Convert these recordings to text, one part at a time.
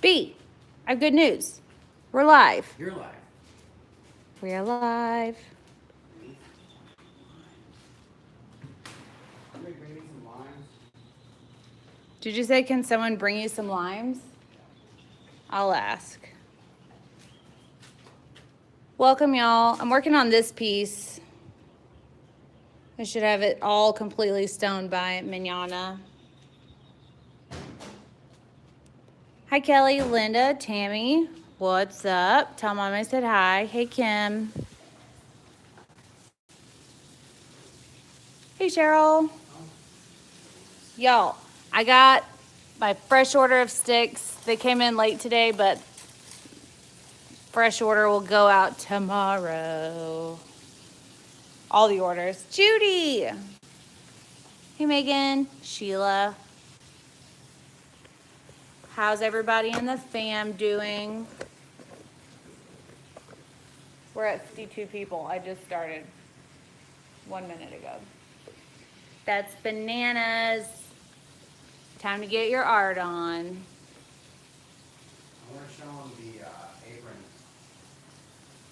B, I have good news. We're live. You're live. We are live. Somebody bring me some limes. Did you say, can someone bring you some limes? I'll ask. Welcome, y'all. I'm working on this piece. I should have it all completely stoned by manana. Hi, Kelly, Linda, Tammy. What's up? Tell Mom I said hi. Hey, Kim. Hey, Cheryl. Y'all, I got my fresh order of Stix. They came in late today, but fresh order will go out tomorrow. All the orders. Judy. Hey, Megan. Sheila. How's everybody in the fam doing? We're at 52 people. I just started 1 minute ago. That's bananas. Time to get your art on. I want to show them the apron.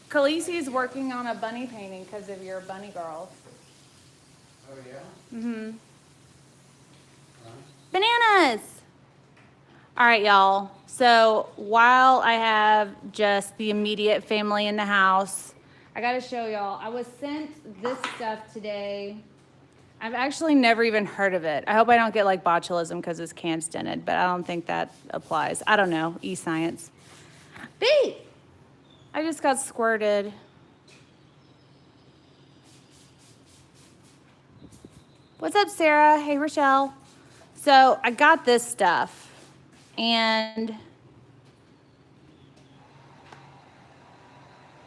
Khaleesi's working on a bunny painting because of your bunny girls. Oh, yeah? Mm-hmm. Huh? Bananas! All right, y'all. So while I have just the immediate family in the house, I got to show y'all. I was sent this stuff today. I've actually never even heard of it. I hope I don't get like botulism because it's can stinted, but I don't think that applies. I don't know. E-science. B! I just got squirted. What's up, Sarah? Hey, Rochelle. So I got this stuff, and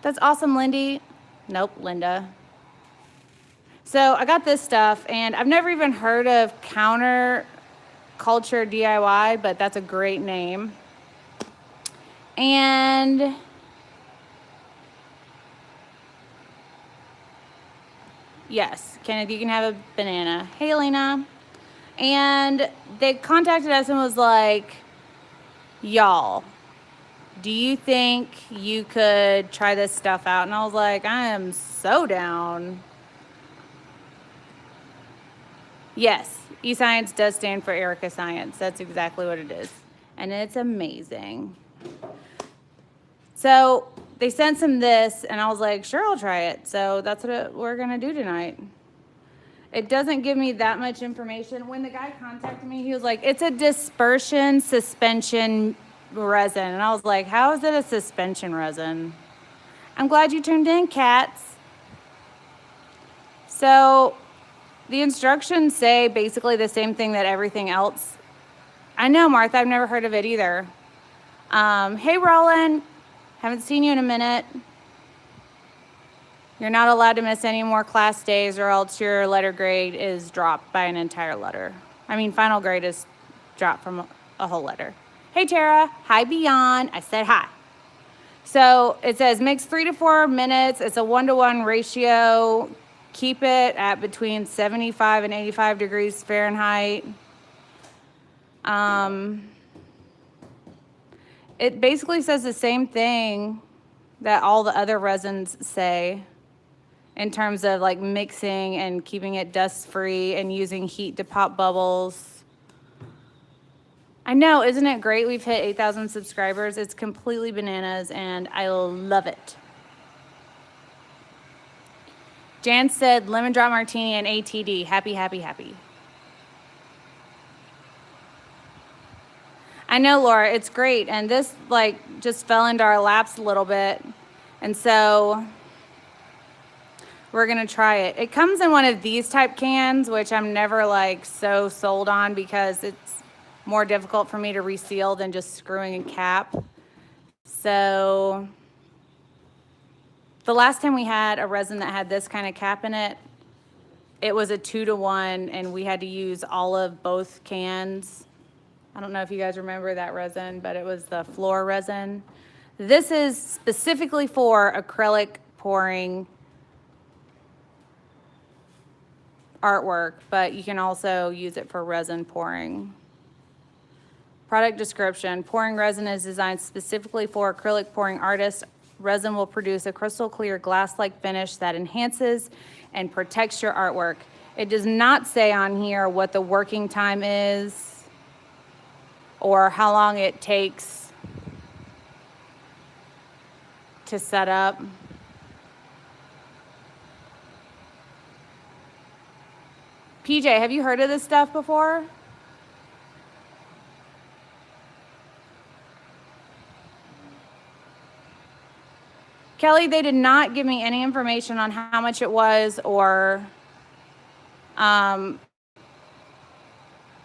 that's awesome, Lindy. Nope, Linda. So I got this stuff, and I've never even heard of Counter Culture DIY, but that's a great name. And yes, Kenneth, you can have a banana. Hey, Elena. And they contacted us and was like, y'all, do you think you could try this stuff out? And I was like, I am so down. Yes, e-science does stand for Erika Science. That's exactly what it is. And it's amazing. So they sent some this, and I was like, sure, I'll try it. So that's what we're going to do tonight. It doesn't give me that much information. When the guy contacted me, he was like, it's a dispersion suspension resin. And I was like, how is it a suspension resin? I'm glad you tuned in, cats. So the instructions say basically the same thing that everything else. I know, Martha, I've never heard of it either. Hey, Roland, haven't seen you in a minute. You're not allowed to miss any more class days or else your letter grade is dropped by an entire letter. I mean, final grade is dropped from a whole letter. Hey, Tara. Hi, Beyond. I said hi. So it says mix 3 to 4 minutes. It's a 1-to-1 ratio. Keep it at between 75 and 85 degrees Fahrenheit. It basically says the same thing that all the other resins say in terms of like mixing and keeping it dust free and using heat to pop bubbles. I know, isn't it great? We've hit 8,000 subscribers. It's completely bananas and I love it. Jan said lemon drop martini and ATD. Happy, happy, happy. I know, Laura, it's great. And this like just fell into our laps a little bit. And so we're gonna try it. It comes in one of these type cans, which I'm never like so sold on because it's more difficult for me to reseal than just screwing a cap. So the last time we had a resin that had this kind of cap in it, it was a 2-to-1 and we had to use all of both cans. I don't know if you guys remember that resin, but it was the floor resin. This is specifically for acrylic pouring artwork, but you can also use it for resin pouring. Product description. Pouring resin is designed specifically for acrylic pouring artists. Resin will produce a crystal clear glass-like finish that enhances and protects your artwork. It does not say on here what the working time is or how long it takes to set up. PJ, have you heard of this stuff before? Kelly, they did not give me any information on how much it was or, I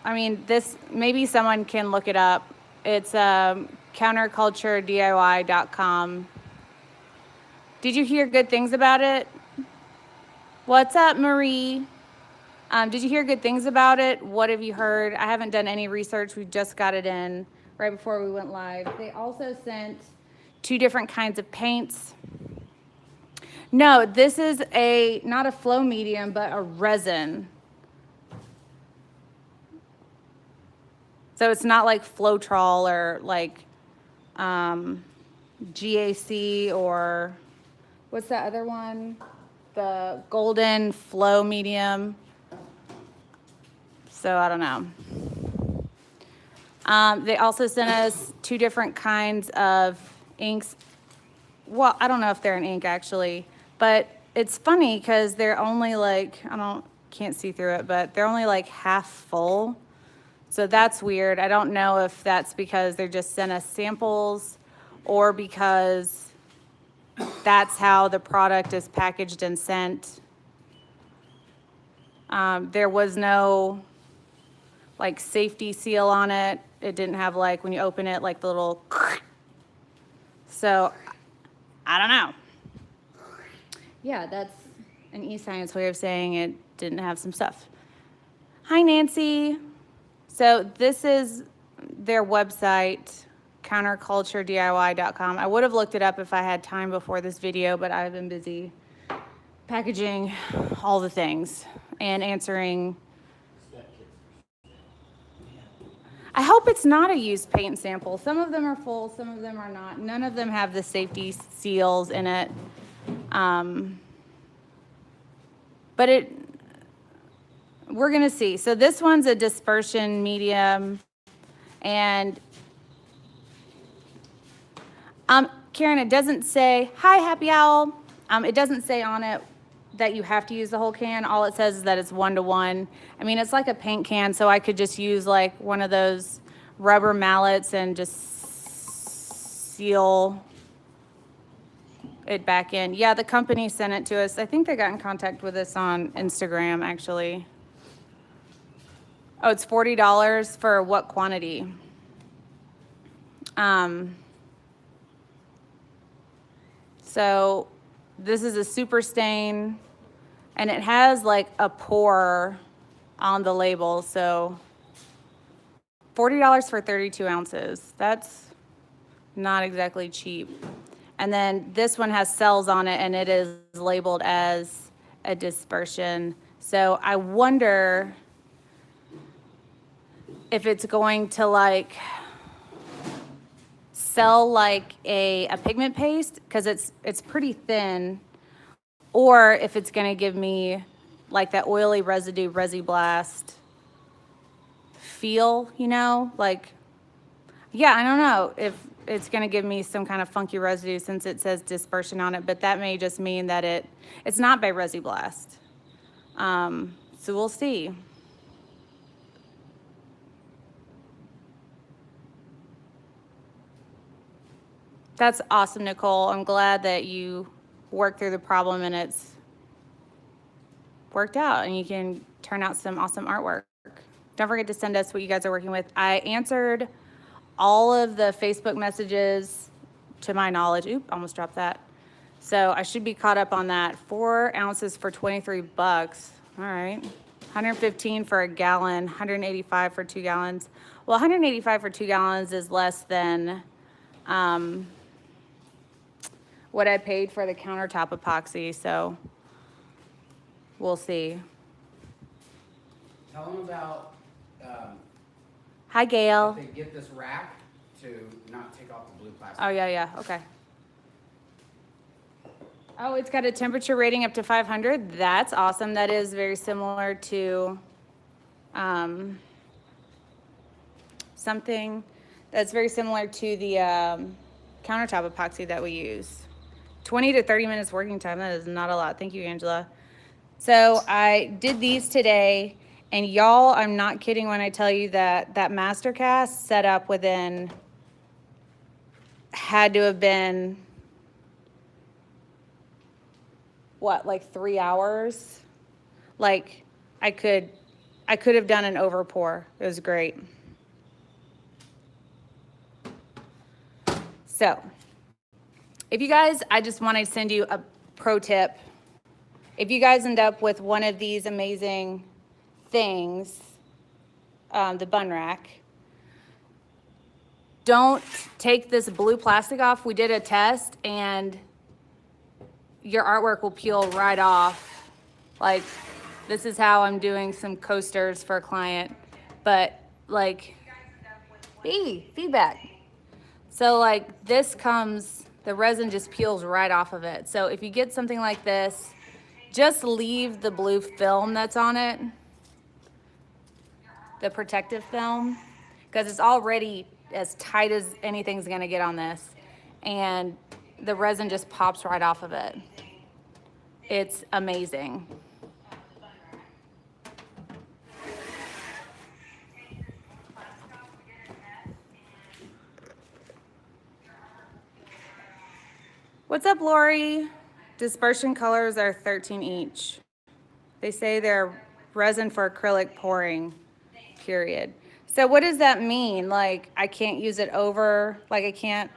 mean, this, maybe someone can look it up. It's counterculturediy.com. Did you hear good things about it? What's up, Marie? Did you hear good things about it? What have you heard? I haven't done any research. We just got it in right before we went live. They also sent 2 different kinds of paints. No, this is not a flow medium, but a resin. So it's not like Floetrol or like GAC or what's that other one? The golden flow medium. So I don't know. They also sent us 2 different kinds of inks. Well, I don't know if they're an ink actually, but it's funny because they're only like, can't see through it, but they're only like half full. So that's weird. I don't know if that's because they're just sent us samples or because that's how the product is packaged and sent. There was no like safety seal on it. It didn't have like, when you open it, like the little, so I don't know. Yeah, that's an e-science way of saying it didn't have some stuff. Hi, Nancy. So this is their website, counterculturediy.com. I would have looked it up if I had time before this video, but I've been busy packaging all the things and answering. I hope it's not a used paint sample. Some of them are full, some of them are not. None of them have the safety seals in it. But we're gonna see. So this one's a dispersion medium. And Karen, it doesn't say, hi, Happy Owl. It doesn't say on it that you have to use the whole can. All it says is that it's 1-to-1. I mean, it's like a paint can, so I could just use like one of those rubber mallets and just seal it back in. Yeah, the company sent it to us. I think they got in contact with us on Instagram, actually. Oh, it's $40 for what quantity? So this is a super stain, and it has like a pour on the label. So $40 for 32 ounces. That's not exactly cheap. And then this one has cells on it, and it is labeled as a dispersion. So I wonder if it's going to like sell like a pigment paste, because it's pretty thin, or if it's going to give me like that oily residue Resi Blast feel, you know, like, yeah, I don't know if it's going to give me some kind of funky residue since it says dispersion on it, but that may just mean that it's not by Resi Blast. So we'll see. That's awesome, Nicole. I'm glad that you worked through the problem and it's worked out and you can turn out some awesome artwork. Don't forget to send us what you guys are working with. I answered all of the Facebook messages to my knowledge. Oop, almost dropped that. So I should be caught up on that. 4 ounces for 23 bucks. All right. 115 for a gallon, 185 for 2 gallons. Well, 185 for 2 gallons is less than what I paid for the countertop epoxy, so we'll see. Tell them about Hi, Gail. If they get this rack to not take off the blue plastic. Oh, yeah, okay. Oh, it's got a temperature rating up to 500. That's awesome. That is very similar to something that's very similar to the countertop epoxy that we use. 20 to 30 minutes working time. That is not a lot. Thank you, Angela. So I did these today, and y'all, I'm not kidding when I tell you that that MasterCast setup within had to have been what, like 3 hours? Like I could have done an overpour. It was great. So if you guys, I just want to send you a pro tip. If you guys end up with one of these amazing things, the Bun Rack, don't take this blue plastic off. We did a test and your artwork will peel right off. Like, this is how I'm doing some coasters for a client, but like, feedback. So like this comes, the resin just peels right off of it. So if you get something like this, just leave the blue film that's on it, the protective film, because it's already as tight as anything's gonna get on this. And the resin just pops right off of it. It's amazing. What's up, Lori? Dispersion colors are 13 each. They say they're resin for acrylic pouring, period. So what does that mean? Like, I can't use it over, like I can't,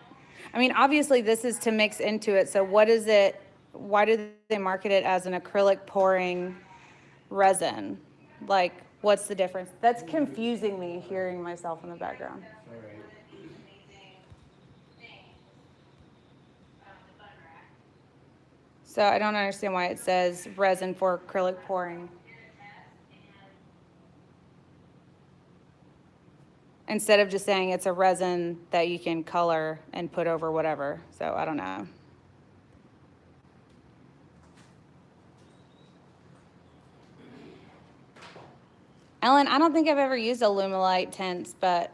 I mean, obviously this is to mix into it. So what is it, why do they market it as an acrylic pouring resin? Like, what's the difference? That's confusing me, hearing myself in the background. Sorry. So I don't understand why it says resin for acrylic pouring. Instead of just saying it's a resin that you can color and put over whatever. So I don't know. Ellen, I don't think I've ever used Illumilite tints, but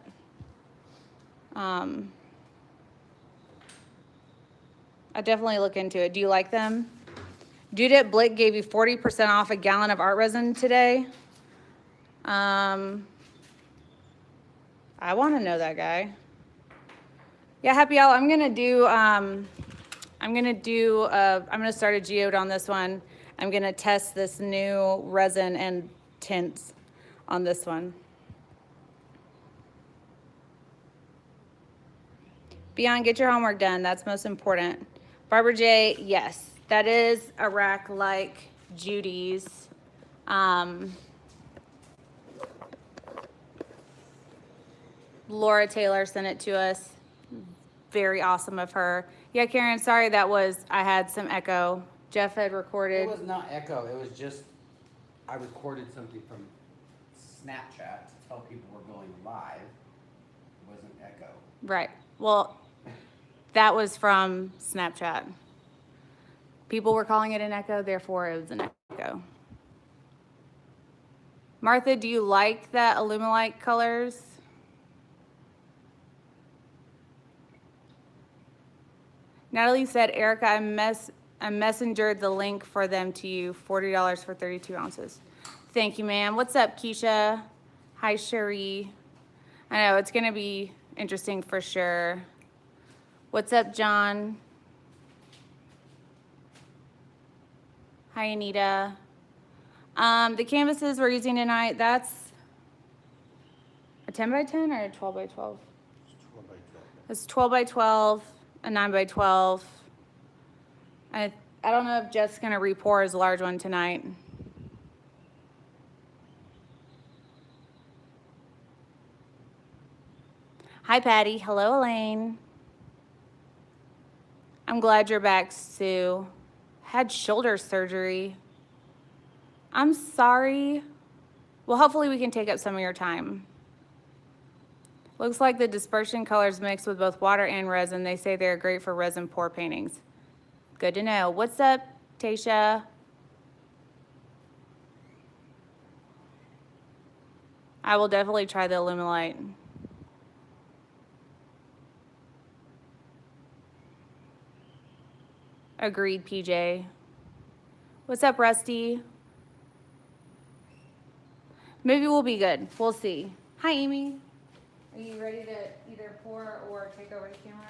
I definitely look into it. Do you like them? Judith Blick gave you 40% off a gallon of ArtResin today. I want to know that guy. Yeah, happy y'all. I'm gonna start a geode on this one. I'm gonna test this new resin and tints on this one. Beyond, get your homework done. That's most important. Barbara J, yes, that is a rack like Judy's. Laura Taylor sent it to us. Very awesome of her. Yeah, Karen, sorry I had some echo. Jeff had recorded. It was not echo. It was just, I recorded something from Snapchat to tell people we're going live. It wasn't echo. Right. Well, that was from Snapchat. People were calling it an echo, therefore it was an echo. Martha, do you like that Illumilite colors? Natalie said, Erica, I messengered the link for them to you, $40 for 32 ounces. Thank you, ma'am. What's up, Keisha? Hi, Cherie. I know, it's gonna be interesting for sure. What's up, John? Hi, Anita. The canvases we're using tonight, that's a 10 by 10 or a 12 by 12? It's 12 by 12. It's 12 by 12, a 9 by 12. I don't know if Jeff's gonna re-pour his large one tonight. Hi, Patty. Hello, Elaine. I'm glad you're back, Sue. Had shoulder surgery. I'm sorry. Well, hopefully we can take up some of your time. Looks like the dispersion colors mixed with both water and resin. They say they're great for resin pour paintings. Good to know. What's up, Tasha? I will definitely try the Illumilite. Agreed, PJ. What's up, Rusty? Maybe we'll be good. We'll see. Hi, Amy. Are you ready to either pour or take over the camera?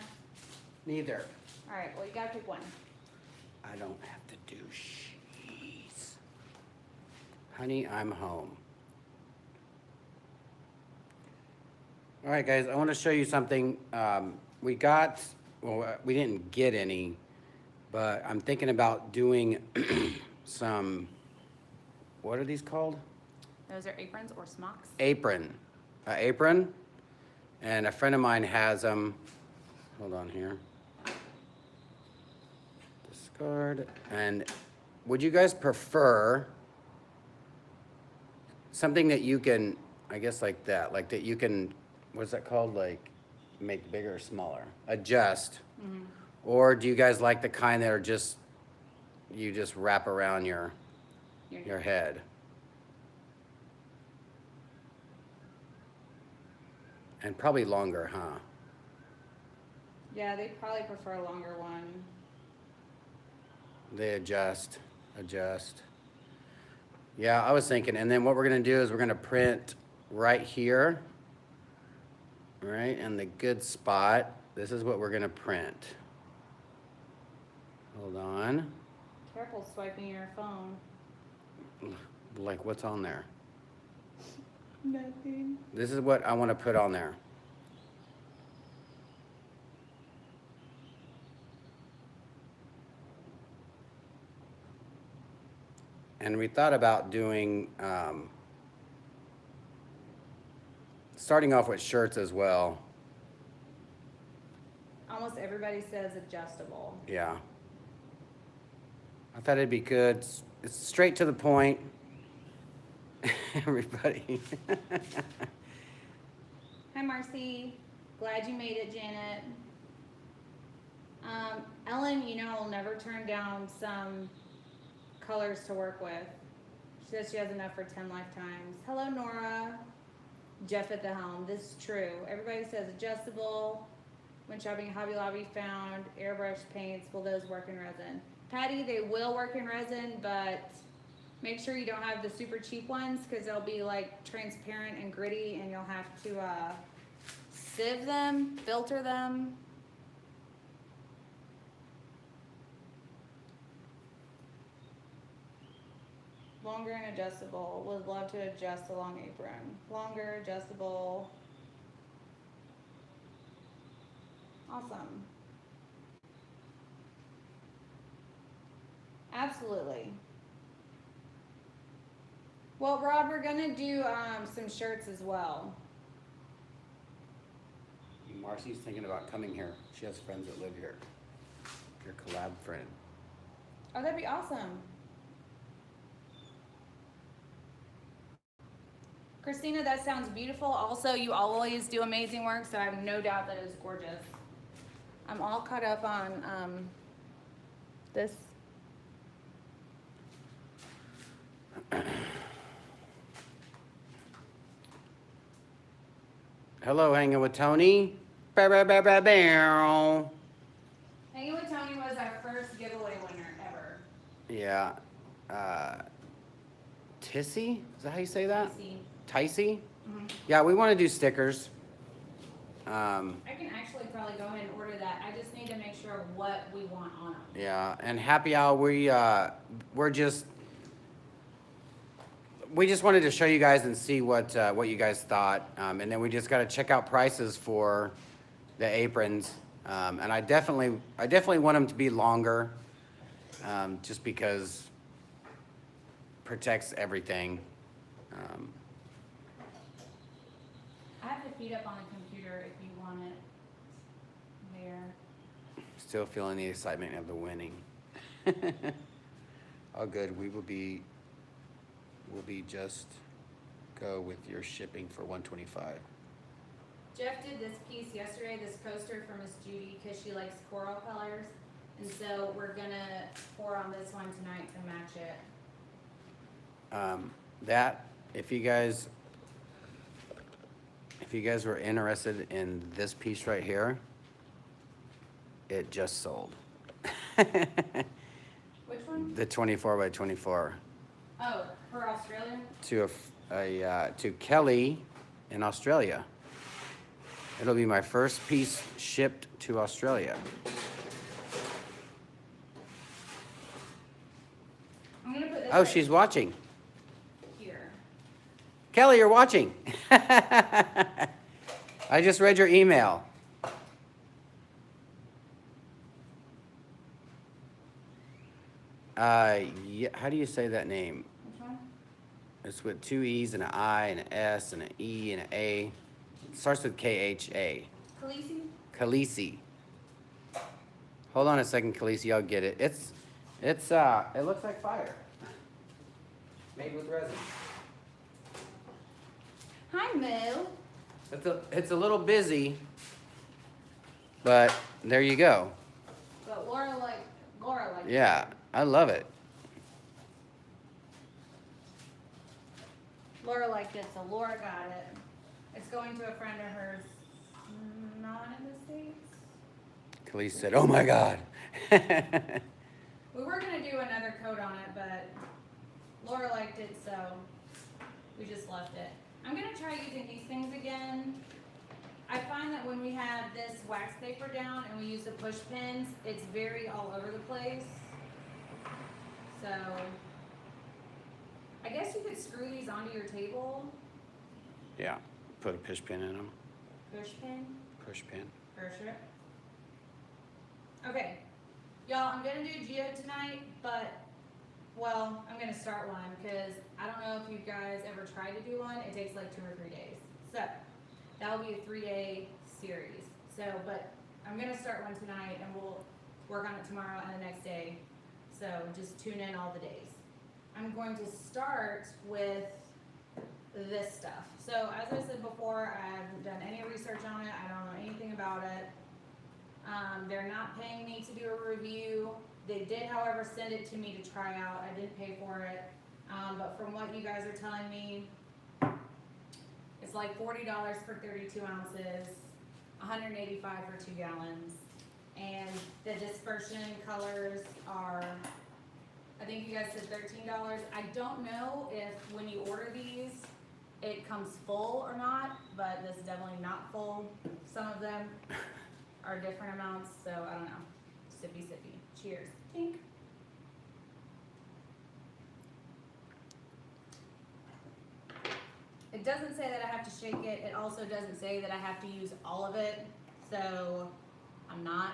Neither. All right, well, you gotta pick one. I don't have to do sheets. Honey, I'm home. All right, guys, I want to show you something. We didn't get any, but I'm thinking about doing some, what are these called? Those are aprons or smocks? Apron. Apron. And a friend of mine has them. Hold on here. Discard. And would you guys prefer something that you can, I guess like that you can, what's that called? Like make bigger or smaller? Adjust. Mm-hmm. Or do you guys like the kind that are just, you just wrap around your head? And probably longer, huh? Yeah, they probably prefer a longer one. They adjust. Yeah, I was thinking, and then what we're gonna do is we're gonna print right here, right, in the good spot. This is what we're gonna print. Hold on. Careful swiping your phone. Like, what's on there? Nothing. This is what I want to put on there. And we thought about doing, starting off with shirts as well. Almost everybody says adjustable. Yeah. I thought it'd be good. It's straight to the point. Everybody. Hi, Marcy. Glad you made it, Janet. Ellen, you know, will never turn down some colors to work with. She says she has enough for 10 lifetimes. Hello, Nora. Jeff at the helm. This is true. Everybody says adjustable. When shopping at Hobby Lobby, found airbrush paints. Will those work in resin? Patty, they will work in resin, but make sure you don't have the super cheap ones because they'll be like transparent and gritty and you'll have to sieve them, filter them. Longer and adjustable. Would love to adjust the long apron. Longer, adjustable. Awesome. Absolutely. Well, Rod, we're gonna do some shirts as well. Marcy's thinking about coming here. She has friends that live here. Your collab friend. Oh, that'd be awesome. Christina, that sounds beautiful. Also, you always do amazing work, so I have no doubt that it's gorgeous. I'm all caught up on this. Hello, hanging with Tony. Hanging with Tony was our first giveaway winner ever. Yeah. Tissy? Is that how you say that? Ticey? Mm-hmm. Yeah, we want to do stickers. I can actually probably go ahead and order that. I just need to make sure what we want on them. Yeah, and happy hour, we just wanted to show you guys and see what you guys thought, and then we just got to check out prices for the aprons, and I definitely want them to be longer, just because protects everything. I have the feed up on the computer if you want it there. Still feeling the excitement of the winning. Oh, good. We'll be just go with your shipping for $125. Jeff did this piece yesterday, this coaster for Miss Judy, because she likes coral colors. And so we're gonna pour on this one tonight to match it. That, if you guys were interested in this piece right here, it just sold. Which one? The 24 by 24. Oh, for Australia? To Kelly in Australia. It'll be my first piece shipped to Australia. I'm gonna put this Oh, right she's watching. here. Kelly, you're watching. I just read your email. Yeah, how do you say that name? Which one? It's with 2 E's and an I and an S and an E and an A. It starts with K-H-A. Khaleesi? Khaleesi. Hold on a second, Khaleesi, I'll get it. It looks like fire. Made with resin. Hi, Moo. It's a little busy, but there you go. But Laura liked Yeah, I love it. Laura liked it, so Laura got it. It's going to a friend of hers, not in the States. Khaleesi said, oh my God. We were gonna do another coat on it, but Laura liked it, so we just left it. I'm gonna try using these things again. I find that when we have this wax paper down and we use the push pins, it's very all over the place. So, I guess you could screw these onto your table. Yeah, put a push pin in them. Push pin. Push pin. For sure. Okay, y'all, I'm gonna do geode tonight, but, well, I'm gonna start one, because I don't know if you guys ever tried to do one. It takes like 2 or 3 days. So, that will be a 3-day series. So, but I'm gonna start one tonight, and we'll work on it tomorrow and the next day. So, just tune in all the days. I'm going to start with this stuff. So, as I said before, I haven't done any research on it. I don't know anything about it. They're not paying me to do a review. They did, however, send it to me to try out. I didn't pay for it. But from what you guys are telling me, it's like $40 for 32 ounces, $185 for 2 gallons. And the dispersion colors are, I think you guys said $13. I don't know if when you order these, it comes full or not, but this is definitely not full. Some of them are different amounts, so I don't know. Sippy, sippy. Cheers. Tink. It doesn't say that I have to shake it. It also doesn't say that I have to use all of it, so I'm not.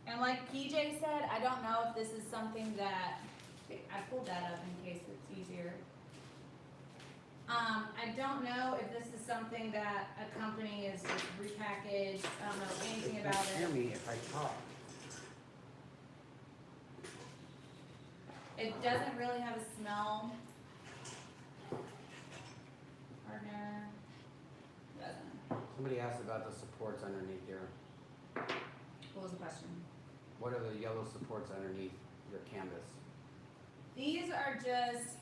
And like PJ said, I don't know if this is something that, I pulled that up in case it's easier. I don't know if this is something that a company is just repackaged. I don't know anything about it. Hear me if I talk. It doesn't really have a smell. Partner. Doesn't. Somebody asked about the supports underneath here. What was the question? What are the yellow supports underneath your canvas? These are just,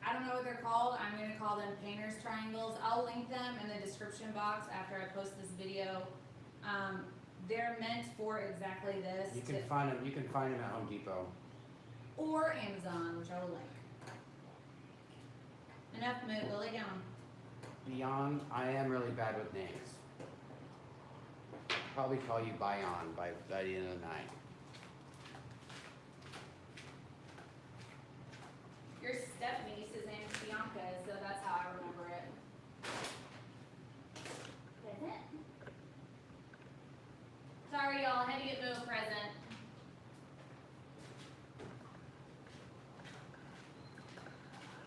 I don't know what they're called. I'm going to call them painter's triangles. I'll link them in the description box after I post this video. They're meant for exactly this. You can find them. You can find them at Home Depot. Or Amazon, which I will link. Enough mood, go lay down. Beyond, I am really bad with names. Probably call you Bayon by the end of the night. Your step niece's name is Bianca, so that's how I remember it. That's it. Sorry, y'all, I had to get Moo a present.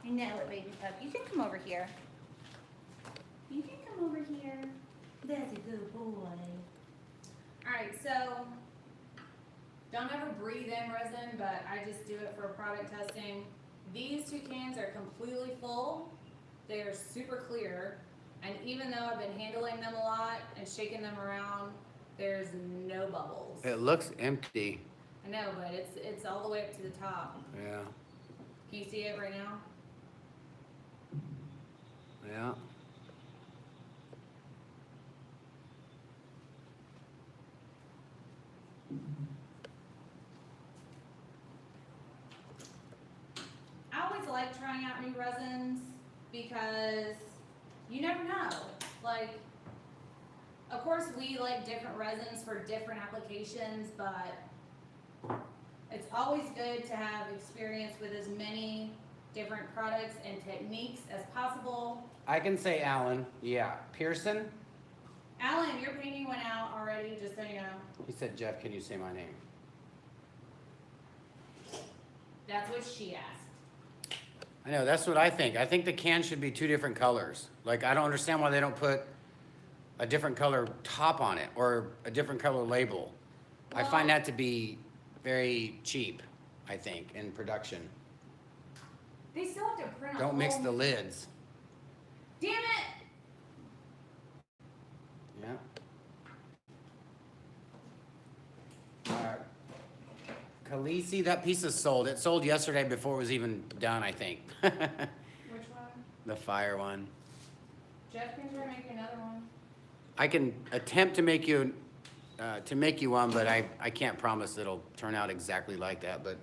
I know it, baby pup. You can come over here. You can come over here. That's a good boy. Alright, so don't ever breathe in resin, but I just do it for product testing. These two cans are completely full. They are super clear. And even though I've been handling them a lot and shaking them around, there's no bubbles. It looks empty. I know, but it's all the way up to the top. Yeah. Can you see it right now? Yeah. I always like trying out new resins because you never know. Like, of course we like different resins for different applications, but it's always good to have experience with as many different products and techniques as possible. I can say Alan. Yeah. Pearson? Alan, your painting went out already, just so you know. He said, Jeff, can you say my name? That's what she asked. I know, that's what I think. I think the can should be two different colors. Like, I don't understand why they don't put a different color top on it or a different color label. I find that to be very cheap, I think, in production. They still have to print. Don't mix the lids. Damn it! Yeah. Khaleesi, that piece is sold. It sold yesterday before it was even done, I think. Which one? The fire one. Jeff can try to make you another one. I can attempt to make you one, but I can't promise it'll turn out exactly like that. But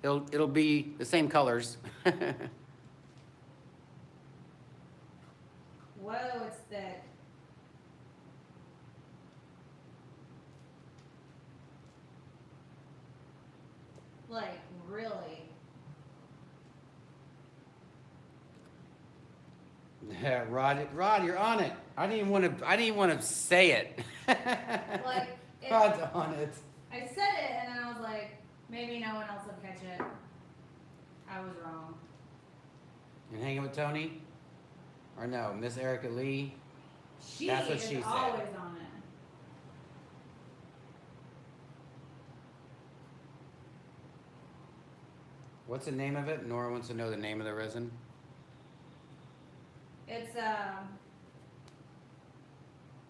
it'll be the same colors. Whoa, it's thick. Like, really? Yeah, Rod, you're on it. I didn't even want to say it. Like, Rod's on it. I said it and then I was like, maybe no one else will catch it. I was wrong. You hanging with Tony? Or no, Miss Erika Lee? That's what she said. Always on it. What's the name of it? Nora wants to know the name of the resin. It's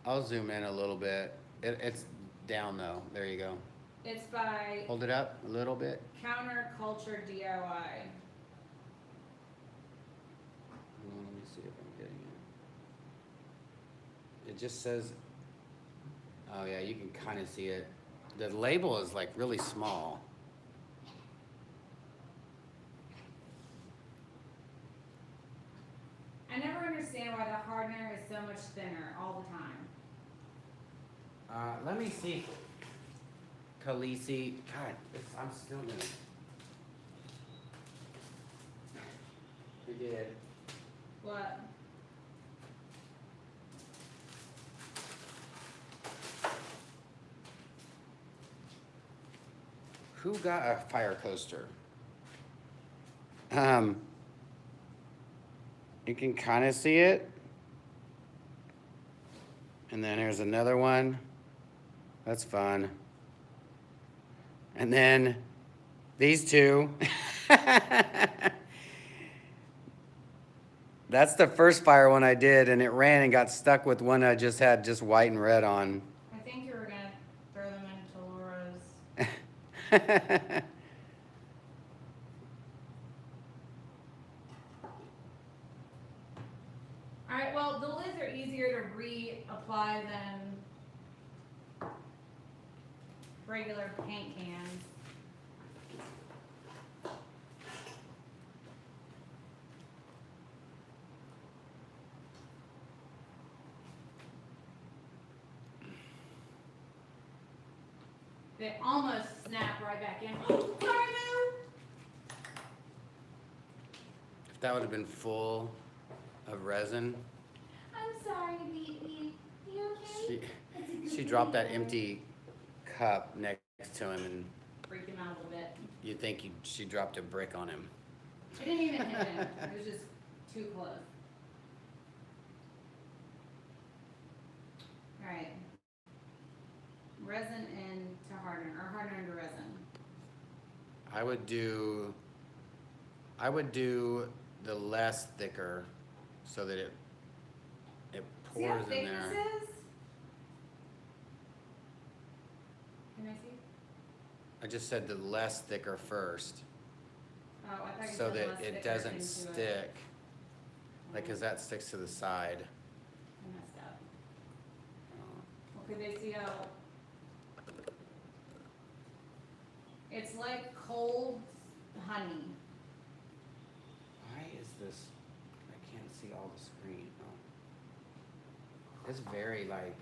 I'll zoom in a little bit. It's down though. There you go. It's by Hold it up a little bit. Counterculture DIY. Let me see if I'm getting it. It just says, oh yeah, you can kind of see it. The label is like really small. I never understand why the hardener is so much thinner all the time. Let me see. Khaleesi. God, I'm still gonna. We did. What? Who got a fire coaster? You can kind of see it. And then there's another one. That's fun. And then these two. That's the first fire one I did, and it ran and got stuck with one I just had just white and red on. I think you were gonna throw them into Laura's. Alright, well, the lids are easier to reapply than regular paint cans. They almost snap right back in. Sorry, Boo! If that would have been full of resin, I'm sorry, baby. You okay? she dropped that empty cup next to him, and Freak him out a little bit. you'd think she dropped a brick on him. I didn't even hit him. It was just too close. Alright. Resin into hardener, or hardener into resin. I would do I would do the less thicker so that it See how pours in thick there. this is? Can I see? I just said the less thicker first Oh, I thought you so said that less it thicker doesn't into stick. Like, cause that sticks to the side. I messed up. Well, could they see how? It's like cold honey. Why is this? I can't see all the screen. Oh. It's very like,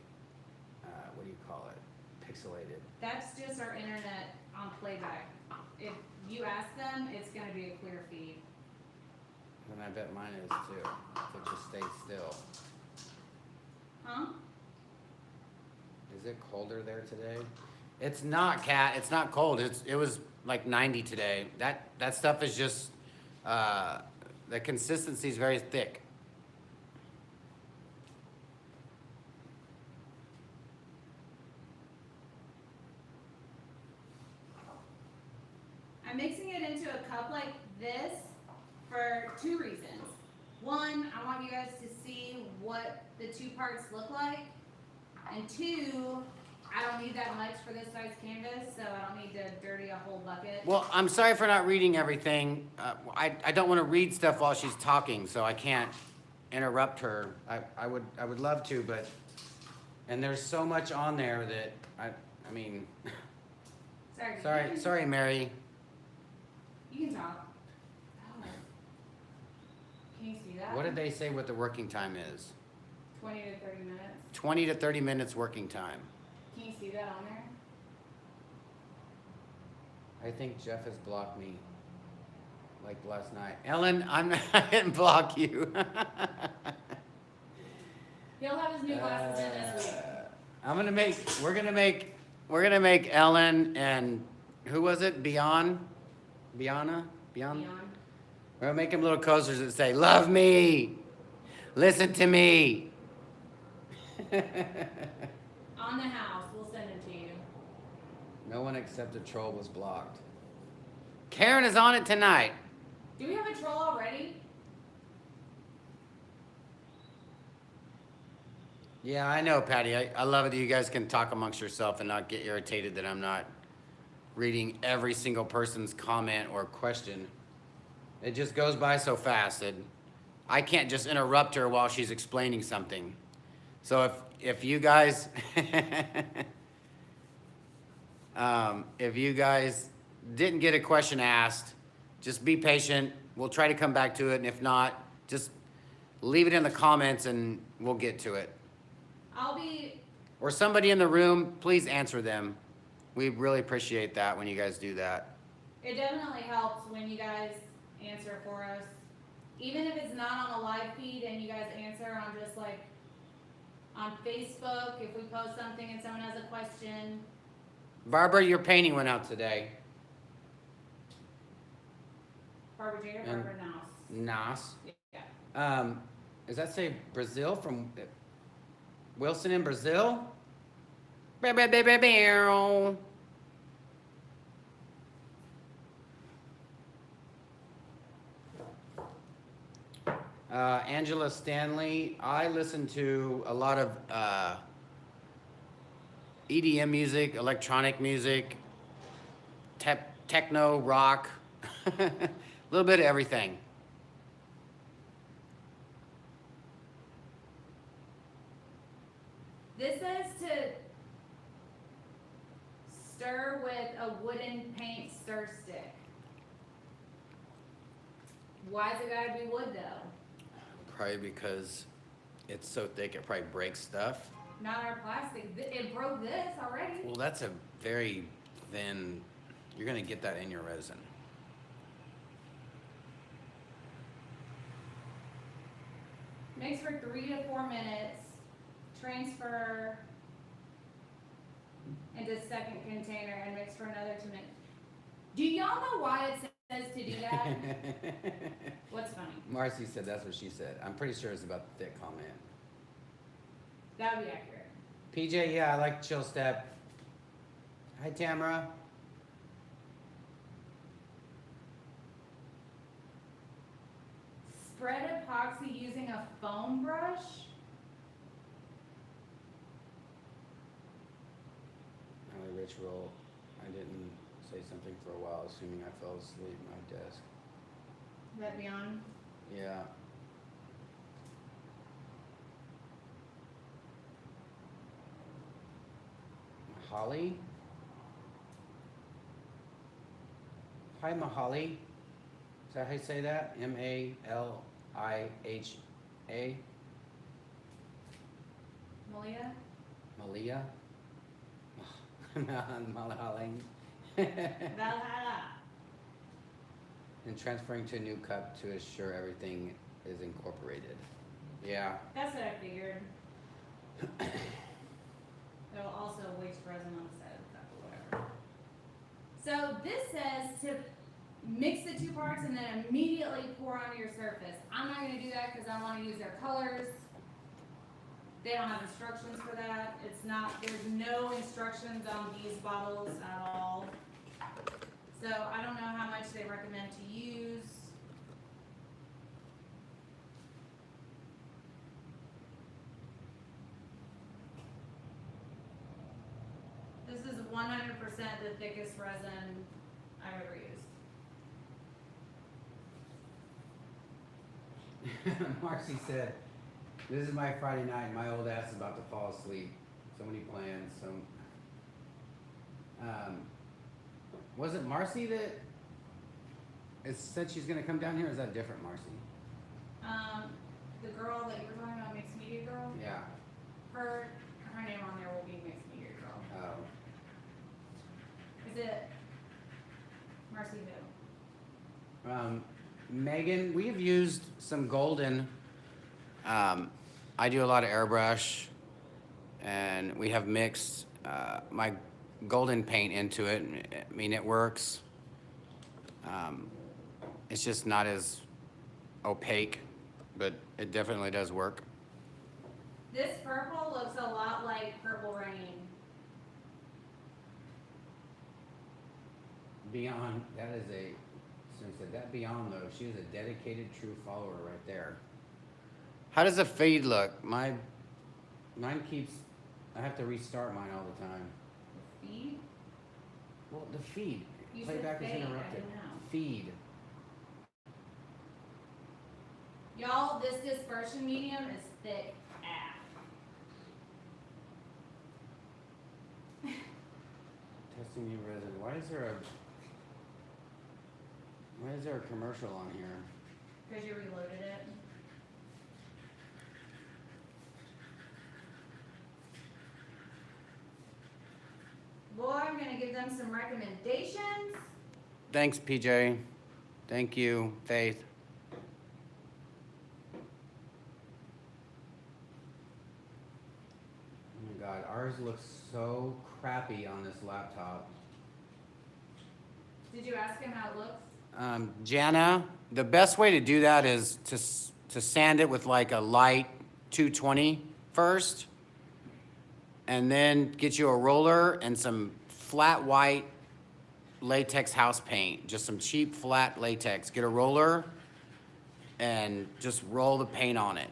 what do you call it? Pixelated. That's just our internet on playback. If you ask them, it's gonna be a clear feed. And I bet mine is too. If it just stays still. Huh? Is it colder there today? It's not, Kat. It's not cold. It was like 90 today. That stuff is just the consistency is very thick. I'm mixing it into a cup like this for two reasons. One, I want you guys to see what the two parts look like. And two, I don't need that much for this size canvas, so I don't need to dirty a whole bucket. Well, I'm sorry for not reading everything. I don't want to read stuff while she's talking, so I can't interrupt her. I would love to, but and there's so much on there that I mean. Sorry, Mary. You can talk. Oh. Can you see that? What did they say what the working time is? 20 to 30 minutes. 20 to 30 minutes working time. Can you see that on there? I think Jeff has blocked me, like last night. Ellen, I didn't block you. He'll have his new glasses in this week. We're gonna make Ellen and who was it? Beyond. We're gonna make him little coasters that say, "Love me, listen to me." On the house, we'll send them to you. No one except the troll was blocked. Karen is on it tonight. Do we have a troll already? Yeah, I know, Patty. I love it that you guys can talk amongst yourself and not get irritated that I'm not reading every single person's comment or question. It just goes by so fast that I can't just interrupt her while she's explaining something. So if you guys if you guys didn't get a question asked, just be patient. We'll try to come back to it, and if not, just leave it in the comments and we'll get to it. Or somebody in the room, please answer them. We really appreciate that when you guys do that. It definitely helps when you guys answer for us. Even if it's not on a live feed and you guys answer on just like on Facebook, if we post something and someone has a question. Barbara, your painting went out today. Barbara J or And Barbara Nas. Yeah. Does that say Brazil from Wilson in Brazil? Angela Stanley. I listen to a lot of EDM music, electronic music, techno, rock, a little bit of everything. This says to stir with a wooden paint stir stick. Why's it gotta be wood though? Probably because it's so thick it probably breaks stuff. Not our plastic. It broke this already. Well, that's a very thin, you're gonna get that in your resin. Mix for 3 to 4 minutes. Transfer into second container and mix for another 2 minutes. Do y'all know why it says to do that? What's funny? Marcy said that's what she said. I'm pretty sure it's about the thick comment. That would be accurate. PJ, yeah, I like chill step. Hi, Tamara. spread epoxy using a foam brush? Rich roll. I didn't say something for a while, assuming I fell asleep at my desk. Is that beyond? Yeah. Holly? Hi, Mahali. Is that how you say that? M-A-L-I-H-A? Malia? Malia? Malahaling. Valhalla. And transferring to a new cup to assure everything is incorporated. Yeah. That's what I figured. It'll also waste resin on the side of the cup or whatever. So this says to mix the two parts and then immediately pour onto your surface. I'm not going to do that because I want to use their colors. They don't have instructions for that. It's not, there's no instructions on these bottles at all. So I don't know how much they recommend to use. This is 100% the thickest resin I've ever used. Marcy said, "This is my Friday night. My old ass is about to fall asleep. So many plans. Was it Marcy that said she's gonna come down here? Or is that different, Marcy? The girl that you were talking about, mixed media girl. Yeah. Her name on there will be mixed media girl. Oh. Is it Marcy who? Megan, we have used some golden. I do a lot of airbrush, and we have mixed my golden paint into it. I mean, it works. It's just not as opaque, but it definitely does work. This purple looks a lot like Purple Rain. Beyond, that is a, since that Beyond though, she is a dedicated true follower right there. How does the feed look? Mine keeps, I have to restart mine all the time. The feed? Well, the feed. You Playback said is fade, I interrupted. didn't know. Feed. Y'all, this dispersion medium is thick AF. Testing new resin. Why is there a commercial on here? Because you reloaded it. Boy, I'm gonna give them some recommendations. Thanks, PJ. Thank you, Faith. Oh my God, ours looks so crappy on this laptop. Did you ask him how it looks? Jana, the best way to do that is to sand it with like a light 220 first, and then get you a roller and some flat white latex house paint, just some cheap flat latex. Get a roller and just roll the paint on it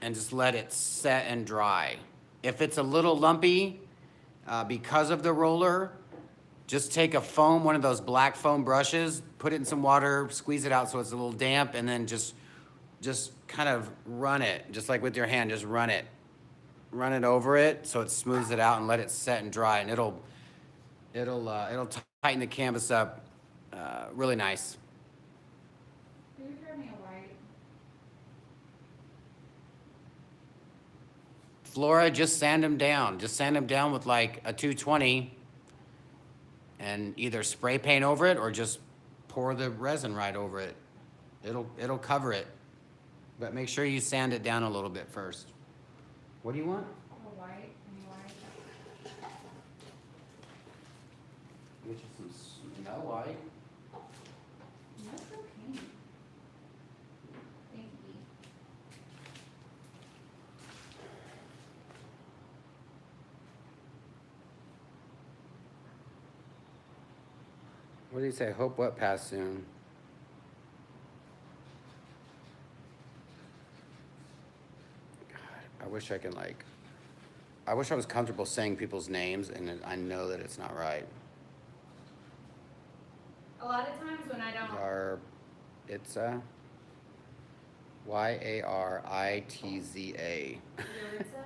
and just let it set and dry. If it's a little lumpy because of the roller, just take a foam, one of those black foam brushes, put it in some water, squeeze it out so it's a little damp, and then just kind of run it, just like with your hand, just run it. Run it over it so it smooths it out and let it set and dry, and it'll tighten the canvas up really nice. Can you grab me a white? Flora, just sand them down. Just sand them down with like a 220 and either spray paint over it or just pour the resin right over it. It'll cover it. But make sure you sand it down a little bit first. What do you want? A white, any white? Get you some Snow White. That's okay. Thank you. What do you say? Hope what pass soon? wish I can like, I wish I was comfortable saying people's names, and I know that it's not right. A lot of times when I don't. Yaritza. Yaritza. Yaritza?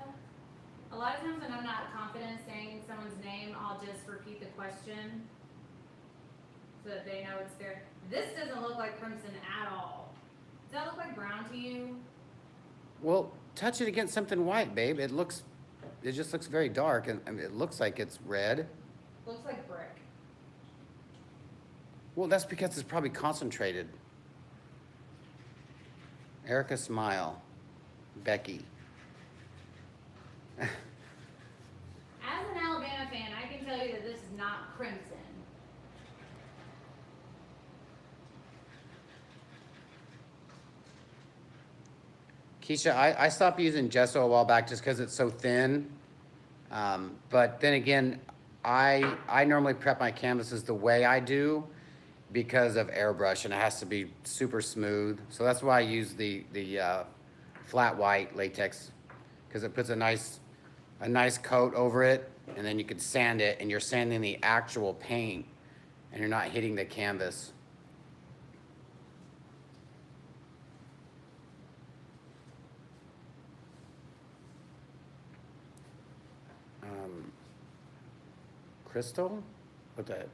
A lot of times when I'm not confident saying someone's name, I'll just repeat the question so that they know it's there. This doesn't look like crimson at all. Does that look like brown to you? Well, touch it against something white, babe. It just looks very dark, and it looks like it's red. Looks like brick. Well, that's because it's probably concentrated. Erika, smile. Becky. As an Alabama fan, I can tell you that this is not crimson. Keisha, I stopped using gesso a while back just because it's so thin. But then again, I normally prep my canvases the way I do because of airbrush, and it has to be super smooth. So that's why I use the flat white latex, because it puts a nice coat over it, and then you can sand it, and you're sanding the actual paint, and you're not hitting the canvas. Crystal? What the?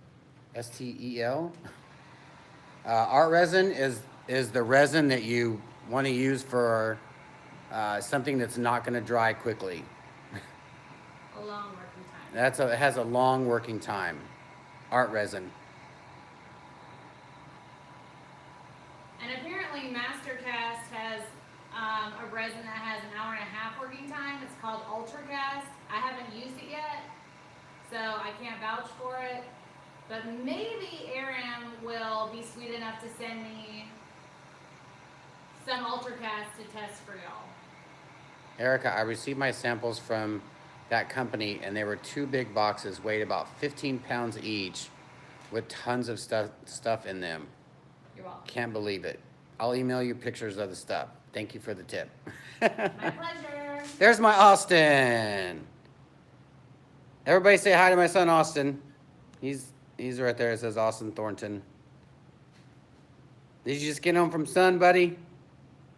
STEL? ArtResin is the resin that you want to use for something that's not going to dry quickly. A long working time. It has a long working time. ArtResin. And apparently MasterCast has a resin that has an hour and a half working time. It's called UltraCast. I haven't used it yet, so I can't vouch for it. But maybe Aaron will be sweet enough to send me some UltraCast to test for y'all. Erika, I received my samples from that company, and they were 2 big boxes, weighed about 15 pounds each, with tons of stuff in them. You're welcome. Can't believe it. I'll email you pictures of the stuff. Thank you for the tip. My pleasure. There's my Austin. Everybody say hi to my son, Austin. He's right there. It says Austin Thornton. Did you just get home from sun, buddy?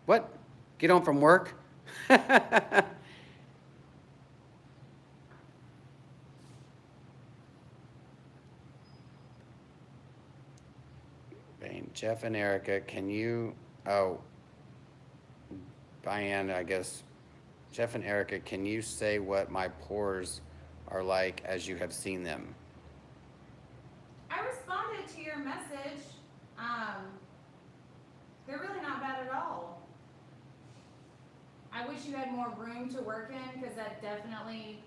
What? Get home from work? Jeff and Erika, can you, Diane, I guess. Jeff and Erika, can you say what my pores are like as you have seen them? I responded to your message. They're really not bad at all. I wish you had more room to work in, because that definitely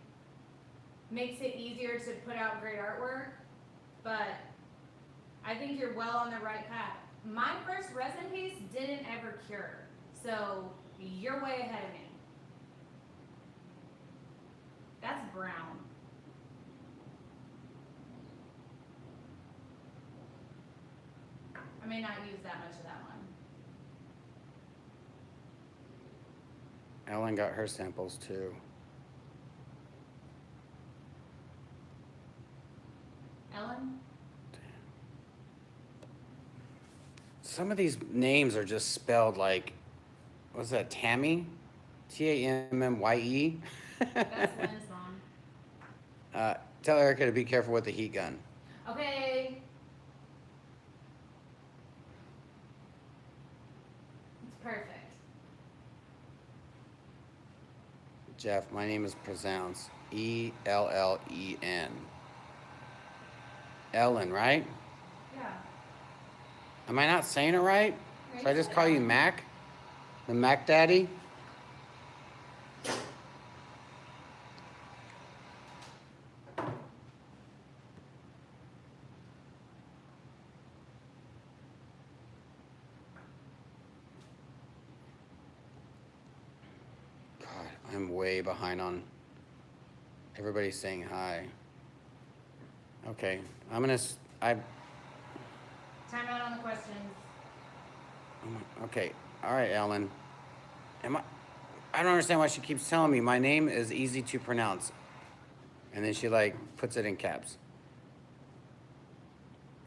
makes it easier to put out great artwork, but I think you're well on the right path. My first resin piece didn't ever cure, so you're way ahead of me. That's brown. I may not use that much of that one. Ellen got her samples too. Ellen? Some of these names are just spelled like, what's that, Tammy? Tammye? That's Lynn's mom. Tell Erika to be careful with the heat gun. Okay. It's perfect. Jeff, my name is pronounced E-L-L-E-N. Ellen, right? Yeah. Am I not saying it right? No, Should I you just said call you Ellen. Mac? The Mac Daddy? God, I'm way behind on everybody saying hi. Okay, Time out on the questions. okay, all right, Ellen. I don't understand why she keeps telling me my name is easy to pronounce. And then she like puts it in caps.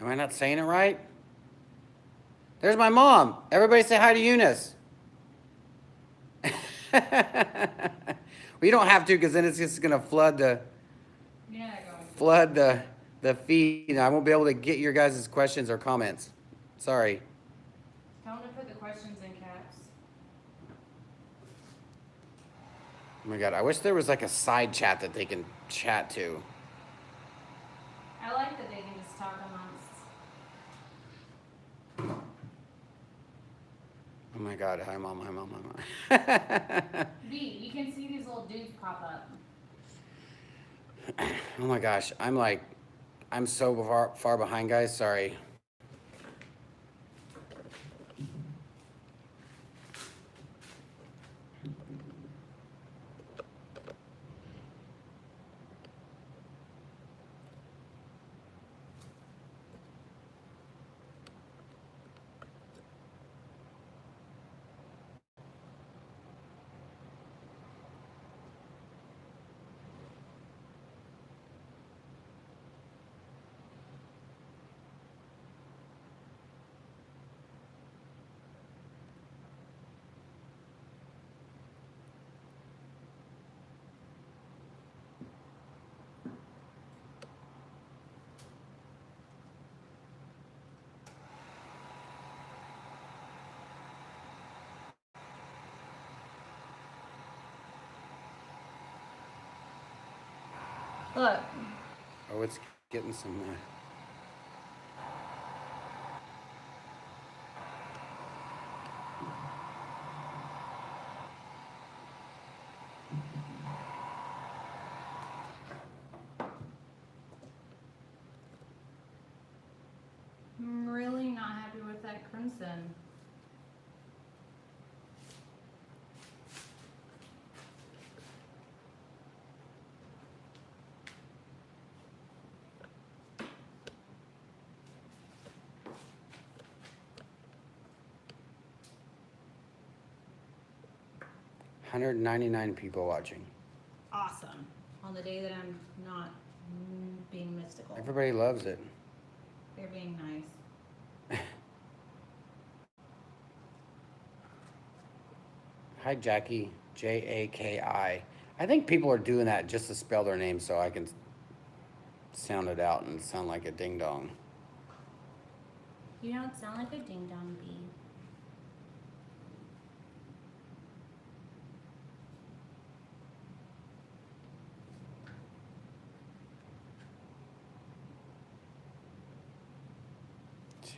Am I not saying it right? There's my mom. Everybody say hi to Eunice. Well, you don't have to because then it's just going to flood the feed. I won't be able to get your guys' questions or comments. Sorry. Tell them to put the questions in caps. Oh my God, I wish there was like a side chat that they can chat to. I like that they can just talk amongst. Oh my God, hi mom, hi mom, hi mom. B, you can see these little dudes pop up. Oh my gosh, I'm so far behind, guys. Sorry. Look. Oh, it's getting some. I'm really not happy with that crimson. $199 people watching. Awesome. On the day that I'm not being mystical. Everybody loves it. They're being nice. Hi, Jackie. Jaki. I think people are doing that just to spell their name so I can sound it out and sound like a ding dong. You don't sound like a ding dong bee.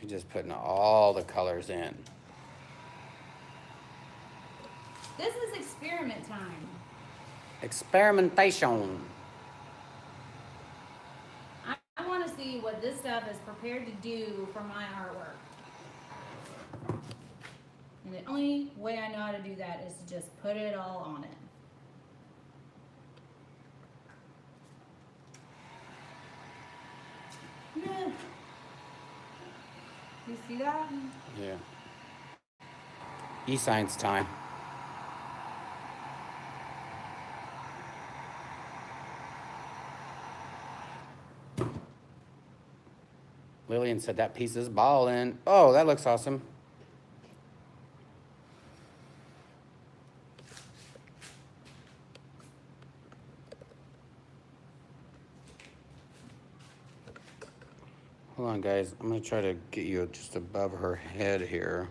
She's just putting all the colors in. This is experiment time. Experimentation. I want to see what this stuff is prepared to do for my artwork. And the only way I know how to do that is to just put it all on it. Yeah. You see that? Yeah. E-science time. Lillian said that piece is ballin'. Oh, that looks awesome. Hold on, guys. I'm gonna try to get you just above her head here.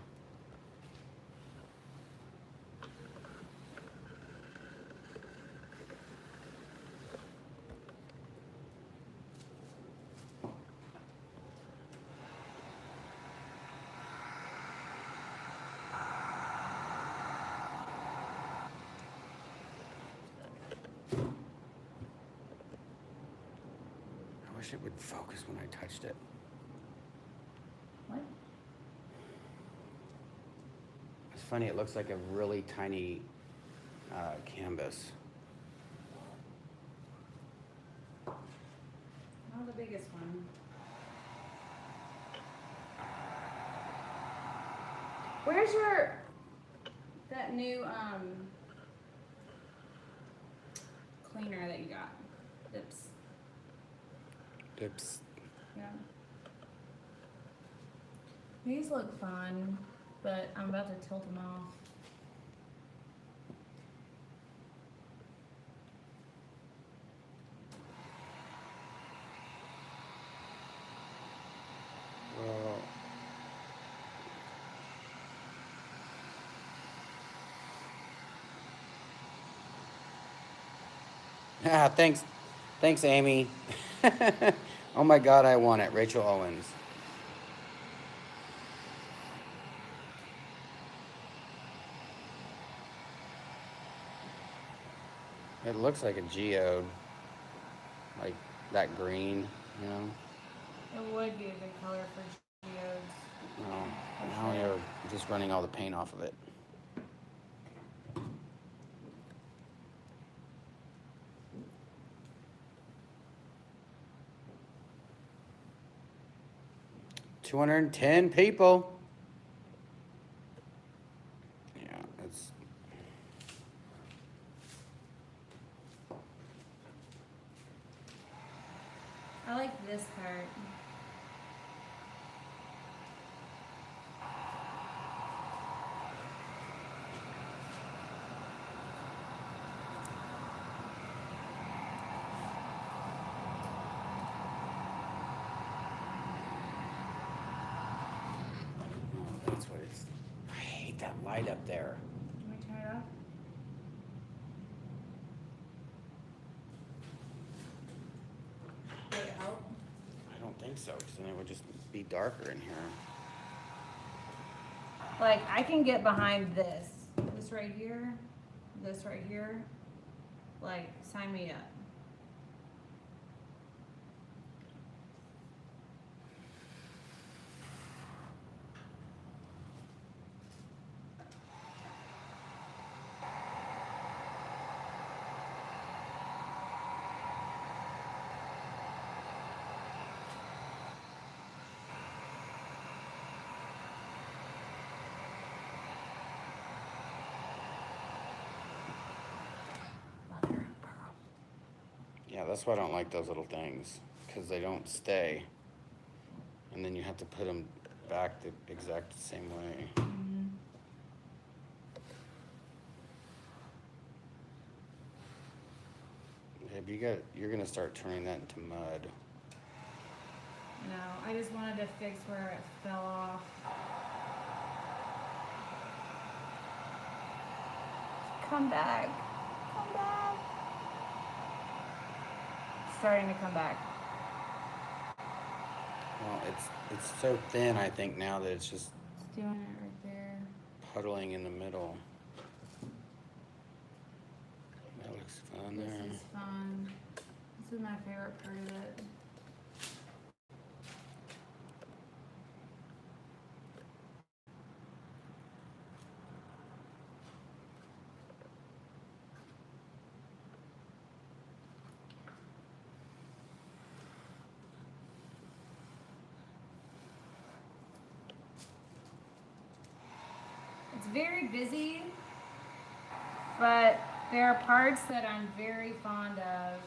I wish it would focus when I touched it. What? It's funny, it looks like a really tiny canvas. Not the biggest one. Where's that new cleaner that you got. Dips. Dips. Yeah. These look fun, but I'm about to tilt them off. Well, ah, thanks, Amy. Oh my God, I want it, Rachel Owens. It looks like a geode, like that green, you know. It would be a good color for geodes. No, now you're just running all the paint off of it. $210 people. Yeah, it's. I like this part. That's what it's. I hate that light up there. Can we turn it off? Would it help? I don't think so, because then it would just be darker in here. Like, I can get behind this. This right here. This right here. Like, sign me up. Yeah, that's why I don't like those little things, because they don't stay. And then you have to put them back the exact same way. Mm-hmm. Babe, you're gonna start turning that into mud. No, I just wanted to fix where it fell off. Come back. Come back. It's starting to come back. Well, it's so thin, I think, now that it's just It's doing it right there. puddling in the middle. That looks fun there. This is fun. This is my favorite part of it. It's very busy, but there are parts that I'm very fond of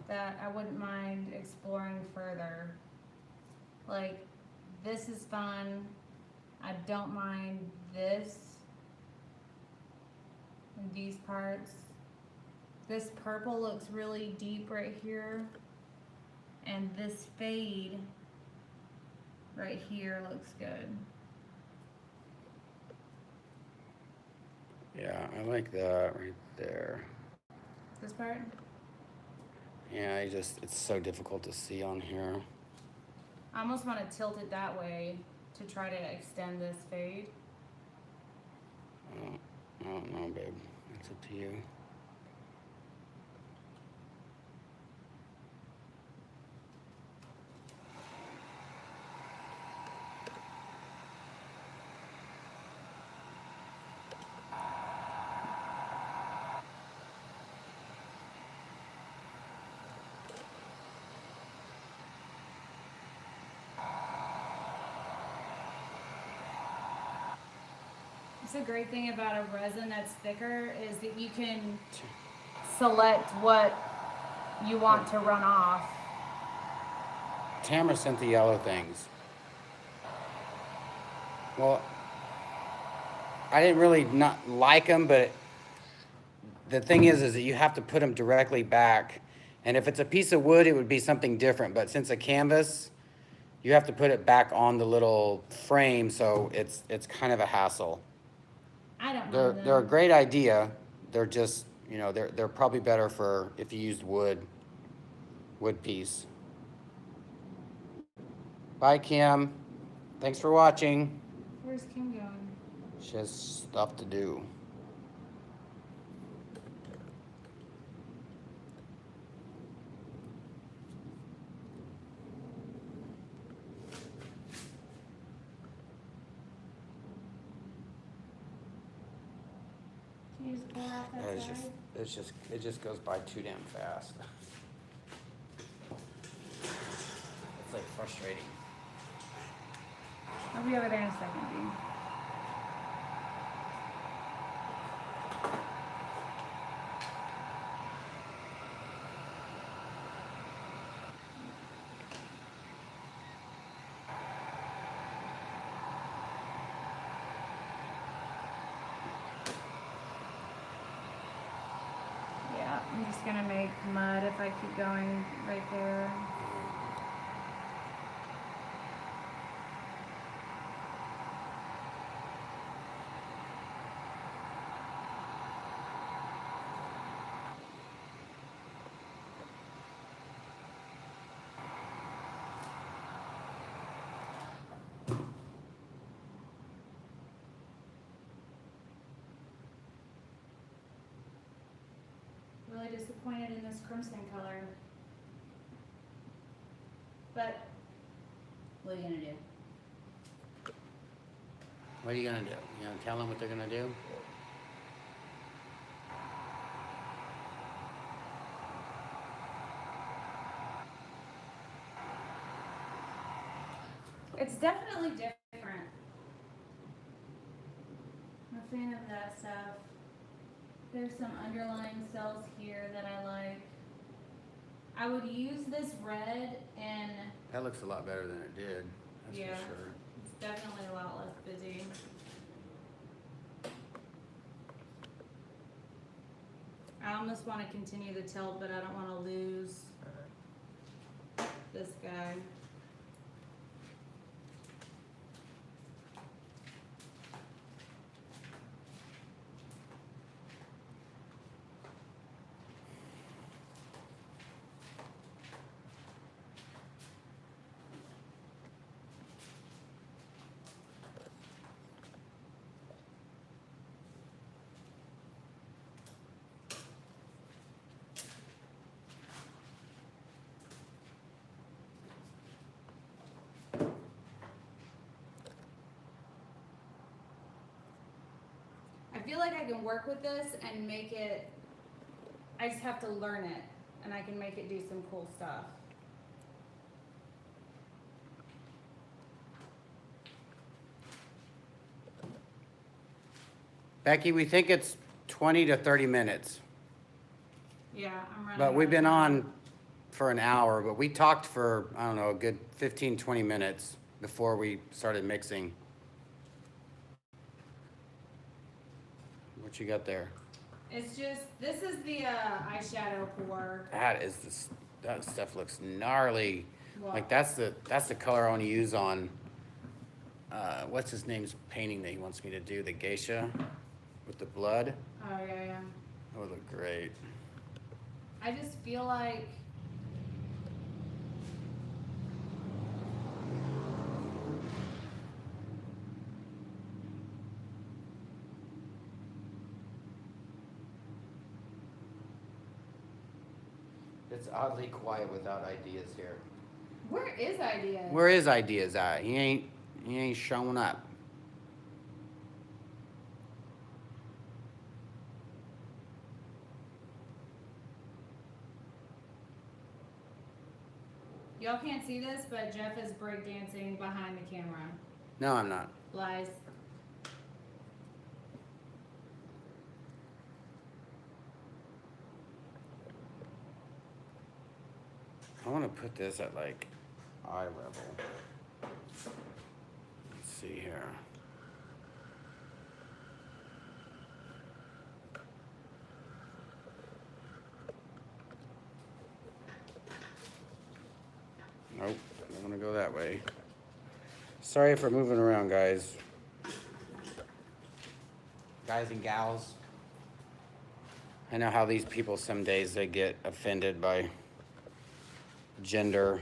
that I wouldn't mind exploring further. Like, this is fun. I don't mind this and these parts. This purple looks really deep right here. And this fade right here looks good. Yeah, I like that right there. This part? Yeah, it's so difficult to see on here. I almost want to tilt it that way to try to extend this fade. I don't know, babe. It's up to you. It's a great thing about a resin that's thicker is that you can select what you want to run off. Tamara sent the yellow things. Well, I didn't really not like them, but the thing is that you have to put them directly back. And if it's a piece of wood, it would be something different. But since a canvas, you have to put it back on the little frame, so it's kind of a hassle. I don't They're mind they're a them. great idea. They're just, you know, they're probably better for if you used wood piece. Bye, Kim. Thanks for watching. Where's Kim going? She has stuff to do. Can you just pull off that It's side? it just goes by too damn fast. It's like frustrating. I'll be over there in a second, dude. Yeah, I'm just gonna make mud if I keep going right there. Really disappointed in this crimson color. But what are you gonna do? What are you gonna do? You gonna tell them what they're gonna do? It's definitely different. I'm a fan of that stuff. There's some underlying cells here that I like. I would use this red and That looks a lot better than it did. That's yeah, for sure. it's definitely a lot less busy. I almost want to continue the tilt, but I don't want to lose this guy. I feel like I can work with this and make it, I just have to learn it and I can make it do some cool stuff. Becky, we think it's 20 to 30 minutes. Yeah, I'm running. But we've out of been time. on for an hour, but we talked for, I don't know, a good 15, 20 minutes before we started mixing. What you got there? It's just, this is the eyeshadow pour. That stuff looks gnarly. Wow. Like that's the color I want to use on, what's his name's painting that he wants me to do, the geisha with the blood. Oh, yeah, yeah. That would look great. I just feel like It's oddly quiet without ideas here. where is idea? Where is ideas at? He ain't showing up. Y'all can't see this, but Jeff is breakdancing behind the camera. No, I'm not. Lies. I want to put this at like eye level. Let's see here. Nope, I want to go that way. Sorry for moving around, guys. Guys and gals. I know how these people some days they get offended by gender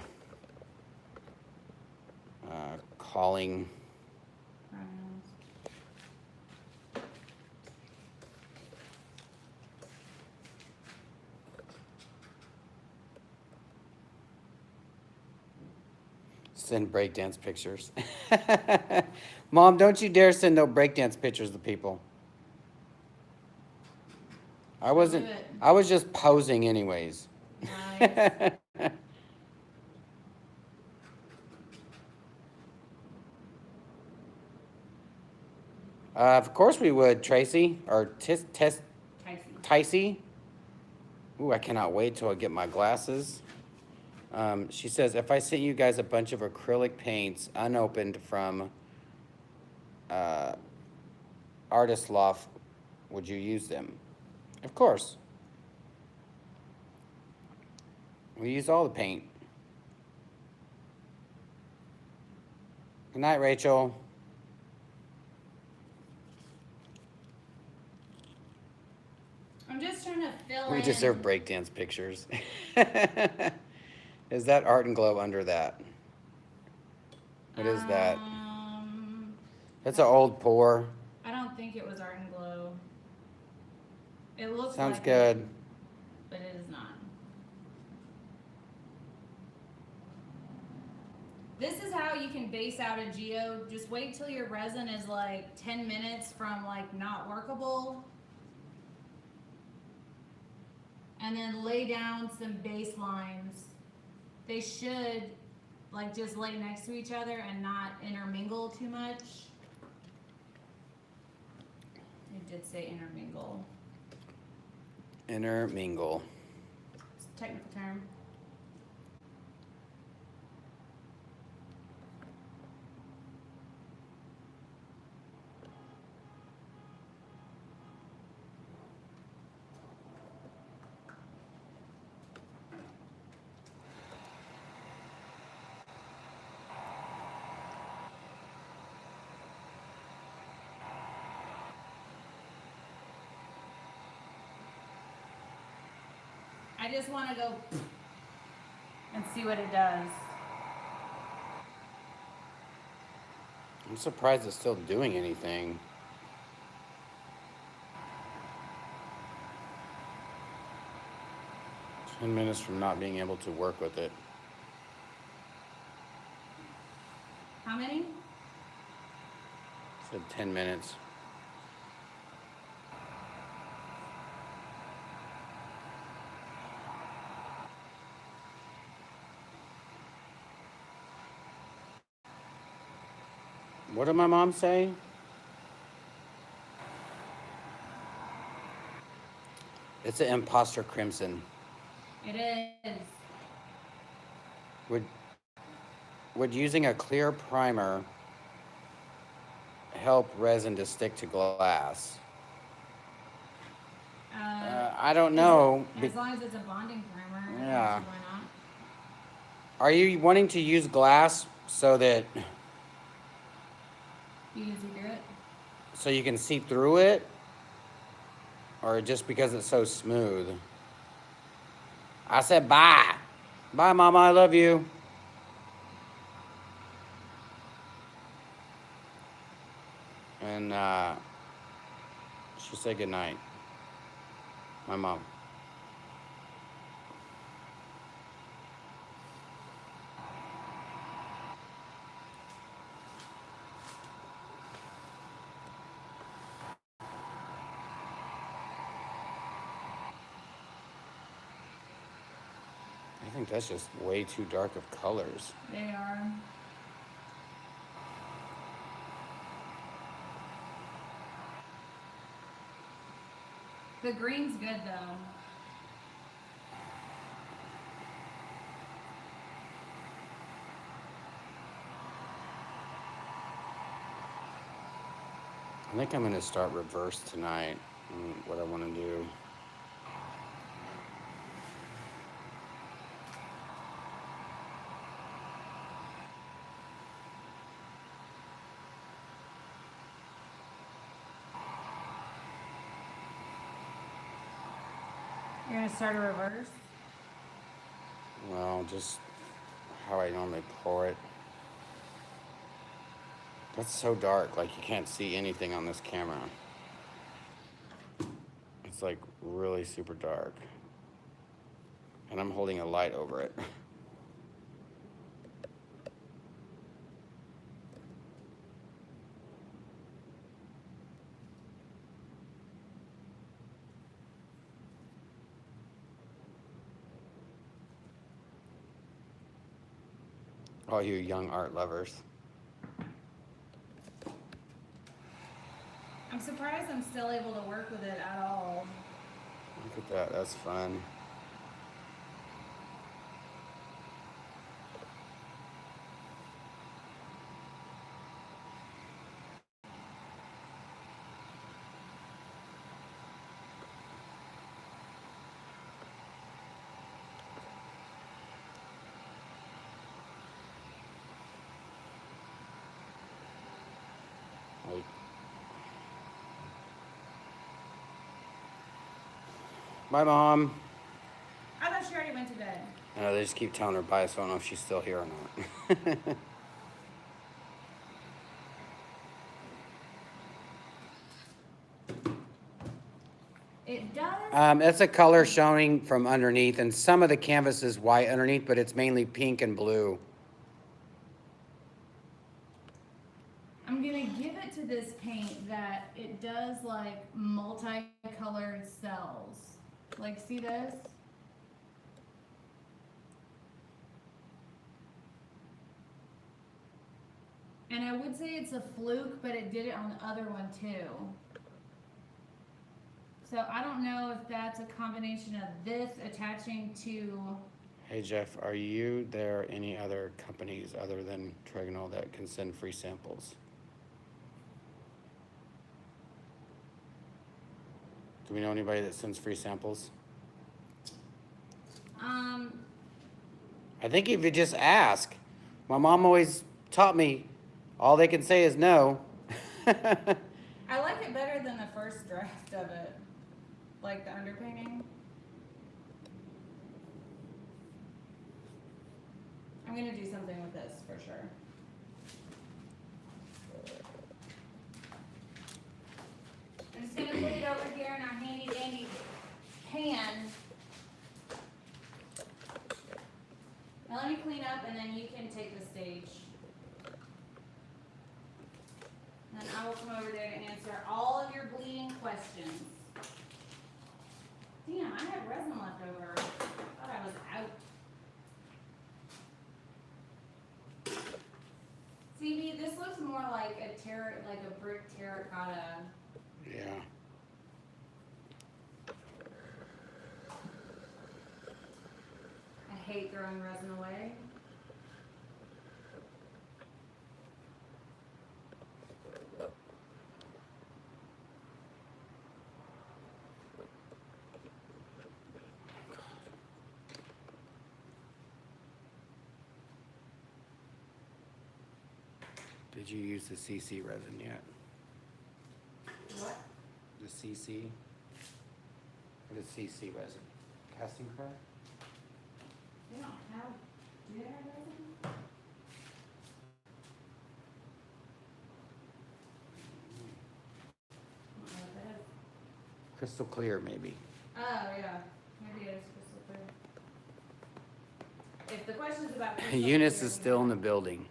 calling. Send breakdance pictures. Mom, don't you dare send no breakdance pictures to people. I was just posing anyways. Nice. Of course we would, Tracy, or Ticey. Ooh, I cannot wait till I get my glasses. She says, if I sent you guys a bunch of acrylic paints unopened from Artist Loft, would you use them? Of course. We use all the paint. Good night, Rachel. I'm just trying to fill in. We deserve breakdance pictures. Is that Art and Glow under that? What is that? That's an old pour. I don't think it was Art and Glow. It looks Sounds like good. it, but it is not. This is how you can base out a geode. Just wait till your resin is like 10 minutes from like not workable. And then lay down some base lines. They should like just lay next to each other and not intermingle too much. It did say intermingle. Intermingle. It's a technical term. I just want to go and see what it does. I'm surprised it's still doing anything. "10 minutes from not being able to work with it." How many? It said 10 minutes. What did my mom say? It's an imposter crimson. It is. Would using a clear primer help resin to stick to glass? I don't know. As long as it's a bonding primer. Yeah. Why not? Are you wanting to use glass so that You can see through it. so you can see through it, or just because it's so smooth? I said bye. Bye, Mama. I love you. And she said good night. My mom. I think that's just way too dark of colors. They are. The green's good though. I think I'm gonna start reverse tonight. What I want to do. You're gonna start a reverse? Well, just how I normally pour it. That's so dark, like you can't see anything on this camera. It's like really super dark. And I'm holding a light over it. All you young art lovers. I'm surprised I'm still able to work with it at all. Look at that, that's fun. Like, bye, Mom. I thought she already went to bed. No, they just keep telling her bye, so I don't know if she's still here or not. It does. It's a color showing from underneath, and some of the canvas is white underneath, but it's mainly pink and blue. I'm gonna give it to this paint that it does like multicolored cells. Like, see this? And I would say it's a fluke, but it did it on the other one too. So I don't know if that's a combination of this attaching to. Hey, Jeff, are you there any other companies other than Torginol that can send free samples? Do we know anybody that sends free samples? I think if you just ask. My mom always taught me all they can say is no. I like it better than the first draft of it. Like the underpainting. I'm gonna do something with this for sure. I'm just gonna put it over here in our handy dandy pan. Now let me clean up and then you can take the stage. And then I will come over there to answer all of your bleeding questions. Damn, I have resin left over. I thought I was out. CB, this looks more like a brick terracotta. Yeah. I hate throwing resin away. Did you use the CC resin yet? What? The CC? What is CC resin? Casting crack? They don't have. Do they have resin? I don't know what that is. Crystal clear, maybe. Oh, yeah. Maybe it is crystal clear. If the question's about crystal Eunice clear, is still in the building.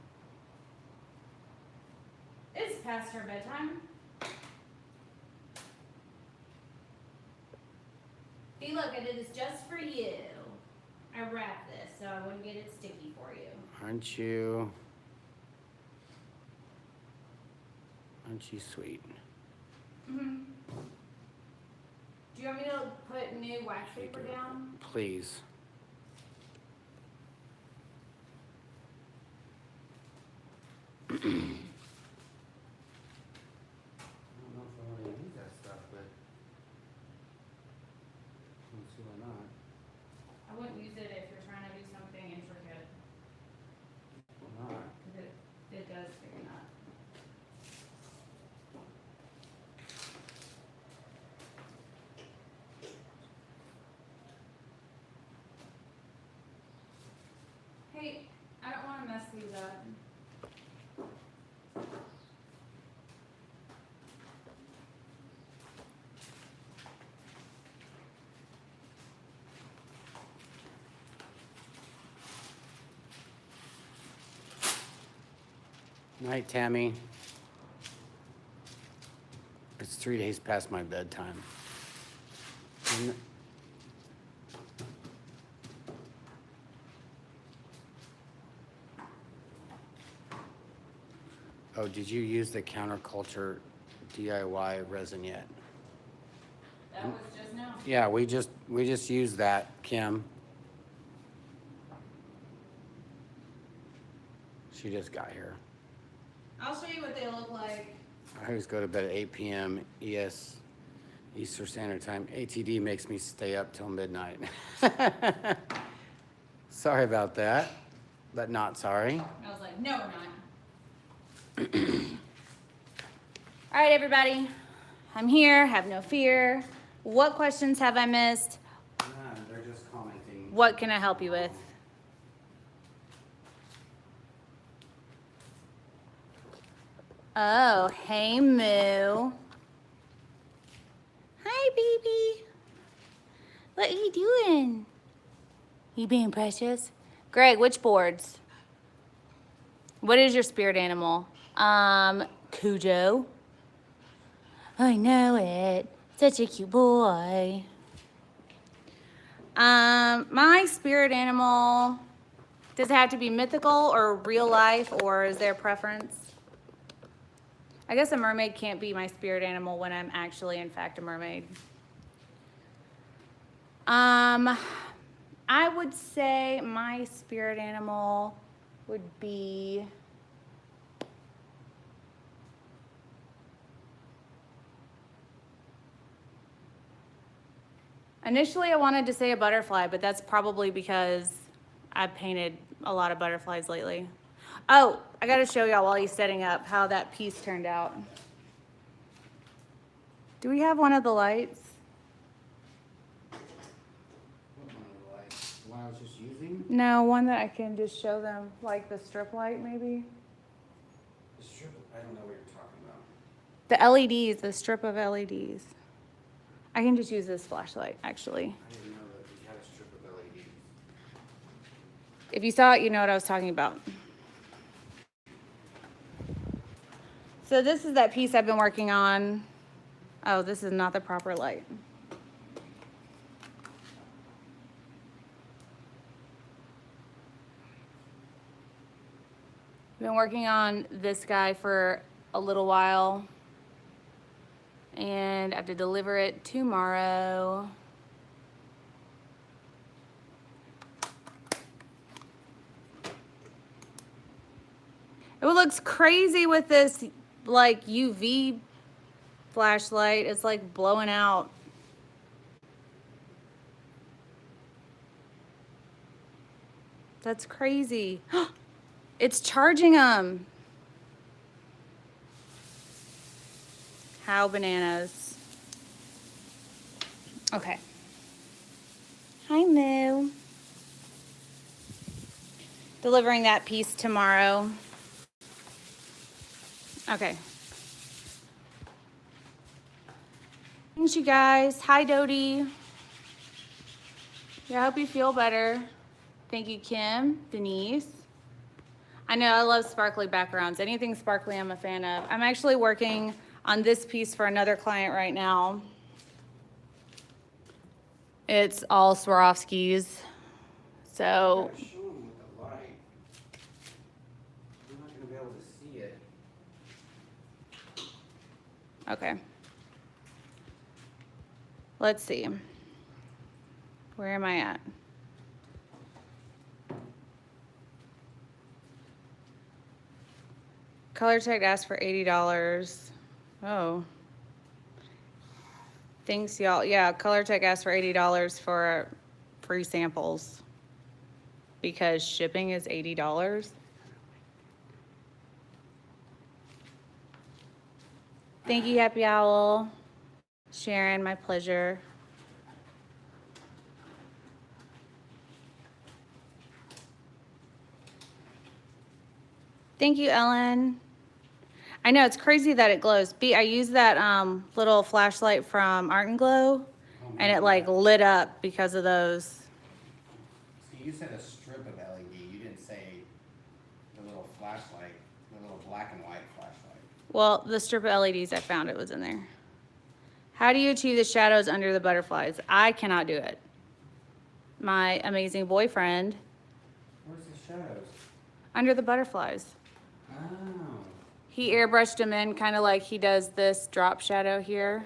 It's past her bedtime. Hey, look, I did this just for you. I wrapped this so I wouldn't get it sticky for you. Aren't you? Aren't you sweet? Mm-hmm. Do you want me to put new wax paper down? Please. I don't know Night, Tammy. It's 3 days past my bedtime. Oh, did you use the counterculture DIY resin yet? That was just now. Yeah, we just used that, Kim. She just got here. I'll show you what they look like. I always go to bed at 8 p.m. Eastern Standard Time. ATD makes me stay up till midnight. Sorry about that, but not sorry. I was like, no, we're not. All right, everybody. I'm here. Have no fear. What questions have I missed? None, they're just commenting. What can I help you with? Oh, hey, Moo. Hi, baby. What are you doing? You being precious? Greg, which boards? What is your spirit animal? Cujo. I know it. Such a cute boy. My spirit animal, does it have to be mythical or real life, or is there a preference? I guess a mermaid can't be my spirit animal when I'm actually, in fact, a mermaid. I would say my spirit animal would be initially I wanted to say a butterfly, but that's probably because I've painted a lot of butterflies lately. Oh, I gotta show y'all while he's setting up how that piece turned out. Do we have one of the lights? What one of the lights? The one I was just using? No, one that I can just show them, like the strip light maybe. The strip, I don't know what you're talking about. The LEDs, the strip of LEDs. I can just use this flashlight, actually. I didn't know that you had a strip of LEDs. If you saw it, you know what I was talking about. So this is that piece I've been working on. Oh, this is not the proper light. Been working on this guy for a little while, and I have to deliver it tomorrow. It looks crazy with this like UV flashlight. It's like blowing out. That's crazy. It's charging them. How bananas. Okay. Hi, Moo. Delivering that piece tomorrow. Okay. Thanks, you guys. Hi, Dodie. Yeah, I hope you feel better. Thank you, Kim, Denise. I know I love sparkly backgrounds. Anything sparkly I'm a fan of. I'm actually working on this piece for another client right now. It's all Swarovskis. So Show them with the light. I'm not gonna be able to see it. okay. Let's see. Where am I at? ColorTech asked for $80. Oh. Thanks, y'all. Yeah, ColorTech asked for $80 for free samples because shipping is $80. Thank you, Happy Owl. Sharon, my pleasure. Thank you, Ellen. I know, it's crazy that it glows. I used that little flashlight from Art and Glow, and it like lit up because of those. See, you said a strip of LED. You didn't say the little flashlight, the little black Well, the strip of LEDs I found, it was in there. How do you achieve the shadows under the butterflies? I cannot do it. My amazing boyfriend. Where's the shadows? Under the butterflies. Oh. He airbrushed them in kind of like he does this drop shadow here.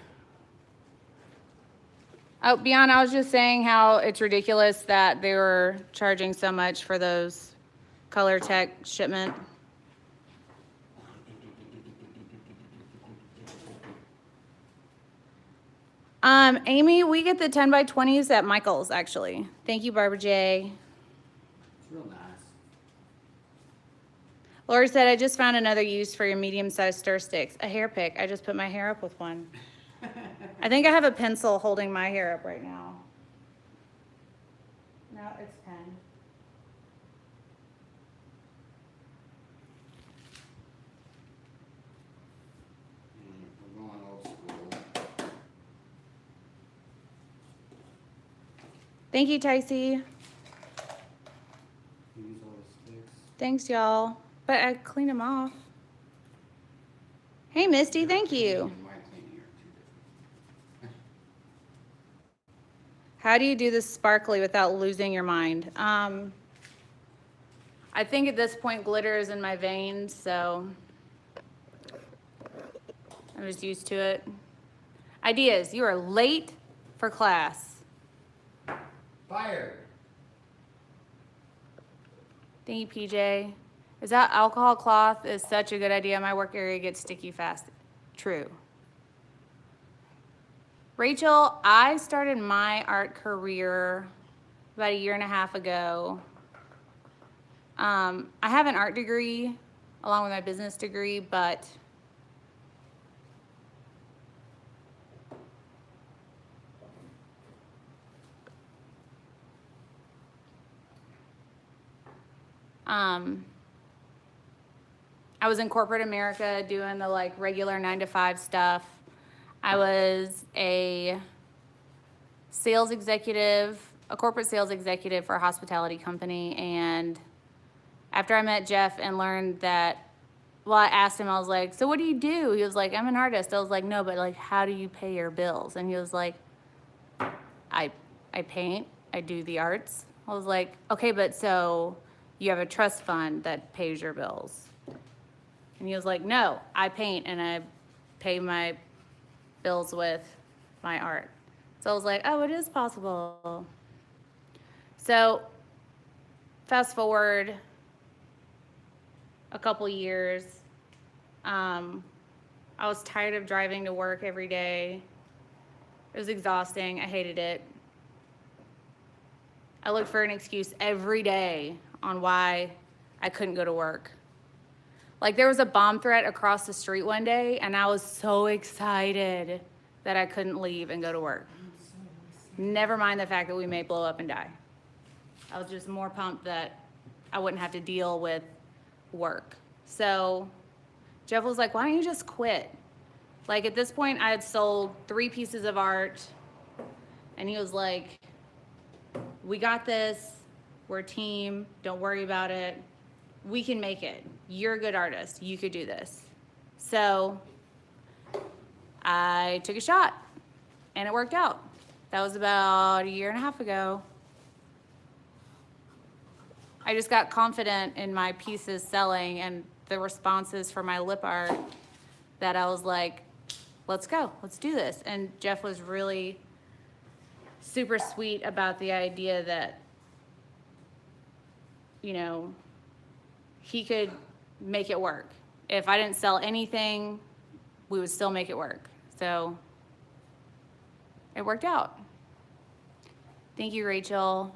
Oh, beyond, I was just saying how it's ridiculous that they were charging so much for those Color Tech shipment. Amy, we get the 10 by 20s at Michael's, actually. Thank you, Barbara J. It's real nice. Lori said, I just found another use for your medium-sized stir sticks. A hair pick. I just put my hair up with one. I think I have a pencil holding my hair up right now. No, it's pen. We're going old school. Thank you, Ticey. Use all the sticks. Thanks, y'all. But I cleaned them off. Hey, Misty, thank you. How do you do this sparkly without losing your mind? I think at this point glitter is in my veins, so I'm just used to it. Ideas. You are late for class. Fire. Thank you, PJ. Is that alcohol cloth is such a good idea. My work area gets sticky fast. True. Rachel, I started my art career about 1.5 years ago. I have an art degree along with my business degree, but I was in corporate America doing the like regular 9-to-5 stuff. I was a sales executive, a corporate sales executive for a hospitality company. And after I met Jeff and learned that, well, I asked him, I was like, so what do you do? He was like, I'm an artist. I was like, no, but like, how do you pay your bills? And he was like, I paint, I do the arts. I was like, okay, but so you have a trust fund that pays your bills? And he was like, no, I paint and I pay my bills with my art. So I was like, oh, it is possible. So fast forward a couple years, I was tired of driving to work every day. It was exhausting. I hated it. I looked for an excuse every day on why I couldn't go to work. Like there was a bomb threat across the street one day and I was so excited that I couldn't leave and go to work. Never mind the fact that we may blow up and die. I was just more pumped that I wouldn't have to deal with work. So Jeff was like, why don't you just quit? Like at this point I had sold 3 pieces of art and he was like, we got this, we're a team, don't worry about it. We can make it. You're a good artist. You could do this. So I took a shot and it worked out. That was about 1.5 years ago. I just got confident in my pieces selling and the responses for my lip art that I was like, let's go, let's do this. And Jeff was really super sweet about the idea that, you know, he could make it work. If I didn't sell anything, we would still make it work. So it worked out. Thank you, Rachel.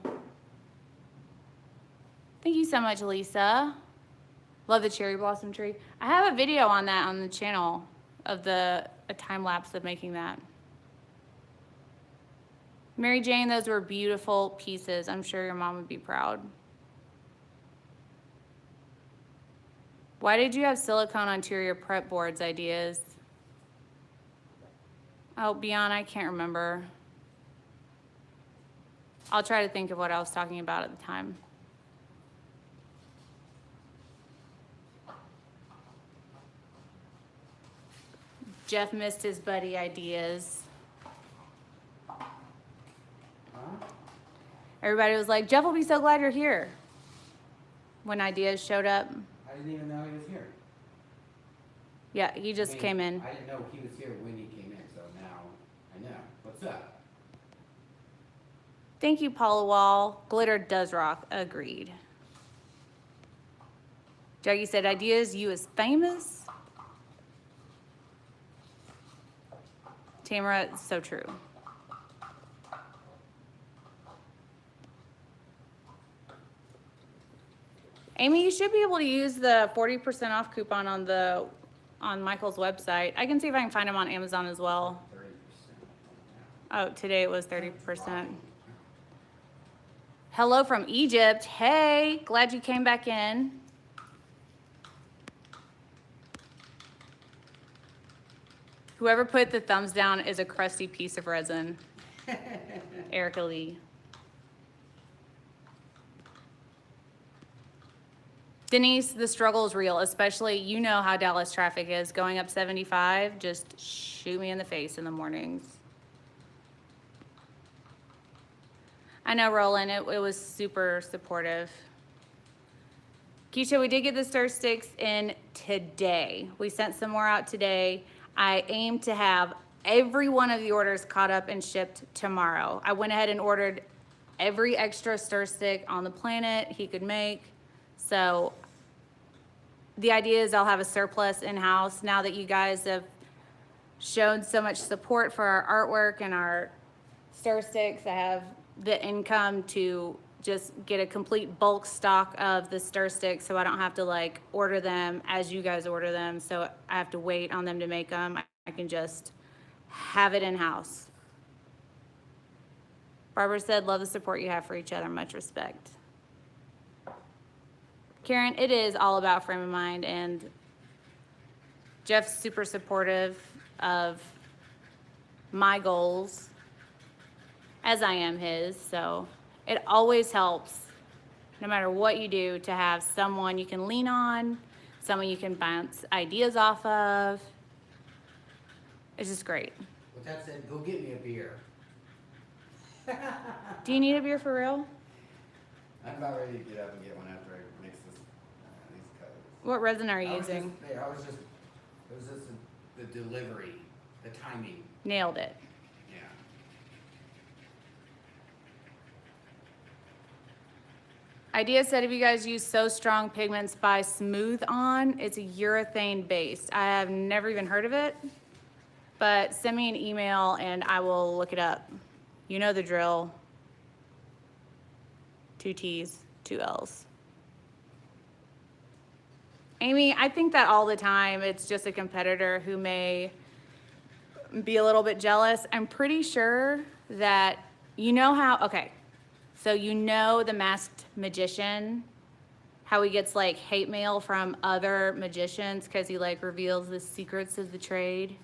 Thank you so much, Lisa. Love the cherry blossom tree. I have a video on that on the channel of a time lapse of making that. Mary Jane, those were beautiful pieces. I'm sure your mom would be proud. Why did you have silicone on 2 of your prep boards ideas? Oh, beyond, I can't remember. I'll try to think of what I was talking about at the time. Jeff missed his buddy ideas. Everybody was like, Jeff will be so glad you're here. When ideas showed up. I didn't even know he was here. Yeah, he just came in. I didn't know he was here when he came in, so now I know. What's up? Thank you, Paula Wall. Glitter does rock. Agreed. Jackie said, ideas, you is famous. Tamara, so true. Amy, you should be able to use the 40% off coupon on Michael's website. I can see if I can find them on Amazon as well. 30%. Oh, today it was 30%. Hello from Egypt. Hey, glad you came back in. Whoever put the thumbs down is a crusty piece of resin. Erika Lee. Denise, the struggle is real, especially you know how Dallas traffic is. Going up 75, just shoot me in the face in the mornings. I know, Roland, it was super supportive. Keisha, we did get the stir sticks in today. We sent some more out today. I aim to have every one of the orders caught up and shipped tomorrow. I went ahead and ordered every extra stir stick on the planet he could make. So the idea is I'll have a surplus in-house now that you guys have shown so much support for our artwork and our stir sticks. I have the income to just get a complete bulk stock of the stir sticks so I don't have to like order them as you guys order them. So I have to wait on them to make them. I can just have it in-house. Barbara said, love the support you have for each other. Much respect. Karen, it is all about frame of mind, and Jeff's super supportive of my goals, as I am his, so it always helps, no matter what you do, to have someone you can lean on, someone you can bounce ideas off of. It's just great. With that said, go get me a beer. Do you need a beer for real? I'm about ready to get up and get one after I mix this, these colors. What resin are you using? It was just the delivery, the timing. Nailed it. Yeah. Idea said if you guys use So Strong Pigments by Smooth On, it's a urethane based. I have never even heard of it, but send me an email and I will look it up. You know the drill. 2 T's, 2 L's. Amy, I think that all the time. It's just a competitor who may be a little bit jealous. I'm pretty sure that you know how, okay, so you know the Masked Magician, how he gets like hate mail from other magicians because he like reveals the secrets of the trade.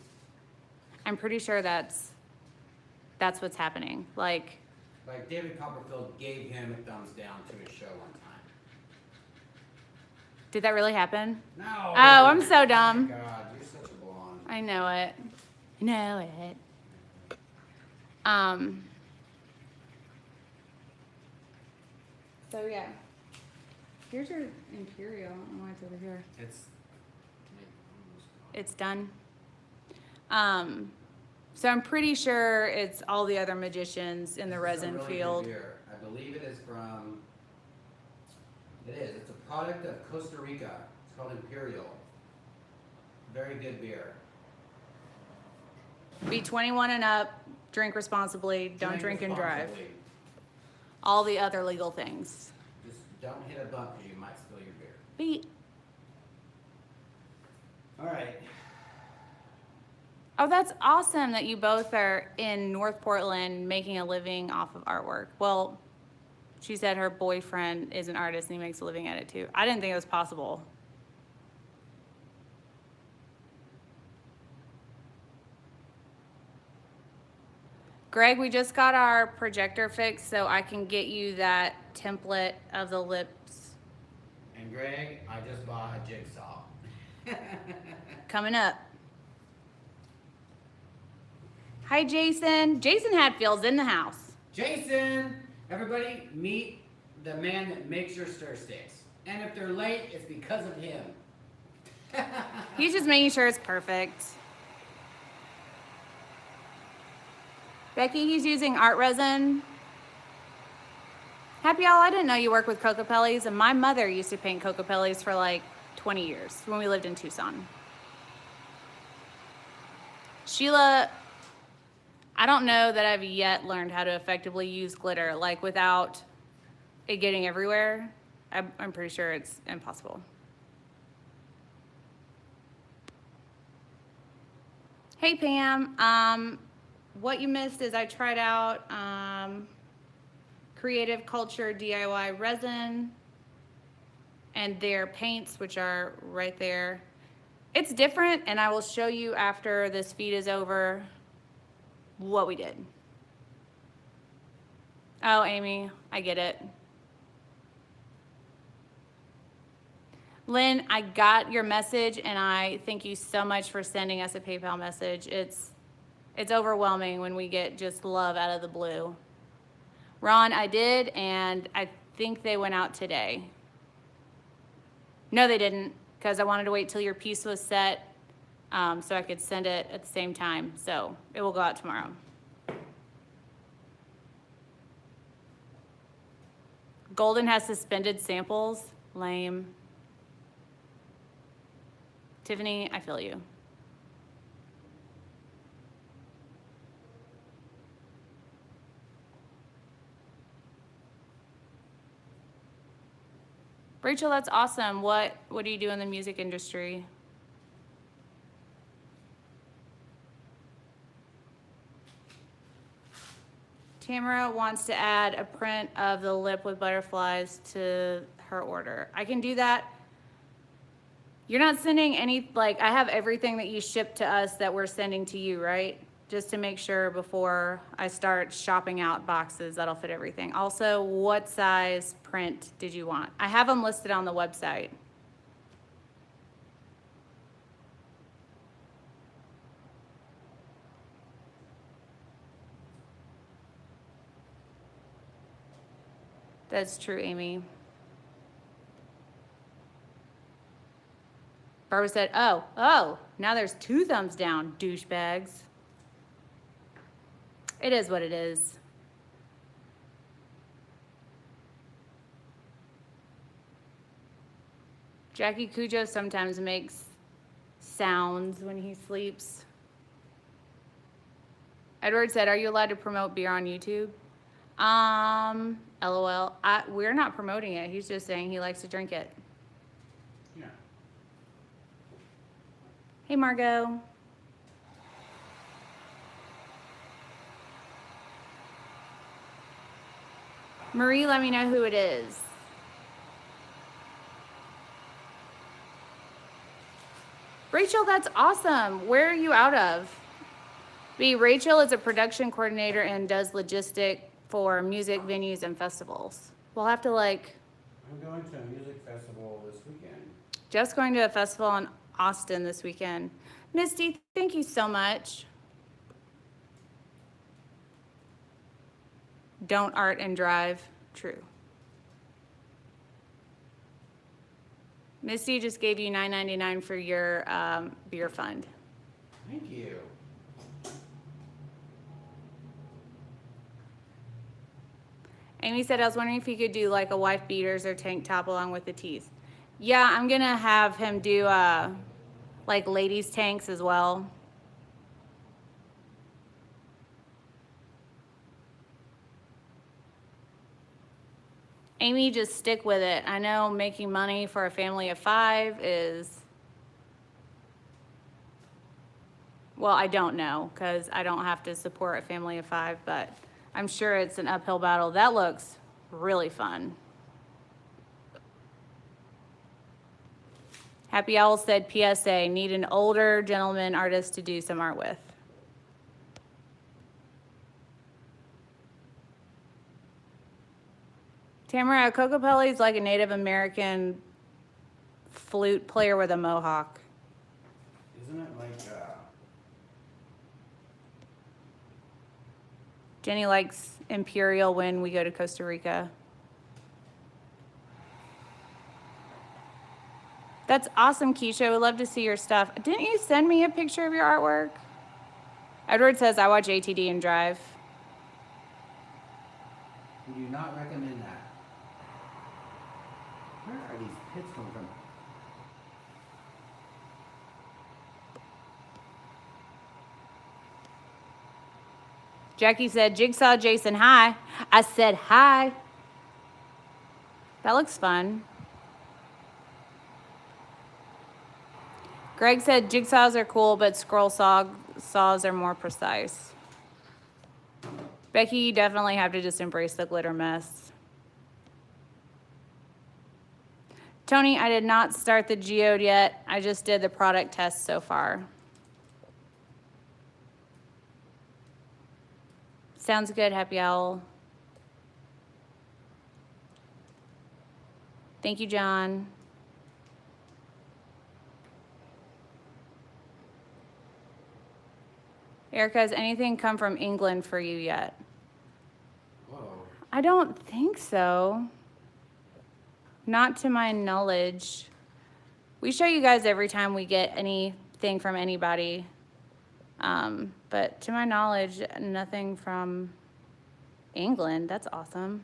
I'm pretty sure that's what's happening. Like David Copperfield gave him a thumbs down to his show one time. Did that really happen? No. Oh, I'm so dumb. Oh my God, you're such a blonde. I know it. I know it. So yeah. Here's your Imperial. I don't know why it's over here. It's done. So I'm pretty sure it's all the other magicians in the resin field. I believe it is from, it's a product of Costa Rica. It's called Imperial. Very good beer. Be 21 and up, drink responsibly, don't drink and drive. responsibly. All the other legal things. Just don't hit a bump because you might spill your beer. Beat. All right. Oh, that's awesome that you both are in North Portland making a living off of artwork. Well, she said her boyfriend is an artist and he makes a living at it too. I didn't think it was possible. Greg, we just got our projector fixed so I can get you that template of the lips. And Greg, I just bought a jigsaw. Coming up. Hi, Jason. Jason Hadfield's in the house. Jason! Everybody, meet the man that makes your stir sticks. And if they're late, it's because of him. He's just making sure it's perfect. Becky, he's using ArtResin. Happy y'all, I didn't know you work with Cocopellis, and my mother used to paint Cocopellis for like 20 years when we lived in Tucson. Sheila, I don't know that I've yet learned how to effectively use glitter, like without it getting everywhere. I'm pretty sure it's impossible. Hey Pam, what you missed is I tried out Creative Culture DIY resin and their paints, which are right there. It's different, and I will show you after this feed is over what we did. Oh, Amy, I get it. Lynn, I got your message, and I thank you so much for sending us a PayPal message. It's overwhelming when we get just love out of the blue. Ron, I did, and I think they went out today. No, they didn't, because I wanted to wait till your piece was set so I could send it at the same time. So it will go out tomorrow. Golden has suspended samples. Lame. Tiffany, I feel you. Rachel, that's awesome. What do you do in the music industry? Tamara wants to add a print of the lip with butterflies to her order. I can do that. You're not sending any, like, I have everything that you ship to us that we're sending to you, right? Just to make sure before I start shopping out boxes that'll fit everything. Also, what size print did you want? I have them listed on the website. That's true, Amy. Barbara said, oh, now there's 2 thumbs down, douchebags. It is what it is. Jackie Cujo sometimes makes sounds when he sleeps. Edward said, are you allowed to promote beer on YouTube? LOL. We're not promoting it. He's just saying he likes to drink it. Yeah. Hey, Margot. Marie, let me know who it is. Rachel, that's awesome. Where are you out of? Rachel is a production coordinator and does logistic for music venues and festivals. We'll have to I'm going to a music festival this weekend. Jeff's going to a festival in Austin this weekend. Misty, thank you so much. Don't art and drive. True. Misty just gave you $9.99 for your beer fund. Thank you. Amy said, I was wondering if he could do like a wife beaters or tank top along with the tees. Yeah, I'm gonna have him do like ladies tanks as well. Amy, just stick with it. I know making money for a family of 5 is, well, I don't know because I don't have to support a family of 5, but I'm sure it's an uphill battle. That looks really fun. Happy Owl said, PSA, need an older gentleman artist to do some art with. Tamara, Cocopelli is like a Native American flute player with a mohawk. Isn't it like Jenny likes Imperial when we go to Costa Rica. That's awesome, Keisha. We'd love to see your stuff. Didn't you send me a picture of your artwork? Edward says, I watch ATD and drive. We do not recommend that. Where are these pits coming from? Jackie said, Jigsaw Jason, hi. I said hi. That looks fun. Greg said jigsaws are cool, but scroll saws are more precise. Becky, you definitely have to just embrace the glitter mess. Tony, I did not start the geode yet. I just did the product test so far. Sounds good, Happy Owl. Thank you, John. Erika, has anything come from England for you yet? Whoa. I don't think so. Not to my knowledge. We show you guys every time we get anything from anybody. But to my knowledge, nothing from England. That's awesome.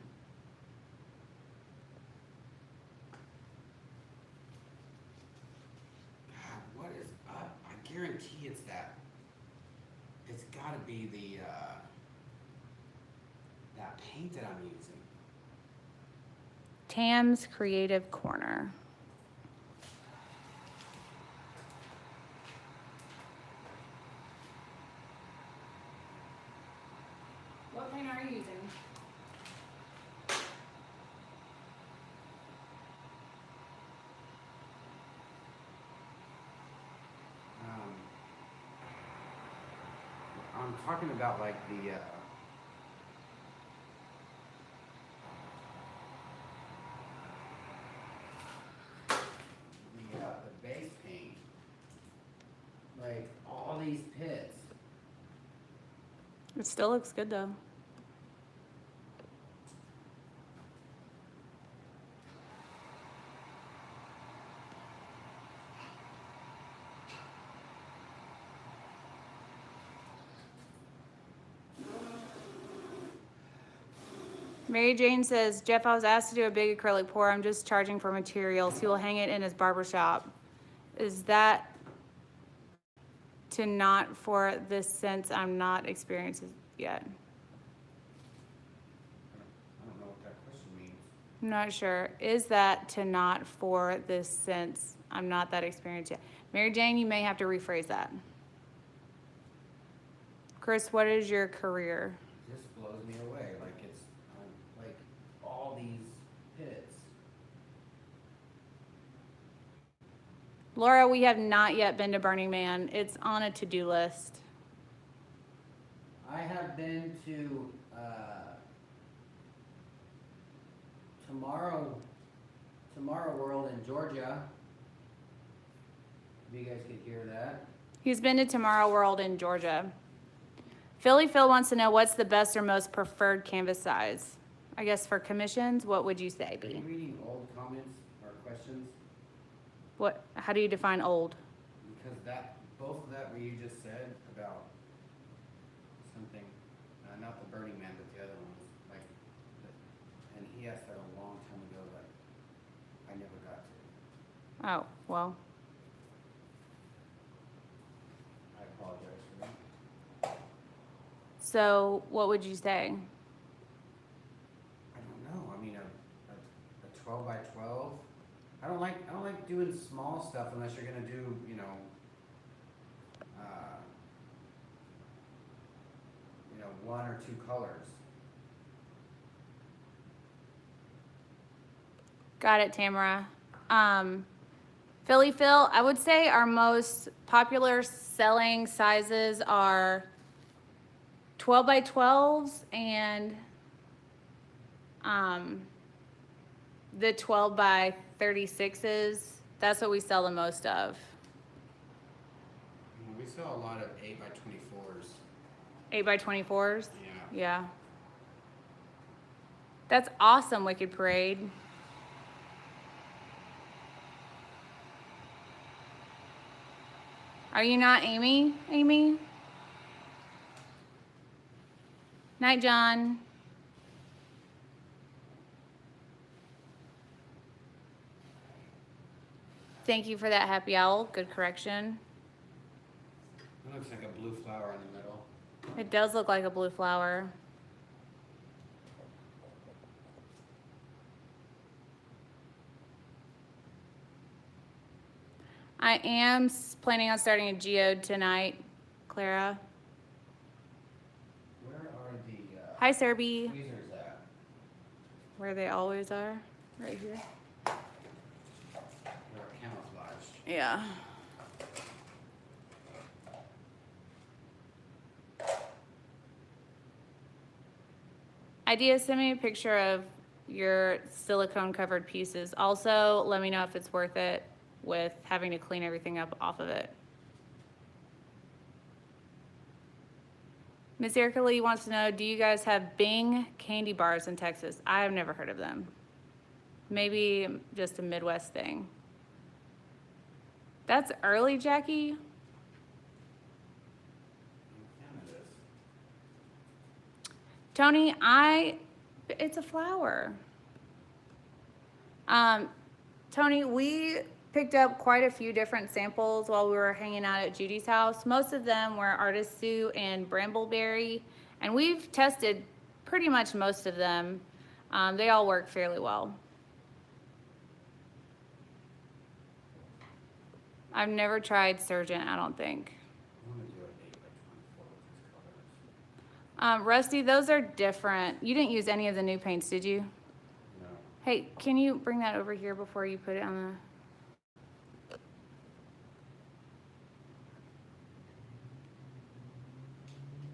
God, what is up? I guarantee it's that. It's gotta be the, that paint that I'm using. Tam's Creative Corner. What paint are you using? I'm talking about like the base paint. Like all these pits. It still looks good though. Mary Jane says, Jeff, I was asked to do a big acrylic pour. I'm just charging for materials. He will hang it in his barber shop. Is that to not for this since I'm not experienced yet? I don't know what that question means. I'm not sure. Is that to not for this since I'm not that experienced yet? Mary Jane, you may have to rephrase that. Chris, what is your career? This blows me away. Like it's like all these pits. Laura, we have not yet been to Burning Man. It's on a to-do list. I have been to Tomorrow World in Georgia. If you guys could hear that. He's been to Tomorrow World in Georgia. Philly Phil wants to know what's the best or most preferred canvas size? I guess for commissions, what would you say, Are you B? reading old comments or questions? How do you define old? Because both of that what you just said about something, not the Burning Man, but the other ones, like, and he asked that a long time ago, but I never got to. Oh, well, I apologize for that. so what would you say? I don't know. I mean, a 12 by 12. I don't like doing small stuff unless you're gonna do, one or two colors. Got it, Tamara. Philly Phil, I would say our most popular selling sizes are 12 by 12s and the 12 by 36s. That's what we sell the most of. We sell a lot of 8 by 24s. 8 by 24s? Yeah. Yeah. That's awesome, Wicked Parade. Are you not Amy? Amy? Night, John. Thank you for that, Happy Owl. Good correction. It looks like a blue flower in the middle. It does look like a blue flower. I am planning on starting a geode tonight, Clara. Where are the Hi, Serby. tweezers at? Where they always are, right here. They're camouflaged. Yeah. Idea, send me a picture of your silicone covered pieces. Also, let me know if it's worth it with having to clean everything up off of it. Miss Erika Lee wants to know, do you guys have Bing candy bars in Texas? I have never heard of them. Maybe just a Midwest thing. That's early, Jackie. Tony, it's a flower. Tony, we picked up quite a few different samples while we were hanging out at Judy's house. Most of them were Artisue and Brambleberry, and we've tested pretty much most of them. They all work fairly well. I've never tried Surgeon, I don't think. Rusty, those are different. You didn't use any of the new paints, did you? No. Hey, can you bring that over here before you put it on the...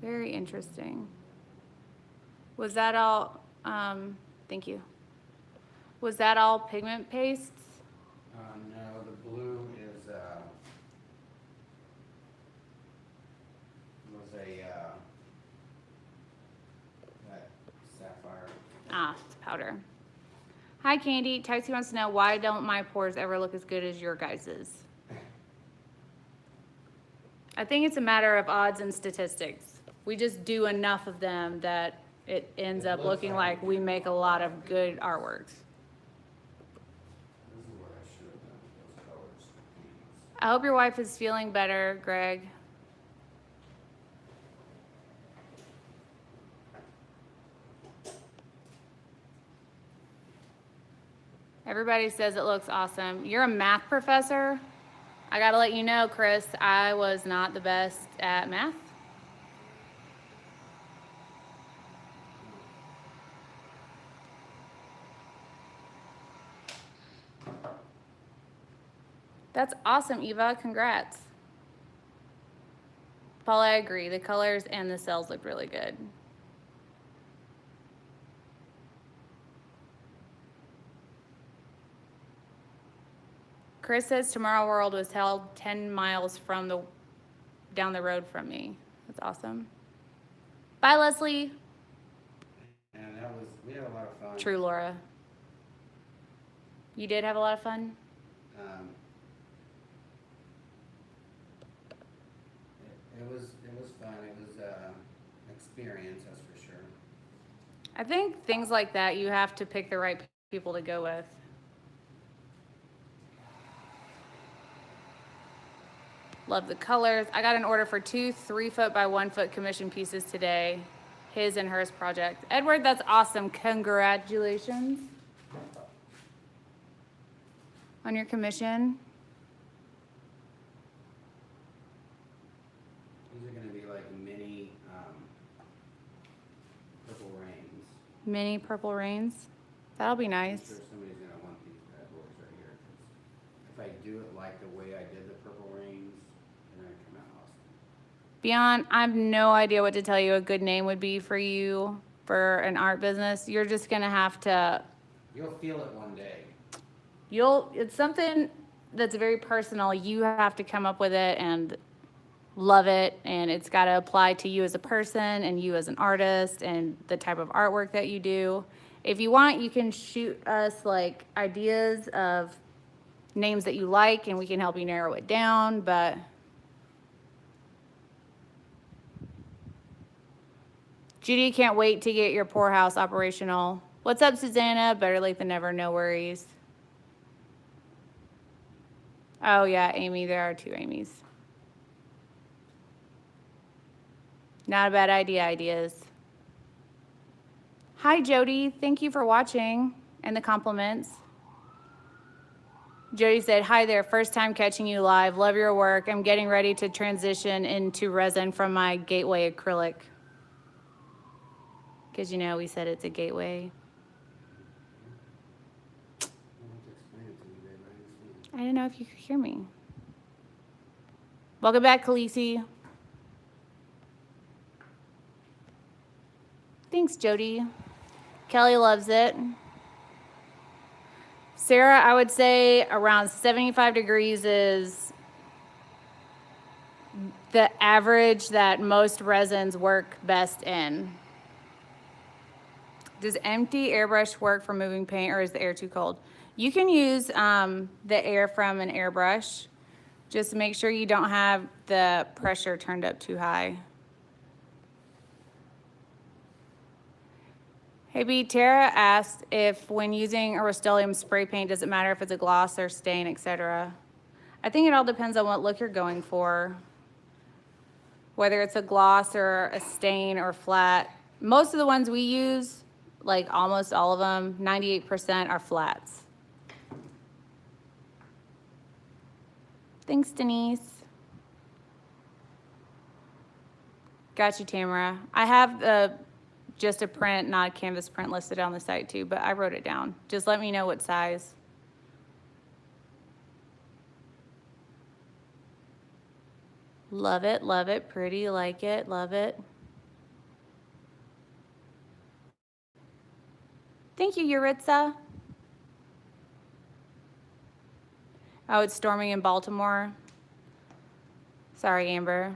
Very interesting. Was that all, thank you. Was that all pigment pastes? No, the blue is, was a, that sapphire. Ah, it's powder. Hi, Candy. Tyxie wants to know, why don't my pours ever look as good as your guys's? I think it's a matter of odds and statistics. We just do enough of them that it ends up looking like we make a lot of good artworks. This is what I should have done with those colors. I hope your wife is feeling better, Greg. Everybody says it looks awesome. You're a math professor? I gotta let you know, Chris, I was not the best at math. That's awesome, Eva. Congrats. Paul, I agree. The colors and the cells look really good. Chris says Tomorrow World was held 10 miles down the road from me. That's awesome. Bye, Leslie. And we had a lot of fun. True, Laura. You did have a lot of fun? It was fun. It was experience, that's for sure. I think things like that, you have to pick the right people to go with. Love the colors. I got an order for 2 3-foot by 1-foot commission pieces today. His and hers project. Edward, that's awesome. Congratulations on your commission. These are going to be like mini purple rains. Mini purple rains. That'll be I'm nice. sure somebody's going to want these bad boys right here. 'Cause if I do it like the way I did the purple rains, they're going to come out awesome. Beyond, I have no idea what to tell you a good name would be for you for an art business. You're just gonna have to. You'll feel it one day. It's something that's very personal. You have to come up with it, and love it, and it's got to apply to you as a person and you as an artist and the type of artwork that you do. If you want, you can shoot us like ideas of names that you like and we can help you narrow it down, but Judy can't wait to get your poorhouse operational. What's up, Susanna? Better late than never, no worries. Oh yeah, Amy, there are 2 Amy's. Not a bad idea, ideas. Hi, Jody. Thank you for watching and the compliments. Jody said, hi there, first time catching you live. Love your work. I'm getting ready to transition into resin from my gateway acrylic. Because you know, we said it's a gateway. I didn't know if you could hear me. Welcome back, Khaleesi. Thanks, Jody. Kelly loves it. Sarah, I would say around 75 degrees is the average that most resins work best in. Does empty airbrush work for moving paint, or is the air too cold? You can use the air from an airbrush. Just make sure you don't have the pressure turned up too high. Hey B, Tara asked if when using a Rust-Oleum spray paint, does it matter if it's a gloss or stain, etc.? I think it all depends on what look you're going for. Whether it's a gloss or a stain or flat. Most of the ones we use, like almost all of them, 98% are flats. Thanks, Denise. Got you, Tamara. I have just a print, not a canvas print, listed on the site too, but I wrote it down. Just let me know what size. Love it, pretty, like it, love it. Thank you, Yuritsa. Oh, it's storming in Baltimore. Sorry, Amber.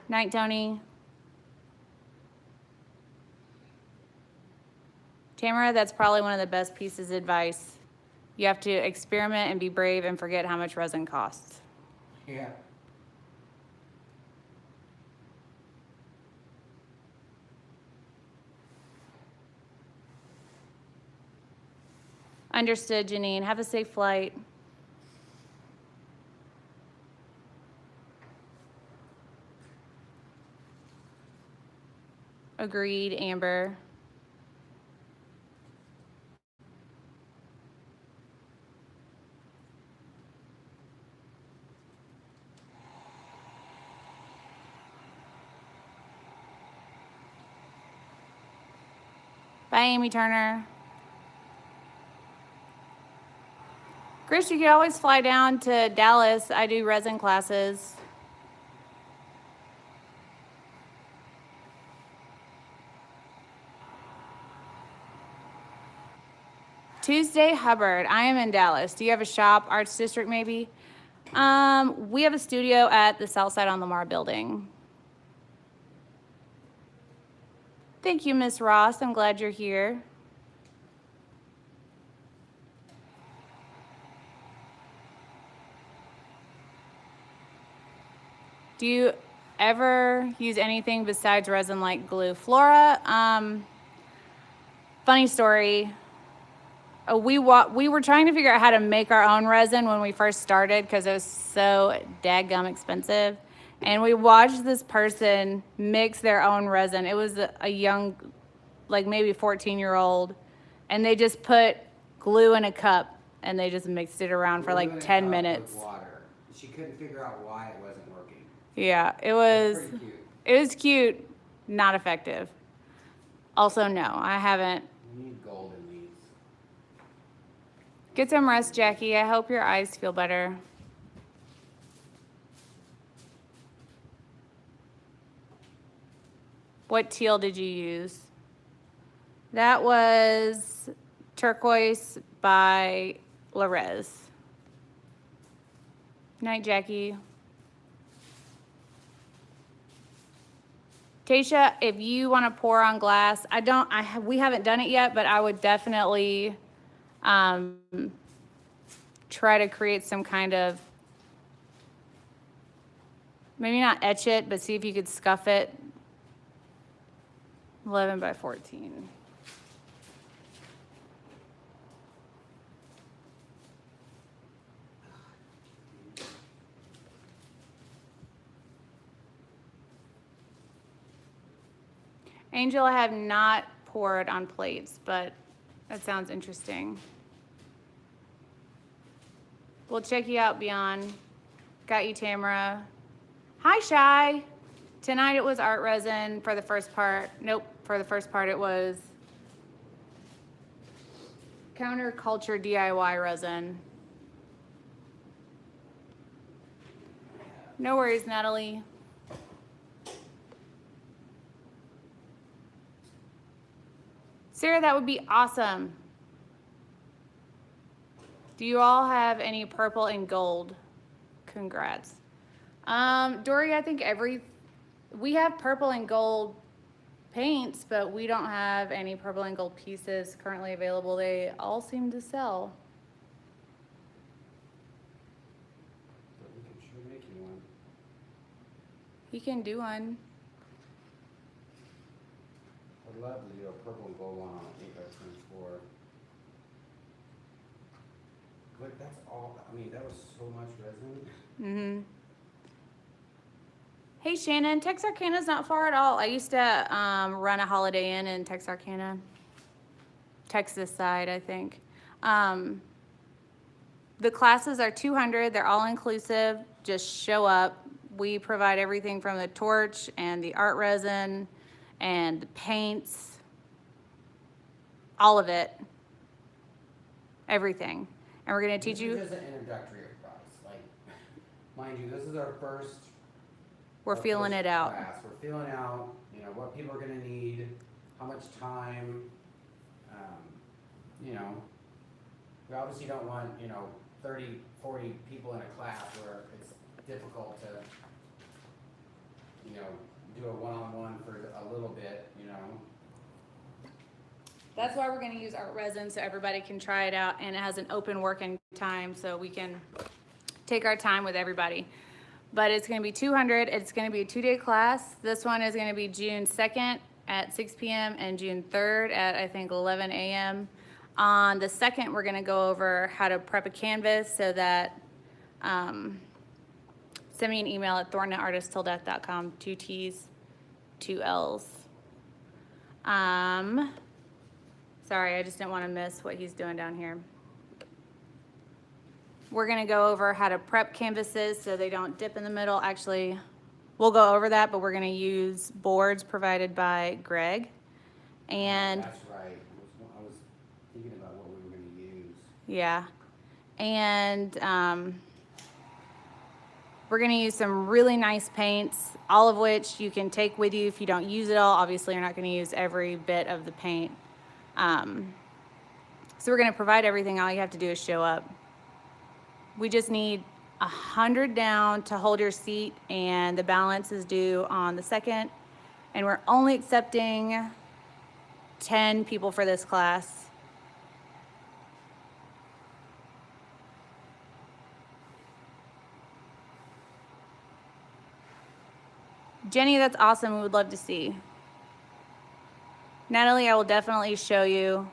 Night, Tony. Tamara, that's probably one of the best pieces of advice. You have to experiment and be brave and forget how much resin costs. Yeah. Understood, Janine. Have a safe flight. Agreed, Amber. Bye, Amy Turner. Chris, you can always fly down to Dallas. I do resin classes. Tuesday, Hubbard. I am in Dallas. Do you have a shop, Arts District maybe? We have a studio at the South Side on Lamar building. Thank you, Miss Ross. I'm glad you're here. Do you ever use anything besides resin like glue? Flora, funny story. We were trying to figure out how to make our own resin when we first started because it was so daggum expensive. And we watched this person mix their own resin. It was a young, like maybe 14-year-old. And they just put glue in a cup and they just mixed it around for like 10 minutes. With water. She couldn't figure out why it wasn't working. Yeah, it was Pretty cute. It was cute, not effective. Also, no, I haven't. We need gold in these. Get some rest, Jackie. I hope your eyes feel better. What teal did you use? That was Turquoise by Res. Night, Jackie. Tasha, if you want to pour on glass, we haven't done it yet, but I would definitely try to create some kind of, maybe not etch it, but see if you could scuff it. 11 by 14. Angel, I have not poured on plates, but that sounds interesting. We'll check you out, Beyond. Got you, Tamara. Hi, Shy. Tonight it was ArtResin for the first part. Nope, for the first part it was Counterculture DIY resin. No worries, Natalie. Sarah, that would be awesome. Do you all have any purple and gold? Congrats. Dory, I think we have purple and gold paints, but we don't have any purple and gold pieces currently available. They all seem to sell. But we can sure make you one. He can do one. I'd love to do a purple and gold one on an 8x24. Look, that's all, I mean, that was so much resin. Mm-hmm. Hey, Shannon, Texarkana's not far at all. I used to run a Holiday Inn in Texarkana. Texas side, I think. The classes are $200. They're all inclusive. Just show up. We provide everything from the torch and the ArtResin and the paints. All of it. Everything. And we're going to teach you. This is an introductory price. Like, mind you, this is our first. We're feeling it out. Class. We're feeling out, you know, what people are going to need, how much time. You know, we obviously don't want, you know, 30, 40 people in a class where it's difficult to, you know, do a one-on-one for a little bit, you know. That's why we're going to use ArtResin so everybody can try it out, and it has an open working time so we can take our time with everybody. But it's going to be $200. It's going to be a 2-day class. This one is going to be June 2nd at 6 p.m. and June 3rd at, I think, 11 a.m. On the 2nd, we're going to go over how to prep a canvas so that, send me an email at thorn@artisttilldeath.com, 2 T's, 2 L's. Sorry, I just didn't want to miss what he's doing down here. We're going to go over how to prep canvases so they don't dip in the middle. Actually, we'll go over that, but we're going to use boards provided by Greg. And that's right. I was thinking about what we were going to use. Yeah. And we're going to use some really nice paints, all of which you can take with you if you don't use it all. Obviously, you're not going to use every bit of the paint. So we're going to provide everything. All you have to do is show up. We just need 100 down to hold your seat, and the balance is due on the 2nd. And we're only accepting 10 people for this class. Jenny, that's awesome. We would love to see. Natalie, I will definitely show you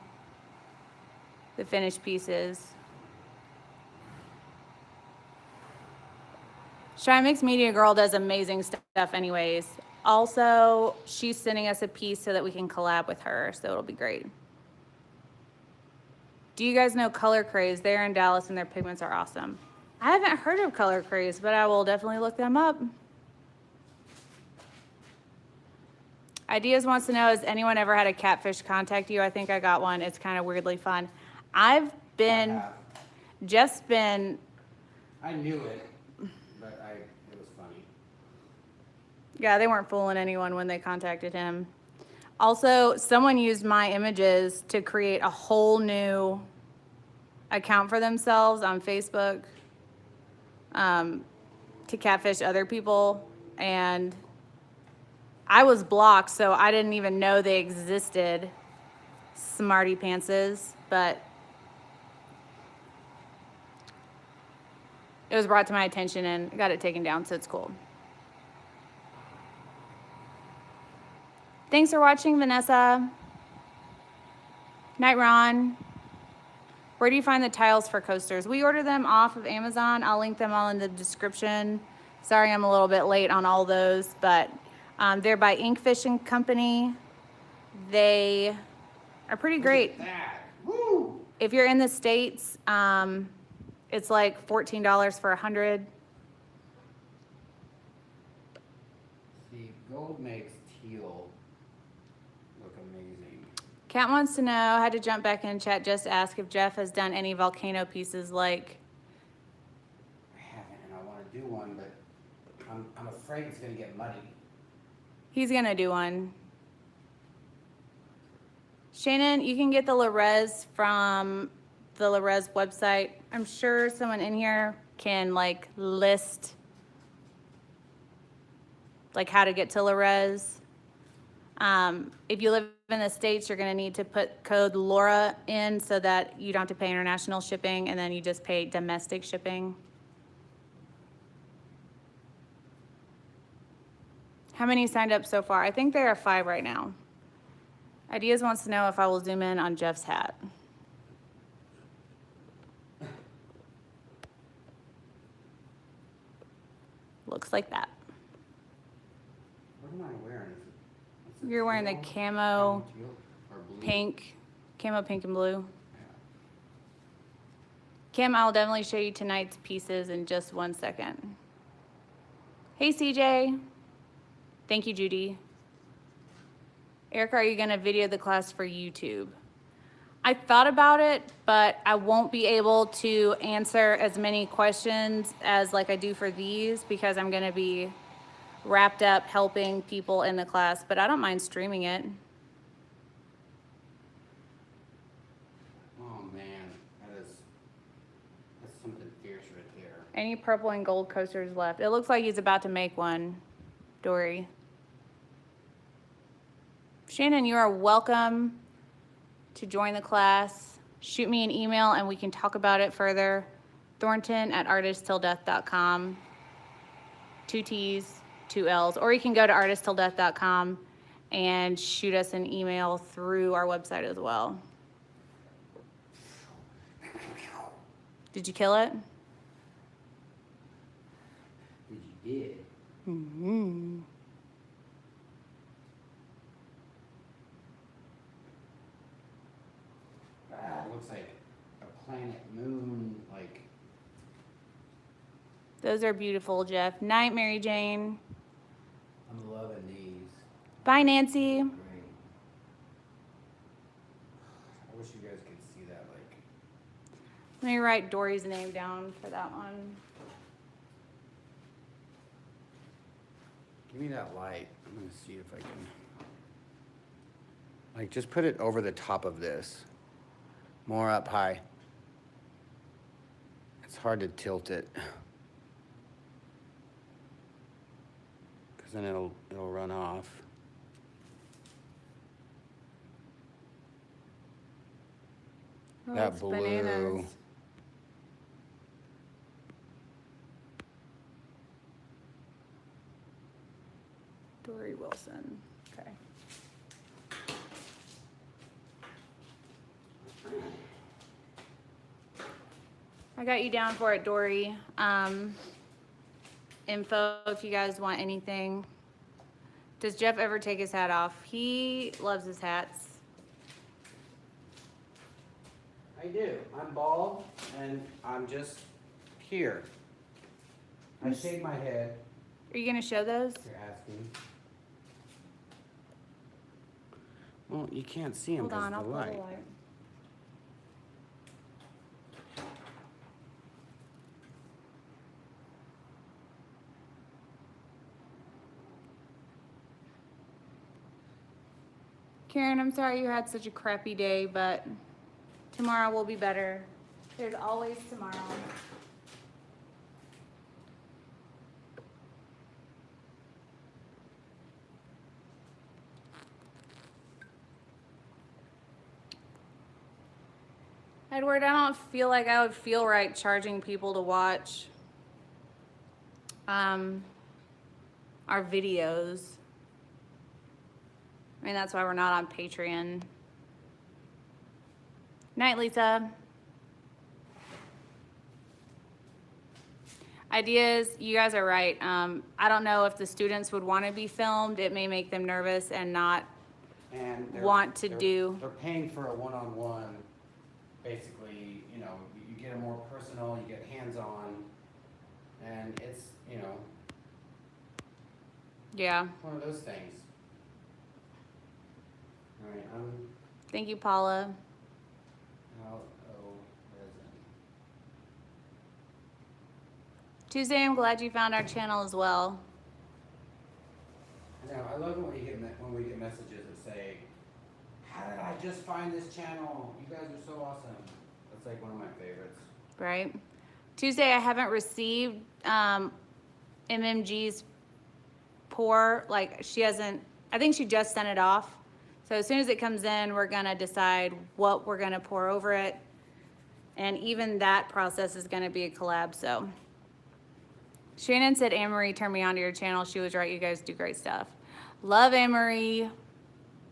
the finished pieces. Shy Mix Media Girl does amazing stuff anyways. Also, she's sending us a piece so that we can collab with her, so it'll be great. Do you guys know Color Craze? They're in Dallas and their pigments are awesome. I haven't heard of Color Craze, but I will definitely look them up. Ideas wants to know, has anyone ever had a catfish contact you? I think I got one. It's kind of weirdly fun. Jeff's been. I knew it, but it was funny. Yeah, they weren't fooling anyone when they contacted him. Also, someone used my images to create a whole new account for themselves on Facebook to catfish other people. And I was blocked, so I didn't even know they existed, smarty pantses, but it was brought to my attention and got it taken down, so it's cool. Thanks for watching, Vanessa. Night, Ron. Where do you find the tiles for coasters? We order them off of Amazon. I'll link them all in the description. Sorry I'm a little bit late on all those, but they're by Inkfish and Company. They are pretty great. Woo! If you're in the States, it's like $14 for 100. See, gold makes teal look amazing. Kat wants to know, I had to jump back in chat just to ask if Jeff has done any volcano pieces like. I haven't, and I want to do one, but I'm afraid it's gonna get muddy. He's gonna do one. Shannon, you can get the LaRez from the LaRez website. I'm sure someone in here can like list like how to get to LaRez. If you live in the States, you're gonna need to put code Laura in so that you don't have to pay international shipping, and then you just pay domestic shipping. How many signed up so far? I think there are 5 right now. Ideas wants to know if I will zoom in on Jeff's hat. Looks like that. What am I wearing? Is it You're wearing the teal? camo Teal or blue? pink, camo pink and blue. Kim, I'll definitely show you tonight's pieces in just 1 second. Hey, CJ. Thank you, Judy. Erika, are you gonna video the class for YouTube? I thought about it, but I won't be able to answer as many questions as like I do for these because I'm gonna be wrapped up helping people in the class, but I don't mind streaming it. Oh man, that's something fierce right there. Any purple and gold coasters left? It looks like he's about to make one, Dory. Shannon, you are welcome to join the class. Shoot me an email and we can talk about it further. Thornton@artisttilldeath.com. 2 T's, 2 L's. Or you can go to artisttilldeath.com and shoot us an email through our website as well. Did you kill it? You did. Mm-hmm. It looks like a planet moon, like. Those are beautiful, Jeff. Night, Mary Jane. I'm loving these. Bye, Nancy. Great. I wish you guys could see that, like. Let me write Dory's name down for that one. Give me that light. I'm gonna see if I can. Like, just put it over the top of this. More up high. It's hard to tilt it. Because then it'll run off. Oh, That it's blue. bananas. Dory Wilson. Okay. I got you down for it, Dory. Info if you guys want anything. Does Jeff ever take his hat off? He loves his hats. I do. I'm bald and I'm just here. I shave my head. Are you gonna show those? You're asking. Well, you can't see them Hold because on, of I'll the pull the light. light. Karen, I'm sorry you had such a crappy day, but tomorrow will be better. There's always tomorrow. Edward, I don't feel like I would feel right charging people to watch our videos. I mean, that's why we're not on Patreon. Night, Lisa. Ideas, you guys are right. I don't know if the students would want to be filmed. It may make them nervous and not And want to do. They're paying for a one-on-one, basically, you know, you get a more personal, you get hands-on, and it's, you know, Yeah. one of those things. All right, Thank you, Paula. Resin. Tuesday, I'm glad you found our channel as well. Now, I love when we get messages that say, "How did I just find this channel? You guys are so awesome." That's like one of my favorites. Right. Tuesday, I haven't received MMG's pour. Like, she hasn't, I think she just sent it off. So as soon as it comes in, we're gonna decide what we're gonna pour over it. And even that process is gonna be a collab, so. Shannon said Anne-Marie turned me on to your channel. She was right, you guys do great stuff. Love Anne-Marie.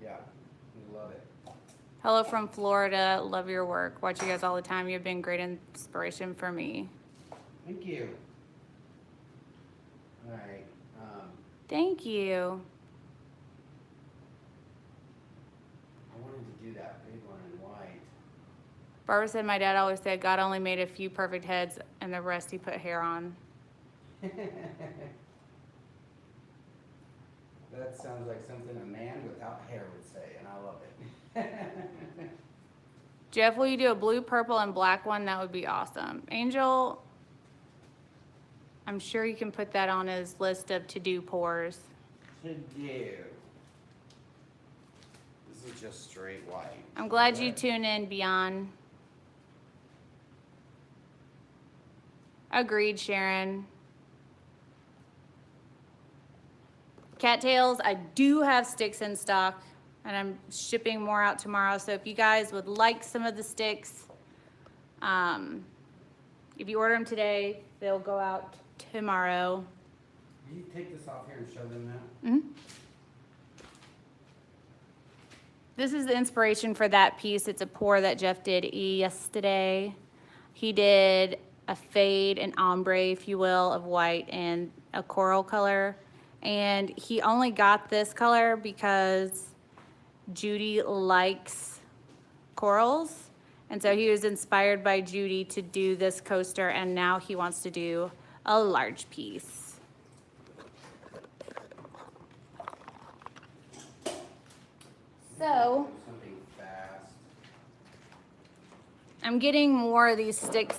Yeah, we love it. Hello from Florida, love your work. Watch you guys all the time. You've been great inspiration for me. Thank you. All right. Thank you. I wanted to do that big one in white. Barbara said my dad always said God only made a few perfect heads and the rest he put hair on. That sounds like something a man without hair would say, and I love it. Jeff, will you do a blue, purple, and black one? That would be awesome. Angel, I'm sure you can put that on his list of to-do pours. To do. This is just straight white. I'm glad you tune in, Beyond. Agreed, Sharon. Cattails, I do have Stix in stock, and I'm shipping more out tomorrow. So if you guys would like some of the Stix, if you order them today, they'll go out tomorrow. Will you take this off here and show them that? Mm-hmm. This is the inspiration for that piece. It's a pour that Jeff did yesterday. He did a fade, an ombre, if you will, of white and a coral color. And he only got this color because Judy likes corals. And so he was inspired by Judy to do this coaster, and now he wants to do a large piece. So Something fast. I'm getting more of these Stix.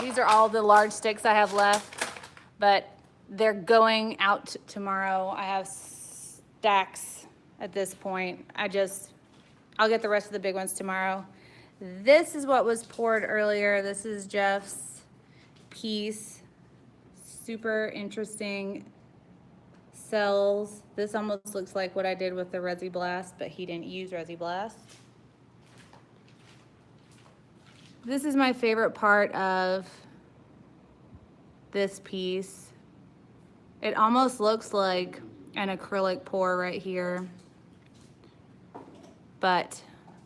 These are all the large Stix I have left, but they're going out tomorrow. I have stacks at this point. I'll get the rest of the big ones tomorrow. This is what was poured earlier. This is Jeff's piece. Super interesting cells. This almost looks like what I did with the Resi Blast, but he didn't use Resi Blast. This is my favorite part of this piece. It almost looks like an acrylic pour right here. But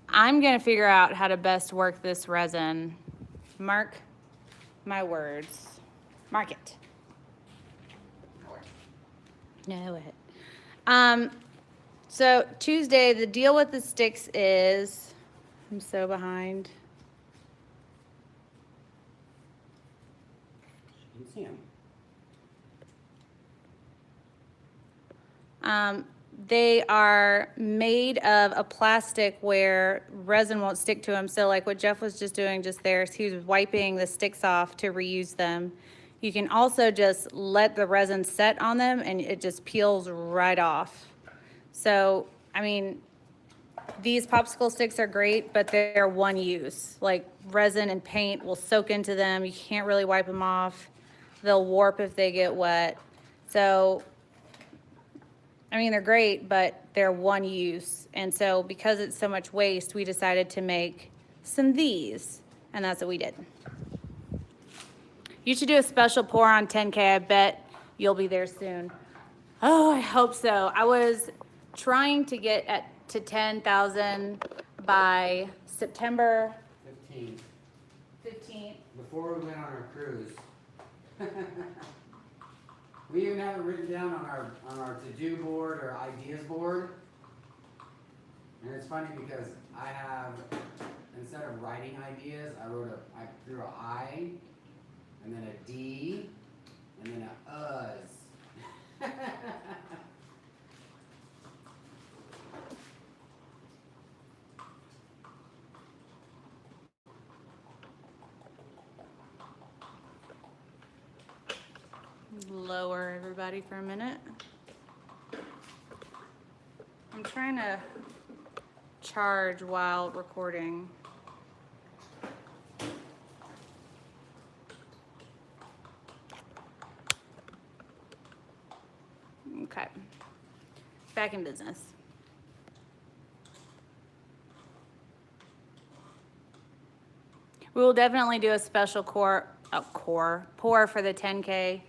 I'm gonna figure out how to best work this resin. Mark my words. Mark it. Know it. So Tuesday, the deal with the Stix is, I'm so behind. You can see them. They are made of a plastic where resin won't stick to them. So like what Jeff was just doing just there, he was wiping the sticks off to reuse them. You can also just let the resin set on them and it just peels right off. So, I mean, these popsicle sticks are great, but they're one use. Like resin and paint will soak into them. You can't really wipe them off. They'll warp if they get wet. So, I mean, they're great, but they're one use. And so because it's so much waste, we decided to make some these, and that's what we did. You should do a special pour on 10K. I bet you'll be there soon. Oh, I hope so. I was trying to get to 10,000 by September 15th. Before we went on our cruise. We even have it written down on our to-do board or ideas board. And it's funny because I have, instead of writing ideas, I threw a I, and then a D, and then a Us. Lower everybody for a minute. I'm trying to charge while recording. Okay. Back in business. We will definitely do a special pour for the 10K.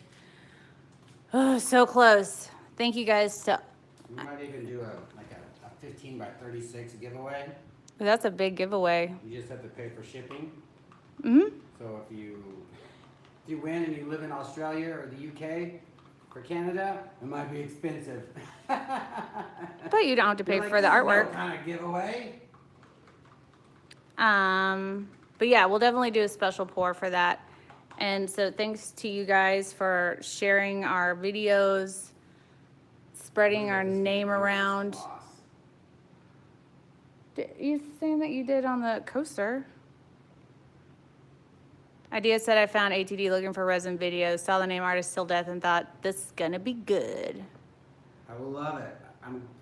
Oh, so close. Thank you guys. We might even do a 15 by 36 giveaway. That's a big giveaway. You just have to pay for shipping. Mm-hmm. So if you win and you live in Australia or the UK or Canada, it might be expensive. But you don't have to pay for the "This is artwork. no kind of giveaway." But yeah, we'll definitely do a special pour for that. And so thanks to you guys for sharing our videos, spreading our name around. You saying that you did on the coaster? Idea said I found ATD looking for resin videos, saw the name Artist Till Death, and thought this is gonna be good. I will love it.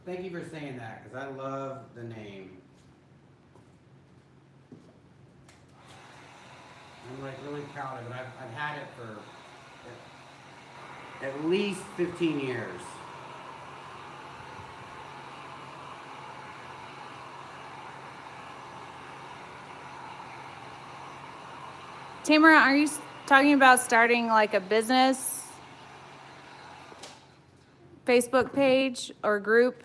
Thank you for saying that because I love the name. I'm really proud of it. I've had it for at least 15 years. Tamara, are you talking about starting like a business Facebook page or group?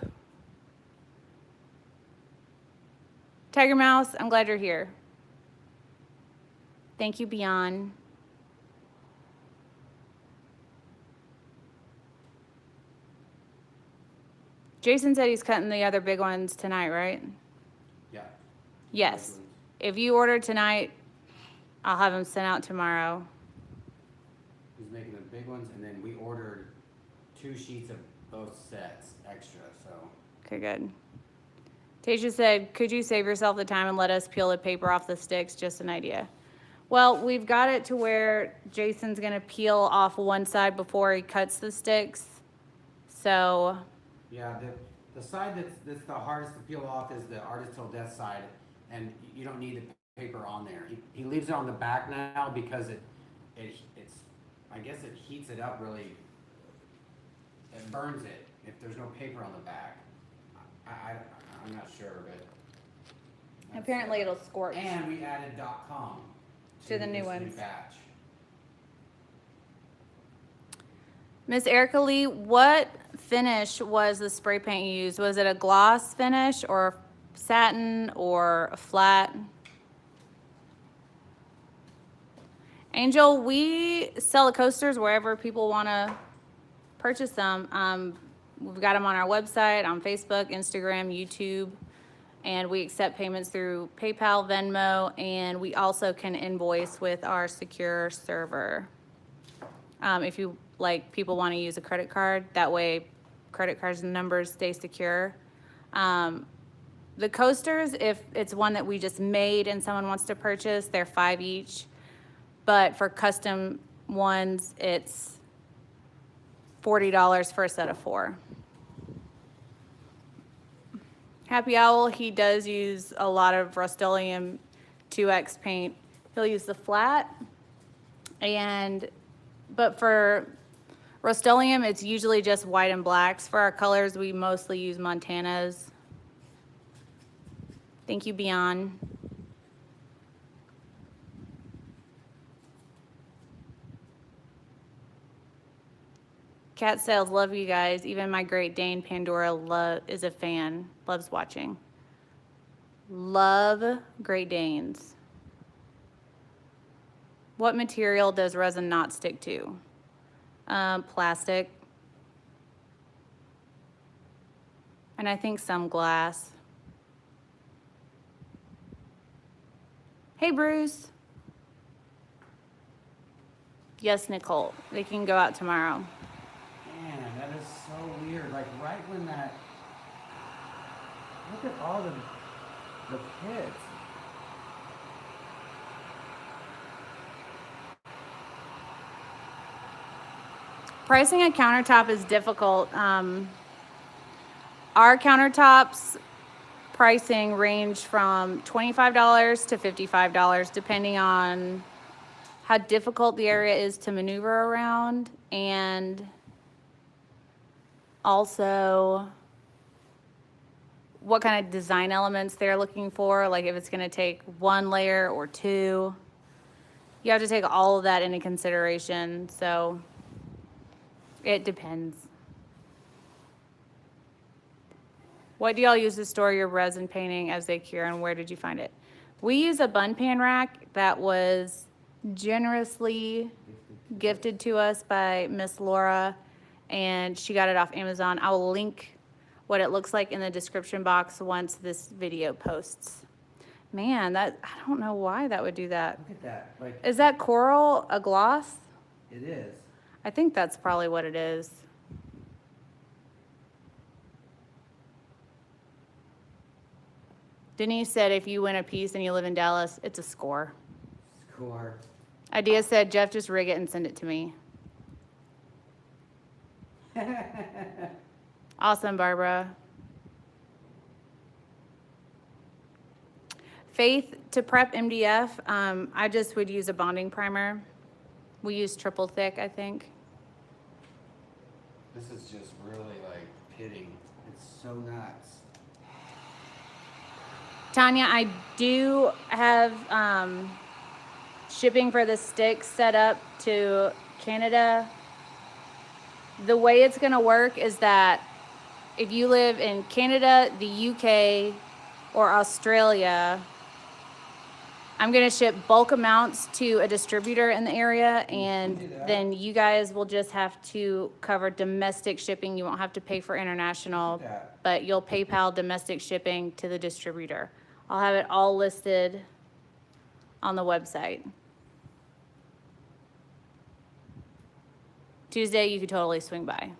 Tiger Mouse, I'm glad you're here. Thank you, Beyond. Jason said he's cutting the other big ones tonight, right? Yeah. Yes. If you order tonight, I'll have them sent out tomorrow. He's making the big ones, and then we ordered 2 sheets of both sets extra, so. Okay, good. Tasha said, could you save yourself the time and let us peel the paper off the sticks? Just an idea. Well, we've got it to where Jason's gonna peel off one side before he cuts the sticks. So. Yeah, the side that's the hardest to peel off is the Artist Till Death side, and you don't need the paper on there. He leaves it on the back now because it's I guess it heats it up really. It burns it if there's no paper on the back. I'm not sure, but Apparently it'll scorch. And we added .com to the new this ones. batch. Miss Erika Lee, what finish was the spray paint you used? Was it a gloss finish or satin or a flat? Angel, we sell the coasters wherever people want to purchase them. We've got them on our website, on Facebook, Instagram, YouTube, and we accept payments through PayPal, Venmo, and we also can invoice with our secure server. If you people want to use a credit card, that way credit cards and numbers stay secure. The coasters, if it's one that we just made and someone wants to purchase, they're $5 each. But for custom ones, it's $40 for a set of 4. Happy Owl, he does use a lot of Rust-Oleum 2X paint. He'll use the flat, but for Rust-Oleum, it's usually just white and blacks. For our colors, we mostly use Montanas. Thank you, Beyond. Cat Sales, love you guys. Even my Great Dane Pandora is a fan, loves watching. Love Great Danes. What material does resin not stick to? Plastic. And I think some glass. Hey, Bruce. Yes, Nicole. They can go out tomorrow. Man, that is so weird. Like right when that, look at all the pits. Pricing a countertop is difficult. Our countertops pricing range from $25 to $55, depending on how difficult the area is to maneuver around, and also what kind of design elements they're looking for, like if it's gonna take one layer or two. You have to take all of that into consideration, so it depends. What do y'all use to store your resin painting as they cure, and where did you find it? We use a Bun Pan Rack that was generously gifted to us by Miss Laura, and she got it off Amazon. I will link what it looks like in the description box once this video posts. Man, I don't know why that would do that. Look at that. Like, Is that coral a gloss? it is. I think that's probably what it is. Denise said if you win a piece and you live in Dallas, it's a score. Score. Idea said, Jeff, just rig it and send it to me. Awesome, Barbara. Faith, to prep MDF, I just would use a bonding primer. We use triple thick, I think. This is just really like pitting. It's so nuts. Tanya, I do have shipping for the Stix set up to Canada. The way it's gonna work is that if you live in Canada, the UK, or Australia, I'm gonna ship bulk amounts to a distributor in the area, and then you guys will just have to cover domestic shipping. You won't have to pay for international, but you'll PayPal domestic shipping to the distributor. I'll have it all listed on the website. Tuesday, you could totally swing by.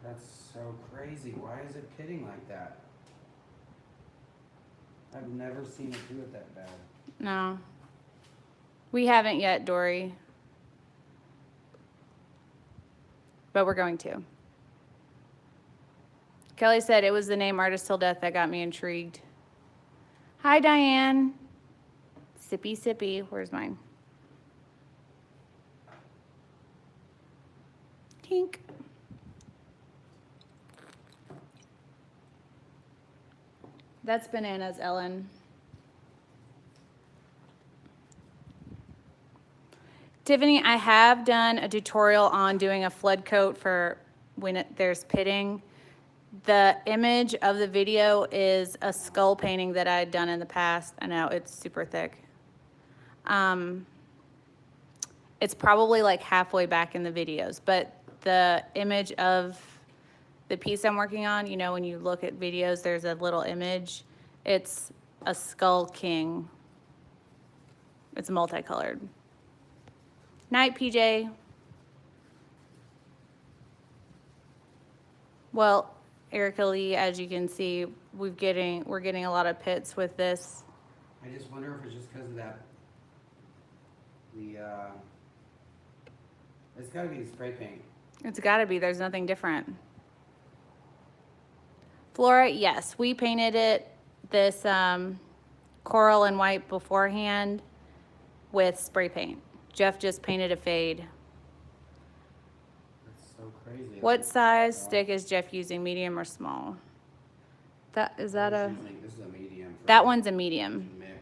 That's so crazy. Why is it pitting like that? I've never seen it do it that bad. No. We haven't yet, Dory. But we're going to. Kelly said it was the name Artist Till Death that got me intrigued. Hi, Diane. Sippy, sippy. Where's mine? Tink. That's bananas, Ellen. Tiffany, I have done a tutorial on doing a flood coat for when there's pitting. The image of the video is a skull painting that I had done in the past. I know, it's super thick. It's probably like halfway back in the videos, but the image of the piece I'm working on, you know, when you look at videos, there's a little image. It's a skull king. It's multicolored. Night, PJ. Well, Erika Lee, as you can see, we're getting a lot of pits with this. I just wonder if it's just because of that. It's got to be spray paint. It's got to be. There's nothing different. Flora, yes, we painted it this coral and white beforehand with spray paint. Jeff just painted a fade. That's so crazy. What like, size stick is Jeff using, medium or small? Is that a? This is a medium. That one's a medium. Mix.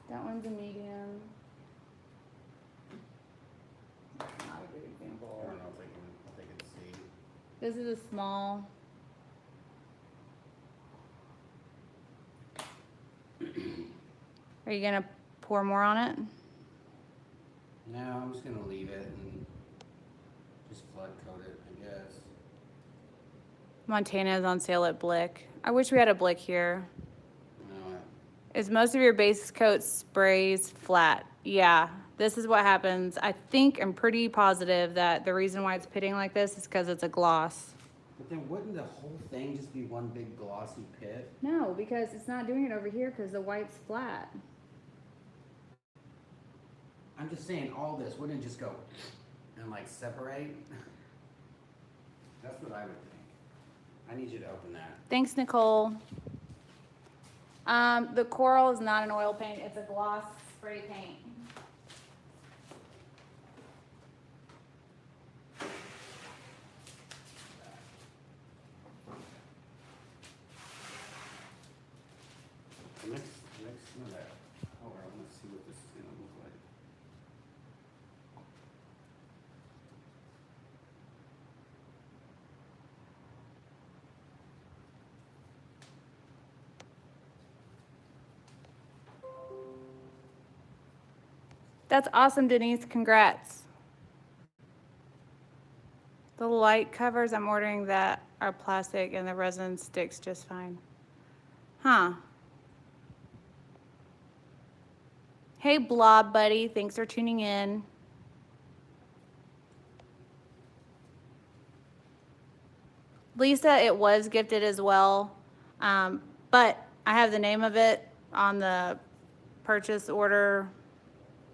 That one's a medium. Not a good example. I don't know if they can see. This is a small. Are you gonna pour more on it? No, I'm just gonna leave it and just flood coat it, I guess. Montana is on sale at Blick. I wish we had a Blick here. No, Is most of your base coat sprays flat? Yeah, this is what happens. I'm pretty positive that the reason why it's pitting like this is because it's a gloss. but then wouldn't the whole thing just be one big glossy pit? No, because it's not doing it over here because the white's flat. I'm just saying all this wouldn't it just go and like separate. That's what I would think. I need you to open that. Thanks, Nicole. The coral is not an oil paint, it's a gloss spray paint. Next smell that. Oh, I want to see what this is gonna look like. That's awesome, Denise. Congrats. The light covers I'm ordering that are plastic and the resin sticks just fine. Huh. Hey, Blob Buddy. Thanks for tuning in. Lisa, it was gifted as well, but I have the name of it on the purchase order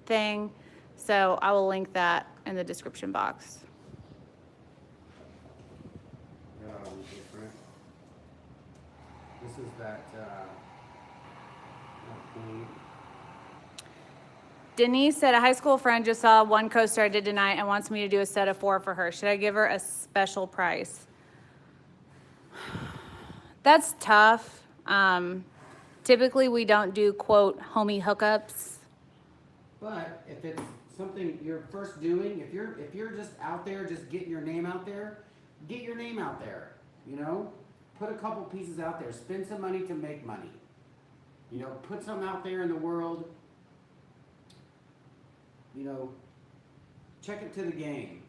thing, so I will link that in the description box. Different. This is that paint. Denise said a high school friend just saw one coaster I did tonight and wants me to do a set of 4 for her. Should I give her a special price? That's tough. Typically we don't do quote homie hookups. But if it's something you're first doing, if you're just out there, just getting your name out there, get your name out there. You know, put a couple pieces out there. Spend some money to make money. You know, put some out there in the world. You know, check it to the game.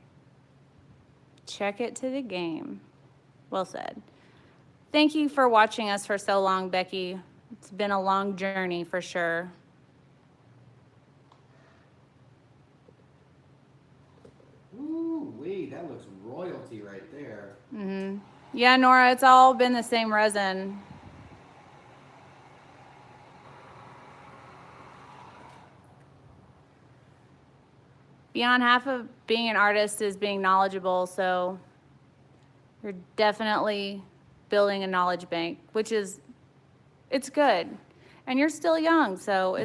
Check it to the game. Well said. Thank you for watching us for so long, Becky. It's been a long journey for sure. Ooh, wee, that looks royalty right there. Mm-hmm. Yeah, Nora, it's all been the same resin. Beyond half of being an artist is being knowledgeable, so you're definitely building a knowledge bank, which is, it's good. And you're still young, so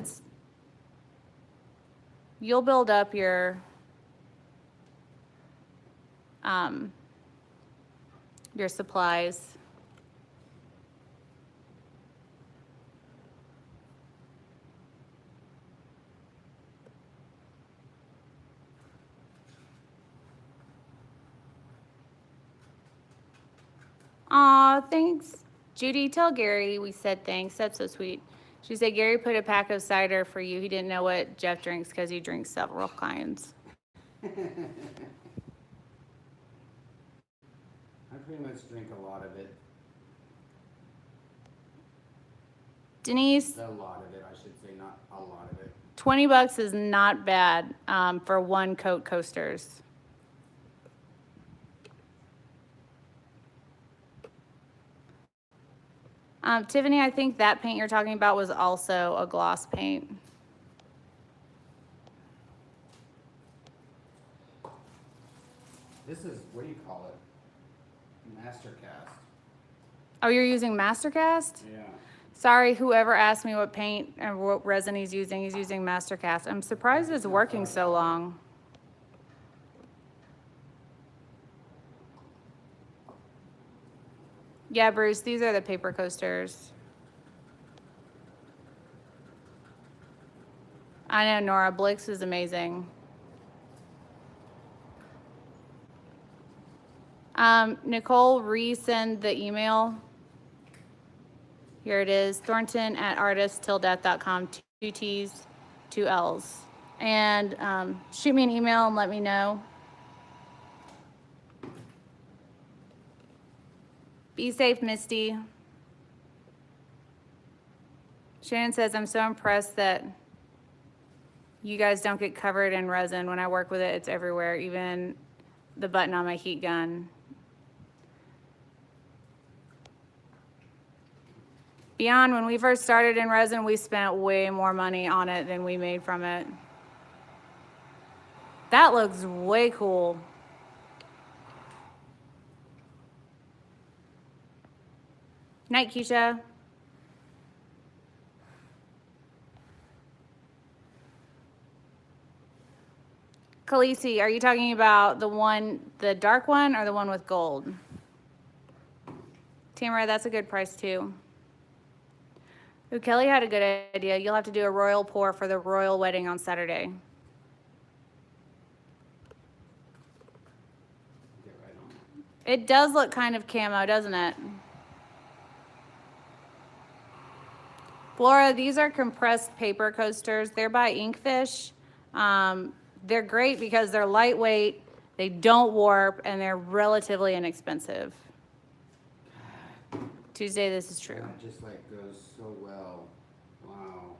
you'll build up your supplies. Aw, thanks. Judy, tell Gary we said thanks. That's so sweet. She said, Gary put a pack of cider for you. He didn't know what Jeff drinks because he drinks several kinds. I pretty much drink a lot of it. Denise, A lot of it, I should say, not a lot of it. $20 is not bad for one coat coasters. Tiffany, I think that paint you're talking about was also a gloss paint. This is, what do you call it? MasterCast. Oh, you're using MasterCast? Yeah. Sorry, whoever asked me what paint and what resin he's using MasterCast. I'm surprised it's working so long. Yeah, Bruce, these are the paper coasters. I know, Nora, Blix is amazing. Nicole, resend the email. Here it is, thornton@artist-till-death.com, 2 T's, 2 L's. And shoot me an email and let me know. Be safe, Misty. Shannon says, I'm so impressed that you guys don't get covered in resin. When I work with it, it's everywhere, even the button on my heat gun. Beyond, when we first started in resin, we spent way more money on it than we made from it. That looks way cool. Night, Keisha. Khaleesi, are you talking about the dark one, or the one with gold? Tamara, that's a good price too. Ooh, Kelly had a good idea. You'll have to do a royal pour for the royal wedding on Saturday. Get right on It does look kind of camo, doesn't it? Flora, these are compressed paper coasters. They're by Inkfish. They're great because they're lightweight, they don't warp, and they're relatively inexpensive. Tuesday, this is true. That just like goes so well. Wow.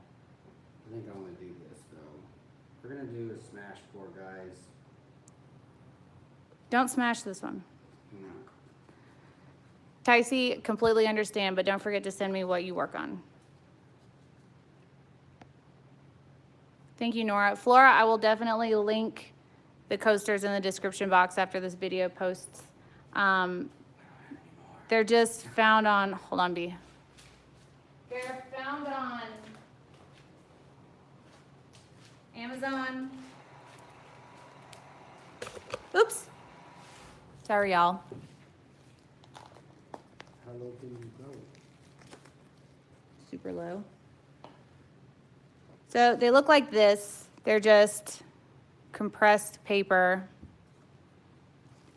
I think I want to do this though. We're gonna do a smash pour, guys. Don't smash this one. No. Ticey, completely understand, but don't forget to send me what you work on. Thank you, Nora. Flora, I will definitely link the coasters in the description box after this video posts. They're just found on, hold on, B. They're found on Amazon. Oops. Sorry, y'all. How low can you go? Super low. So they look like this. They're just compressed paper.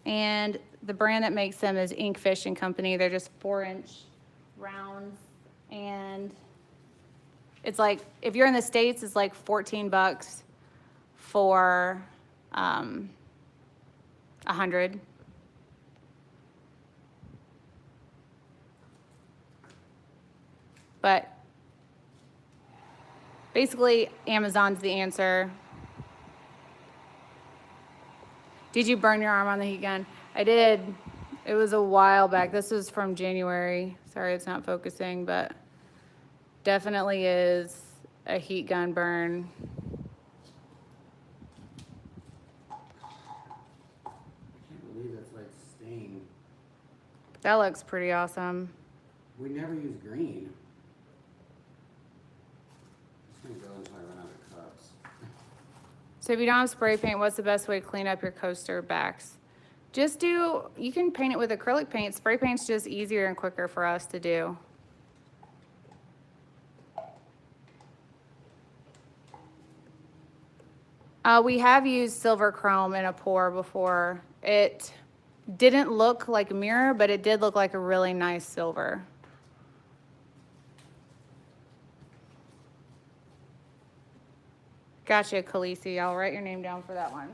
And the brand that makes them is Inkfish and Company. They're just 4-inch rounds. And it's like, if you're in the States, it's like $14 for 100. But basically, Amazon's the answer. Did you burn your arm on the heat gun? I did. It was a while back. This was from January. Sorry, it's not focusing, but definitely is a heat gun burn. I can't believe that's like stain. That looks pretty awesome. We never use green. I'm just gonna go until I run out of cups. So if you don't have spray paint, what's the best way to clean up your coaster backs? Just you can paint it with acrylic paint. Spray paint's just easier and quicker for us to do. We have used silver chrome in a pour before. It didn't look like a mirror, but it did look like a really nice silver. Gotcha, Khaleesi. I'll write your name down for that one.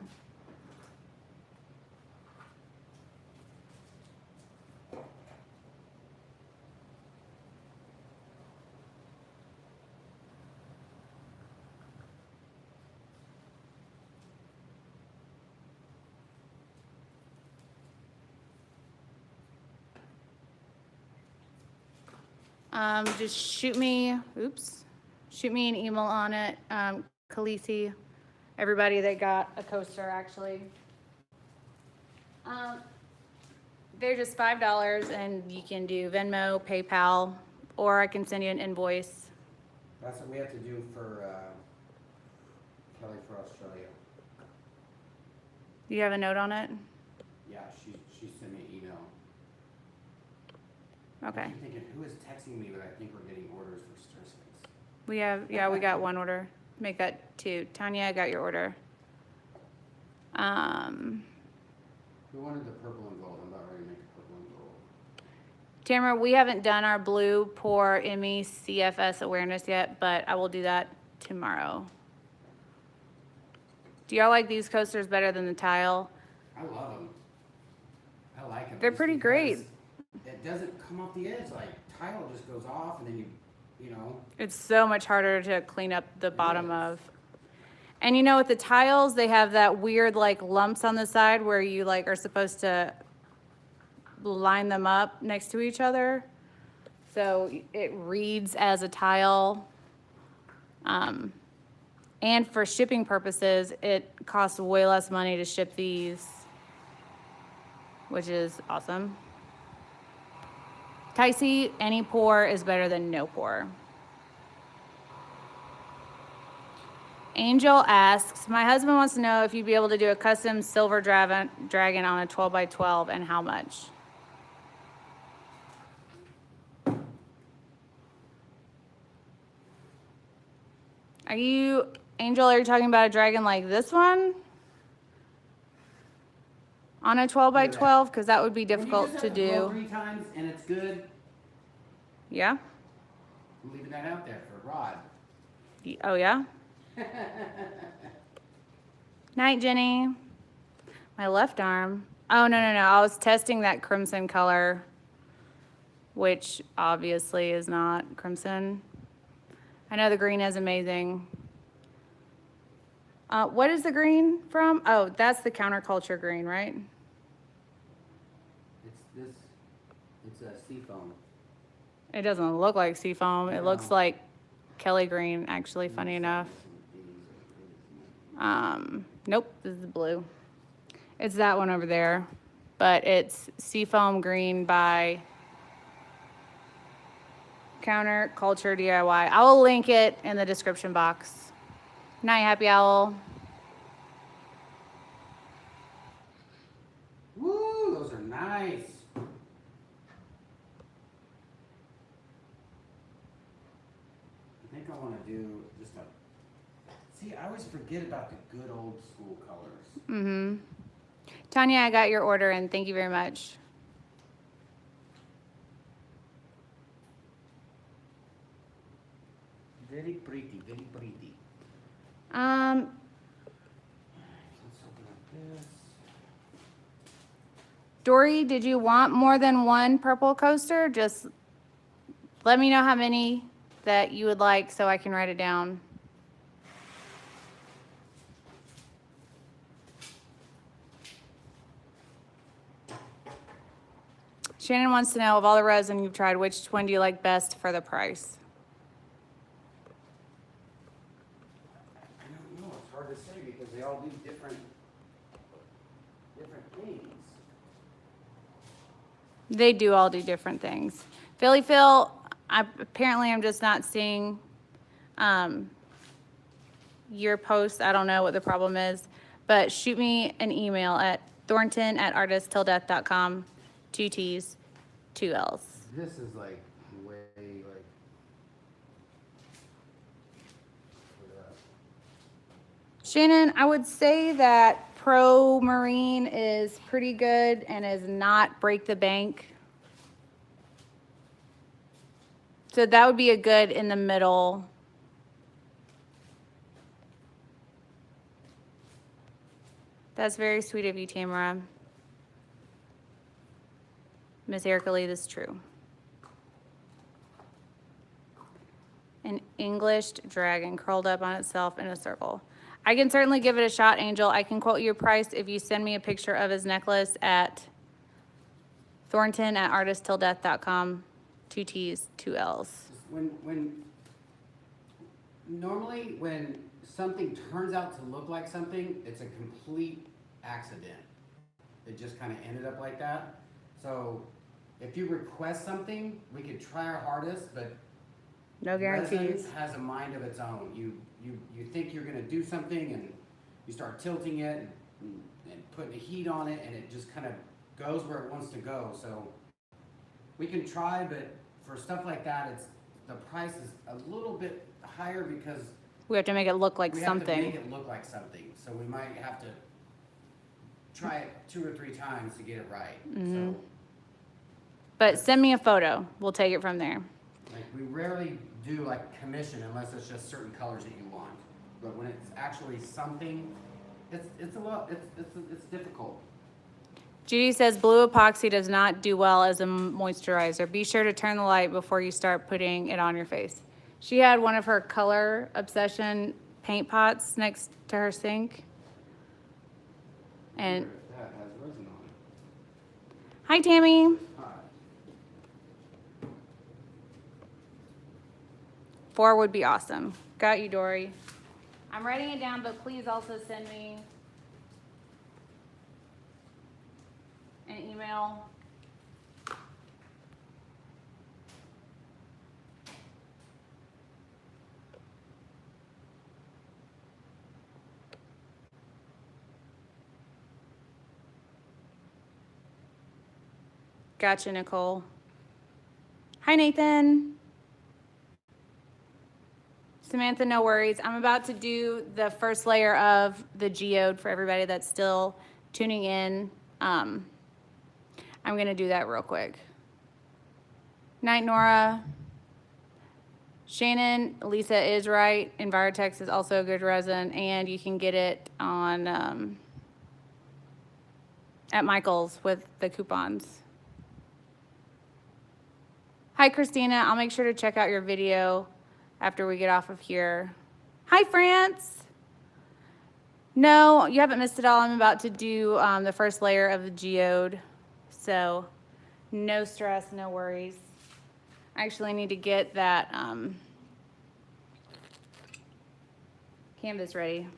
Just shoot me an email on it. Khaleesi, everybody that got a coaster, actually. They're just $5, and you can do Venmo, PayPal, or I can send you an invoice. That's what we have to do for Kelly for Australia. Do you have a note on it? Yeah, she sent me an email. Okay. I'm thinking, who is texting me, but I think we're getting orders for stir sticks. We got one order. Make that 2. Tanya, I got your order. Who wanted the purple and gold? I'm about ready to make a purple and gold. Tamara, we haven't done our blue pour ME CFS awareness yet, but I will do that tomorrow. Do y'all like these coasters better than the tile? I love them. I like them. They're pretty great. It doesn't come off the edge. Like tile just goes off, and then you know. It's so much harder to clean up the bottom is. of. And you know, with the tiles, they have that weird like lumps on the side where you like are supposed to line them up next to each other. So it reads as a tile. And for shipping purposes, it costs way less money to ship these, which is awesome. Ticey, any pour is better than no pour. Angel asks, my husband wants to know if you'd be able to do a custom silver dragon on a 12 by 12 and how much. Angel, are you talking about a dragon like this one? On a 12 by 12? Because that would be difficult to do. 3 times and it's good. Yeah? I'm leaving that out there for Rod. Oh, yeah? Night, Jenny. My left arm. Oh, no. I was testing that crimson color, which obviously is not crimson. I know the green is amazing. What is the green from? Oh, that's the counterculture green, right? It's a seafoam. It doesn't look like seafoam. It No. looks like Kelly green, actually, funny enough. Nope, this is blue. It's that one over there, but it's seafoam green by Counterculture DIY. I will link it in the description box. Night, Happy Owl. Woo, those are nice. I think I want to do just a. See, I always forget about the good old school colors. Mm-hmm. Tanya, I got your order, and thank you very much. Very pretty, very pretty. Um, Let's open up this. Dory, did you want more than one purple coaster? Just let me know how many that you would like so I can write it down. Shannon wants to know, of all the resin you've tried, which one do you like best for the price? I don't know. It's hard to say because they all do different things. They do all do different things. Philly Phil, apparently I'm just not seeing your post. I don't know what the problem is, but shoot me an email at thornton@artisttilldeath.com. 2 T's, 2 L's. This is like way like. Shannon, I would say that Pro Marine is pretty good and is not break the bank. So that would be a good in the middle. That's very sweet of you, Tamara. Miss Erika Lee, this is true. An English dragon curled up on itself in a circle. I can certainly give it a shot, Angel. I can quote you a price if you send me a picture of his necklace at thornton@artisttilldeath.com. 2 T's, 2 L's. Normally when something turns out to look like something, it's a complete accident. it just kind of ended up like that. So if you request something, we could try our hardest, but No guarantees. resin has a mind of its own. You think you're gonna do something and you start tilting it and putting the heat on it, and it just kind of goes where it wants to go. So we can try, but for stuff like that, the price is a little bit higher because We have to make it look like we something. have to make it look like something. So we might have to try it 2 or 3 times to get it right. So But send me a photo. We'll take it from there. like we rarely do like commission unless it's just certain colors that you want. But when it's actually something, it's a lot. It's difficult. Judy says blue epoxy does not do well as a moisturizer. Be sure to turn the light before you start putting it on your face. She had one of her color obsession paint pots next to her sink. And That has resin on it. hi, Tammy. Hi. 4 would be awesome. Got you, Dory. I'm writing it down, but please also send me an email. Gotcha, Nicole. Hi, Nathan. Samantha, no worries. I'm about to do the first layer of the geode for everybody that's still tuning in. I'm going to do that real quick. Night, Nora. Shannon, Lisa is right. Envirotex is also a good resin, and you can get it on at Michael's with the coupons. Hi, Christina. I'll make sure to check out your video after we get off of here. Hi, France. No, you haven't missed it all. I'm about to do the first layer of the geode. So no stress, no worries. I actually need to get that canvas ready.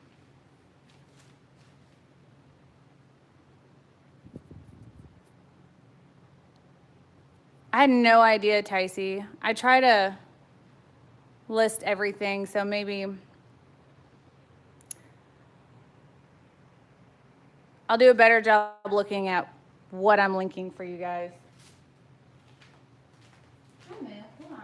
I had no idea, Ticey. I try to list everything, so maybe I'll do a better job looking at what I'm linking for you guys. Wait a minute, hold on.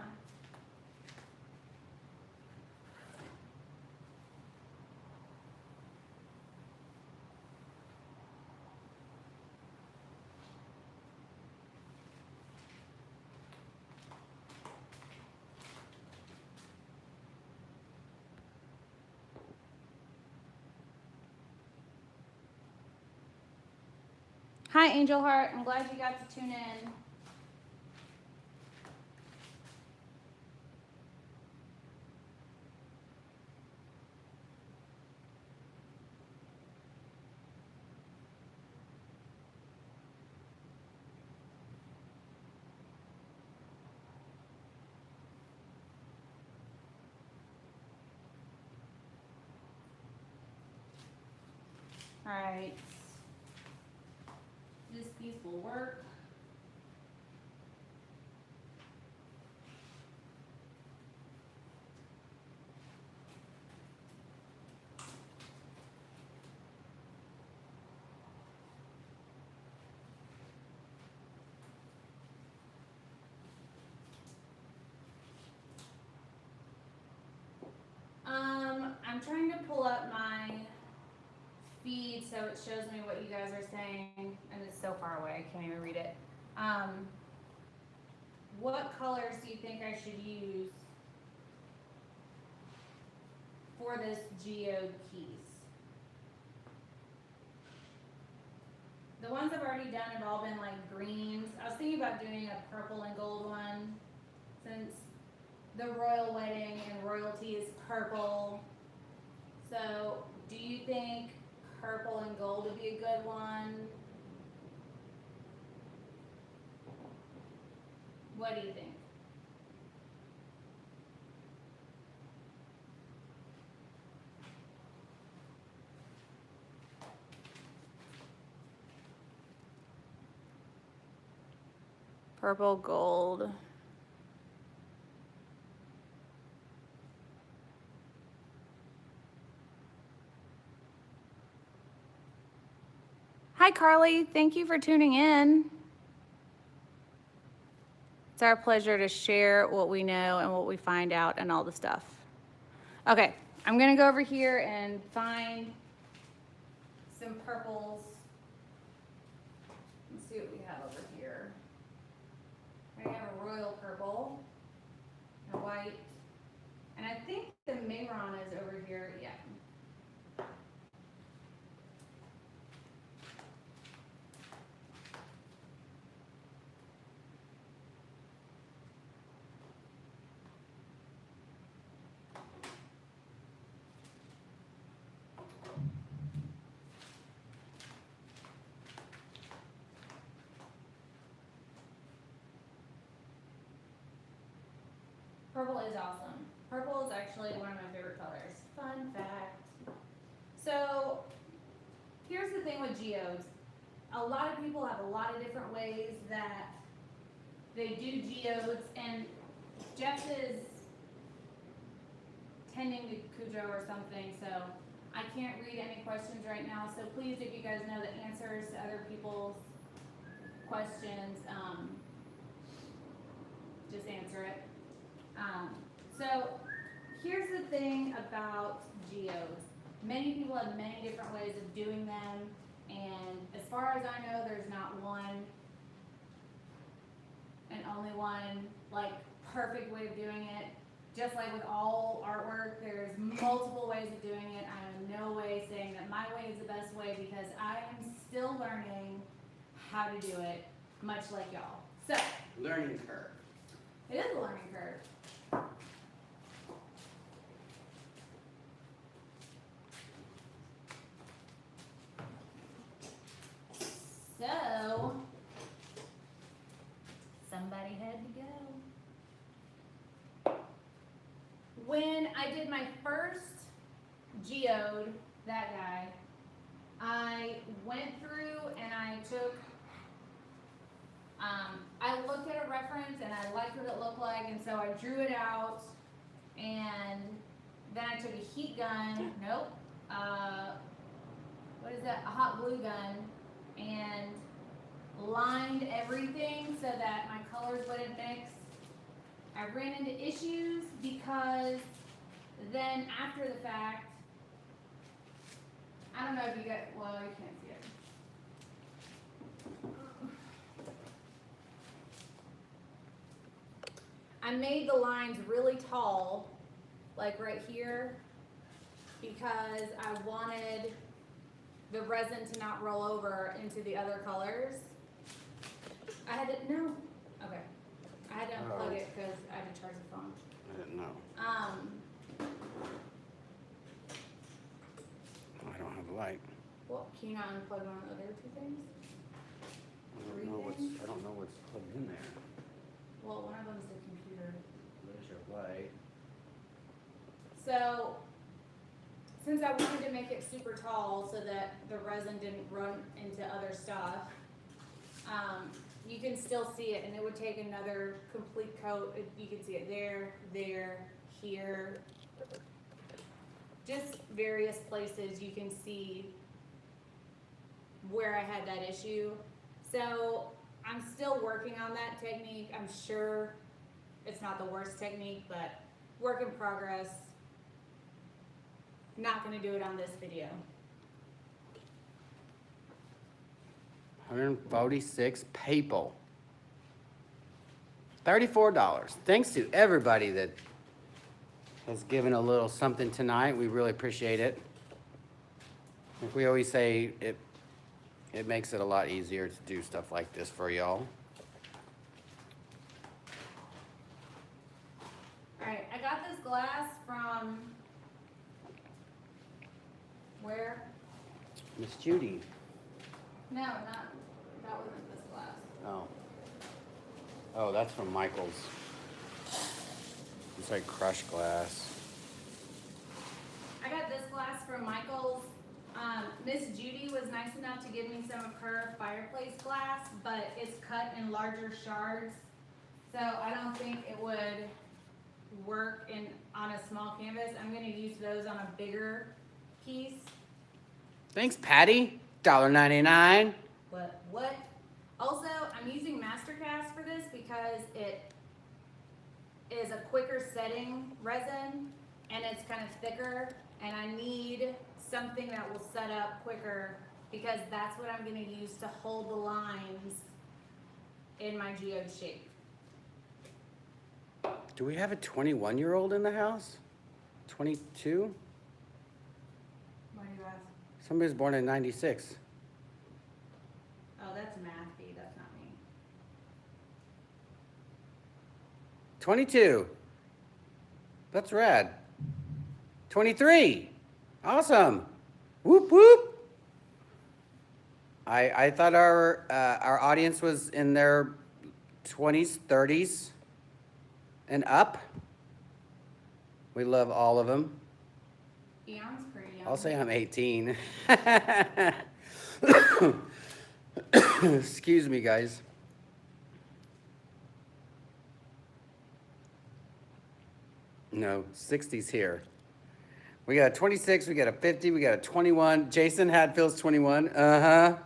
Hi, Angel Heart. I'm glad you got to tune in. All right. This piece will work. I'm trying to pull up my feed so it shows me what you guys are saying, and it's so far away I can't even read it. What colors do you think I should use for this geode piece? The ones I've already done have all been like greens. I was thinking about doing a purple and gold one since the royal wedding and royalty is purple. So do you think purple and gold would be a good one? What do you think? Purple gold. Hi, Carly. Thank you for tuning in. It's our pleasure to share what we know and what we find out and all the stuff. Okay, I'm gonna go over here and find some purples. Let's see what we have over here. We have a royal purple, a white, and I think the Mehron is over here. Yeah. Purple is awesome. Purple is actually one of my favorite colors. Fun fact. So here's the thing with geodes. A lot of people have a lot of different ways that they do geodes, and Jeff is tending to Cujo or something, so I can't read any questions right now. So please, if you guys know the answers to other people's questions, just answer it. So here's the thing about geodes. Many people have many different ways of doing them, and as far as I know, there's not one and only one like perfect way of doing it. Just like with all artwork, there's multiple ways of doing it. I am in no way saying that my way is the best way, because I am still learning how to do it, much like y'all. So Learning curve. it is a learning curve. So somebody had to go. When I did my first geode, that guy, I went through and I took, I looked at a reference and I liked what it looked like, and so I drew it out, and then I took a heat gun, what is that, a hot glue gun, and lined everything so that my colors wouldn't mix. I ran into issues because then after the fact, I don't know if you got, well, you can't see it. I made the lines really tall, like right here, because I wanted the resin to not roll over into the other colors. I had to, no, okay. I had to unplug it because I had to charge the phone. I didn't know. I don't have a light. Well, can you not unplug one of the other two things? I don't know what's plugged in there. Well, one of them is the computer. There's your light. So, since I wanted to make it super tall so that the resin didn't run into other stuff, you can still see it, and it would take another complete coat. You can see it there, here. Just various places you can see where I had that issue. So I'm still working on that technique. I'm sure it's not the worst technique, but work in progress. Not gonna do it on this video. 146 people. $34. Thanks to everybody that has given a little something tonight. We really appreciate it. Like we always say, it makes it a lot easier to do stuff like this for y'all. All right, I got this glass from where? Miss Judy. No, that wasn't this glass. Oh. Oh, that's from Michael's. It's like crushed glass. I got this glass from Michael's. Miss Judy was nice enough to give me some of her fireplace glass, but it's cut in larger shards. So I don't think it would work on a small canvas. I'm gonna use those on a bigger piece. Thanks, Patty. $1.99. What? Also, I'm using MasterCast for this because it is a quicker setting resin and it's kind of thicker, and I need something that will set up quicker because that's what I'm gonna use to hold the lines in my geode shape. Do we have a 21-year-old in the house? 22? Why do you ask? Somebody was born in 96. Oh, that's Matthew, that's not me. 22. That's rad. 23. Awesome. Whoop, whoop. I thought our audience was in their 20s, 30s, and up. We love all of them. Eon's pretty young. I'll say I'm 18. Excuse me, guys. No, 60's here. We got a 26, we got a 50, we got a 21. Jason Hadfield's 21. Uh-huh.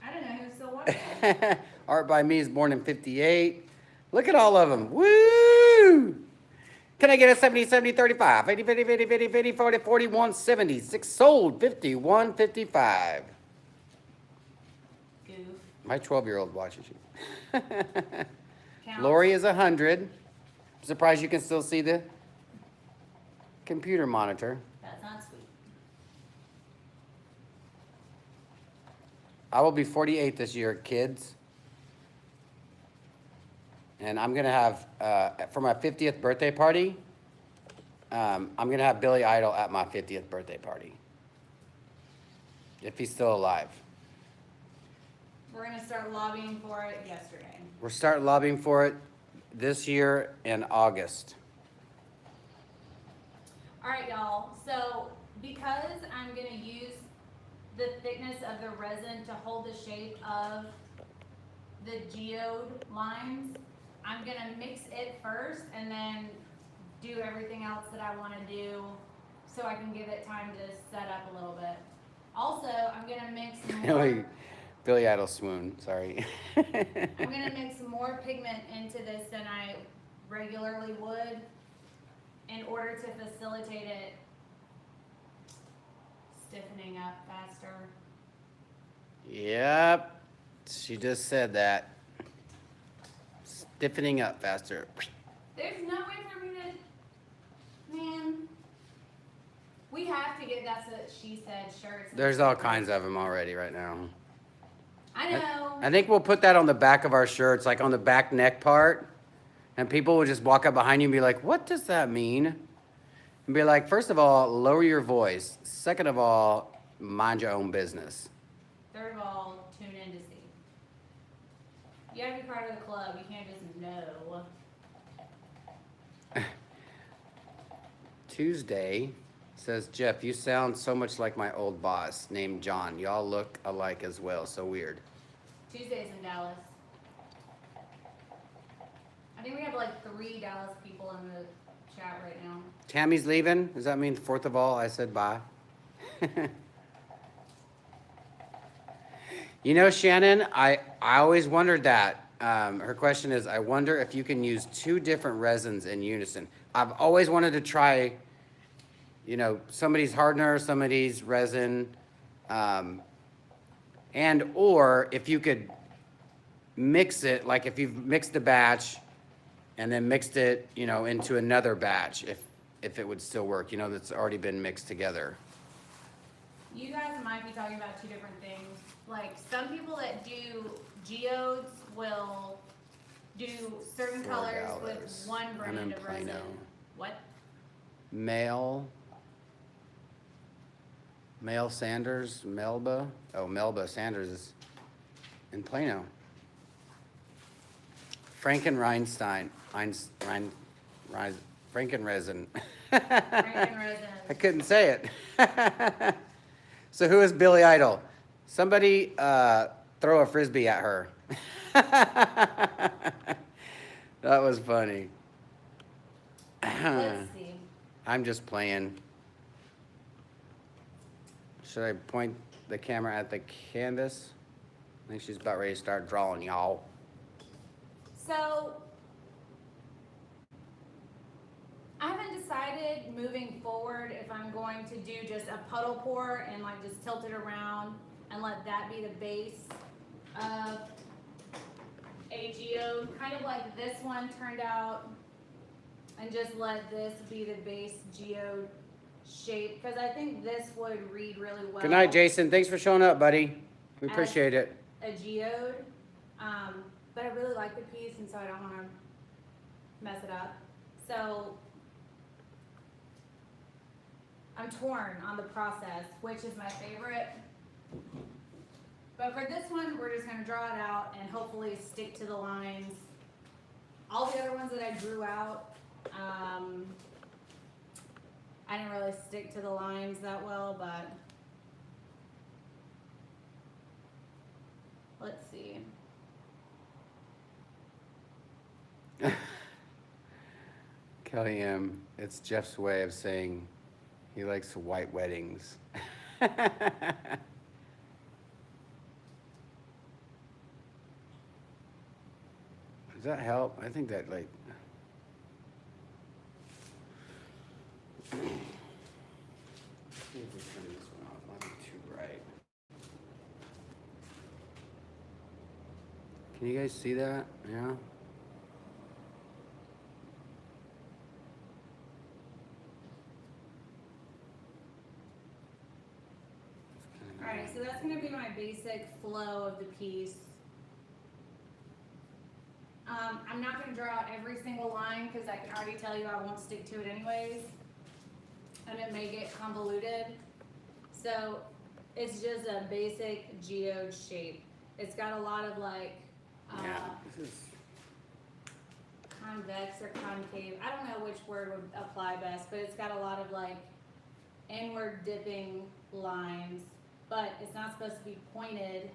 I don't know who's still watching. Art by Me is born in 58. Look at all of them. Woo! Can I get a 70, 70, 35? 50, 50, 50, 50, 50, 40, 41, 70. 6 sold, 51, 55. Goof. My 12-year-old watches you. Count. Lori is 100. I'm surprised you can still see the computer monitor. That's not sweet. I will be 48 this year, kids. And I'm gonna have, for my 50th birthday party, I'm gonna have Billy Idol at my 50th birthday party. If he's still alive. We're gonna start lobbying for it yesterday. We're starting lobbying for it this year in August. All right, y'all. So because I'm gonna use the thickness of the resin to hold the shape of the geode lines, I'm gonna mix it first and then do everything else that I wanna do so I can give it time to set up a little bit. Also, I'm gonna mix more, Billy Idol swoon, sorry. I'm gonna mix more pigment into this than I regularly would in order to facilitate it stiffening up faster. Yep, she just said that. Stiffening up faster. There's no way for me to, man. We have to get That's What She Said shirts. There's all kinds of them already right now. I know. I think we'll put that on the back of our shirts, like on the back neck part. And people will just walk up behind you and be like, what does that mean? And be like, first of all, lower your voice. Second of all, mind your own business. Third of all, tune in to see. You have to be part of the club. You can't just know. Tuesday says, Jeff, you sound so much like my old boss named John. Y'all look alike as well. So weird. Tuesday's in Dallas. I think we have like 3 Dallas people in the chat right now. Tammy's leaving. Does that mean 4th of all? I said bye. You know, Shannon, I always wondered that. Her question is, I wonder if you can use 2 different resins in unison. I've always wanted to try, you know, somebody's hardener, somebody's resin, and or if you could mix it, like if you've mixed a batch and then mixed it, you know, into another batch, if it would still work, you know, that's already been mixed together. You guys might be talking about 2 different things. Like some people that do geodes will do certain colors with one brand of resin. What? Male Sanders, Melba. Oh, Melba Sanders is in Plano. Frankenreinstein, Frankenresin. Frankenresin. I couldn't say it. So who is Billy Idol? Somebody throw a frisbee at her. That was funny. Let's see. I'm just playing. Should I point the camera at the canvas? I think she's about ready to start drawing, y'all. So, I haven't decided moving forward if I'm going to do just a puddle pour and like just tilt it around and let that be the base of a geode, kind of like this one turned out, and just let this be the base geode shape, because I think this would read really well. Good night, Jason. Thanks for showing up, buddy. We appreciate it. A geode, but I really like the piece, and so I don't want to mess it up. So I'm torn on the process, which is my favorite. But for this one, we're just going to draw it out and hopefully stick to the lines. All the other ones that I drew out, I didn't really stick to the lines that well, but let's see. Kelly M., it's Jeff's way of saying he likes white weddings. Does that help? I think that, like... See if we turn this one off. Might be too bright. Can you guys see that? Yeah? Alright, so that's going to be my basic flow of the piece. I'm not going to draw out every single line because I can already tell you I won't stick to it anyways. And it may get convoluted. So it's just a basic geode shape. It's got a lot of like this is... convex or concave. I don't know which word would apply best, but it's got a lot of like inward dipping lines. But it's not supposed to be pointed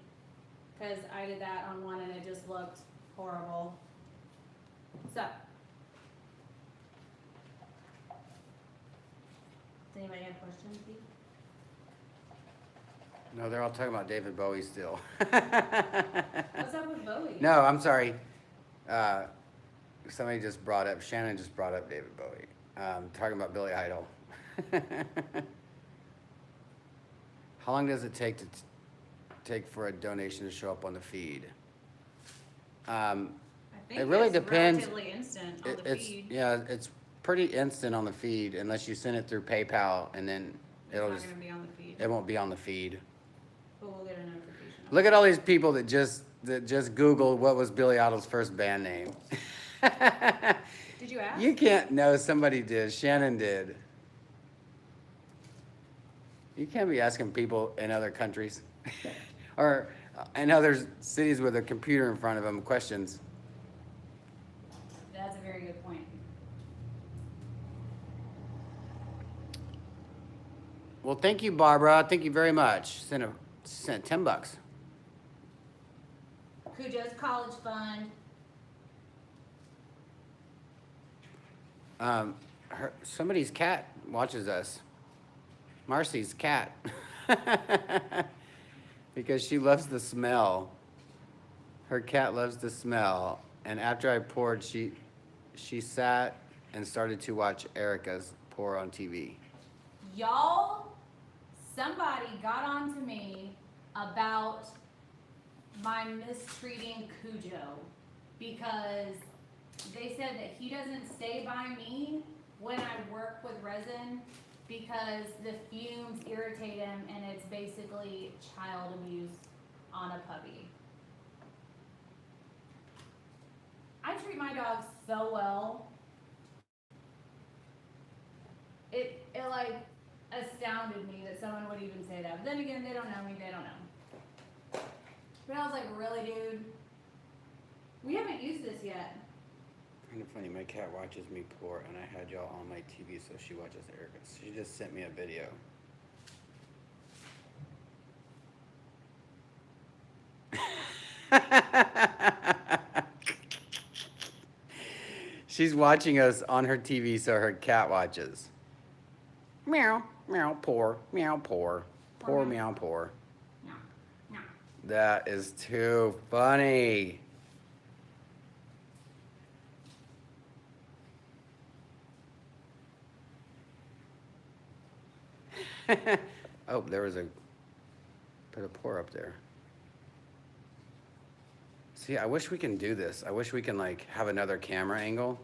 because I did that on one and it just looked horrible. So, does anybody have questions? No, they're all talking about David Bowie still. What's up with Bowie? No, I'm sorry. Somebody just brought up, Shannon just brought up David Bowie. Talking about Billy Idol. How long does it take for a donation to show up on the feed? I think it really it's depends. Relatively instant on the feed. Yeah, it's pretty instant on the feed unless you send it through PayPal, and then It's not going to be on the feed. It won't be on the feed. But we'll get a notification. Look at all these people that just Googled what was Billy Idol's first band name. Did you ask? You can't know. Somebody did. Shannon did. You can't be asking people in other countries or in other cities with a computer in front of them questions. That's a very good point. Well, thank you, Barbara. Thank you very much. Sent $10. Cujo's College Fund. Somebody's cat watches us. Marcy's cat. Because she loves the smell. Her cat loves the smell. And after I poured, she sat and started to watch Erika's pour on TV. Y'all, somebody got on to me about my mistreating Cujo because they said that he doesn't stay by me when I work with resin because the fumes irritate him and it's basically child abuse on a puppy. I treat my dogs so well. It like astounded me that someone would even say that. But then again, they don't know me, they don't know. But I was like, really, dude? We haven't used this yet. Kind of funny, my cat watches me pour, and I had y'all on my TV, so she watches Erika. She just sent me a video. She's watching us on her TV, so her cat watches. Meow, meow, poor, meow, poor, poor, meow, poor. No, no. That is too funny. Oh, there was a, put a pour up there. See, I wish we can do this. I wish we can like have another camera angle.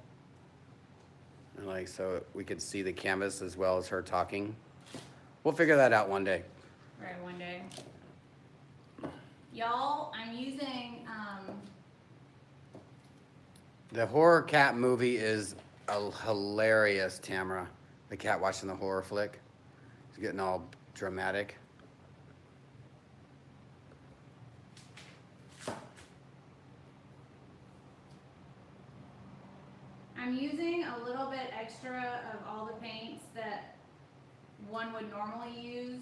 And like, so we could see the canvas as well as her talking. We'll figure that out one day. Right, one day. Y'all, I'm using, The horror cat movie is hilarious, Tamara. The cat watching the horror flick. He's getting all dramatic. I'm using a little bit extra of all the paints that one would normally use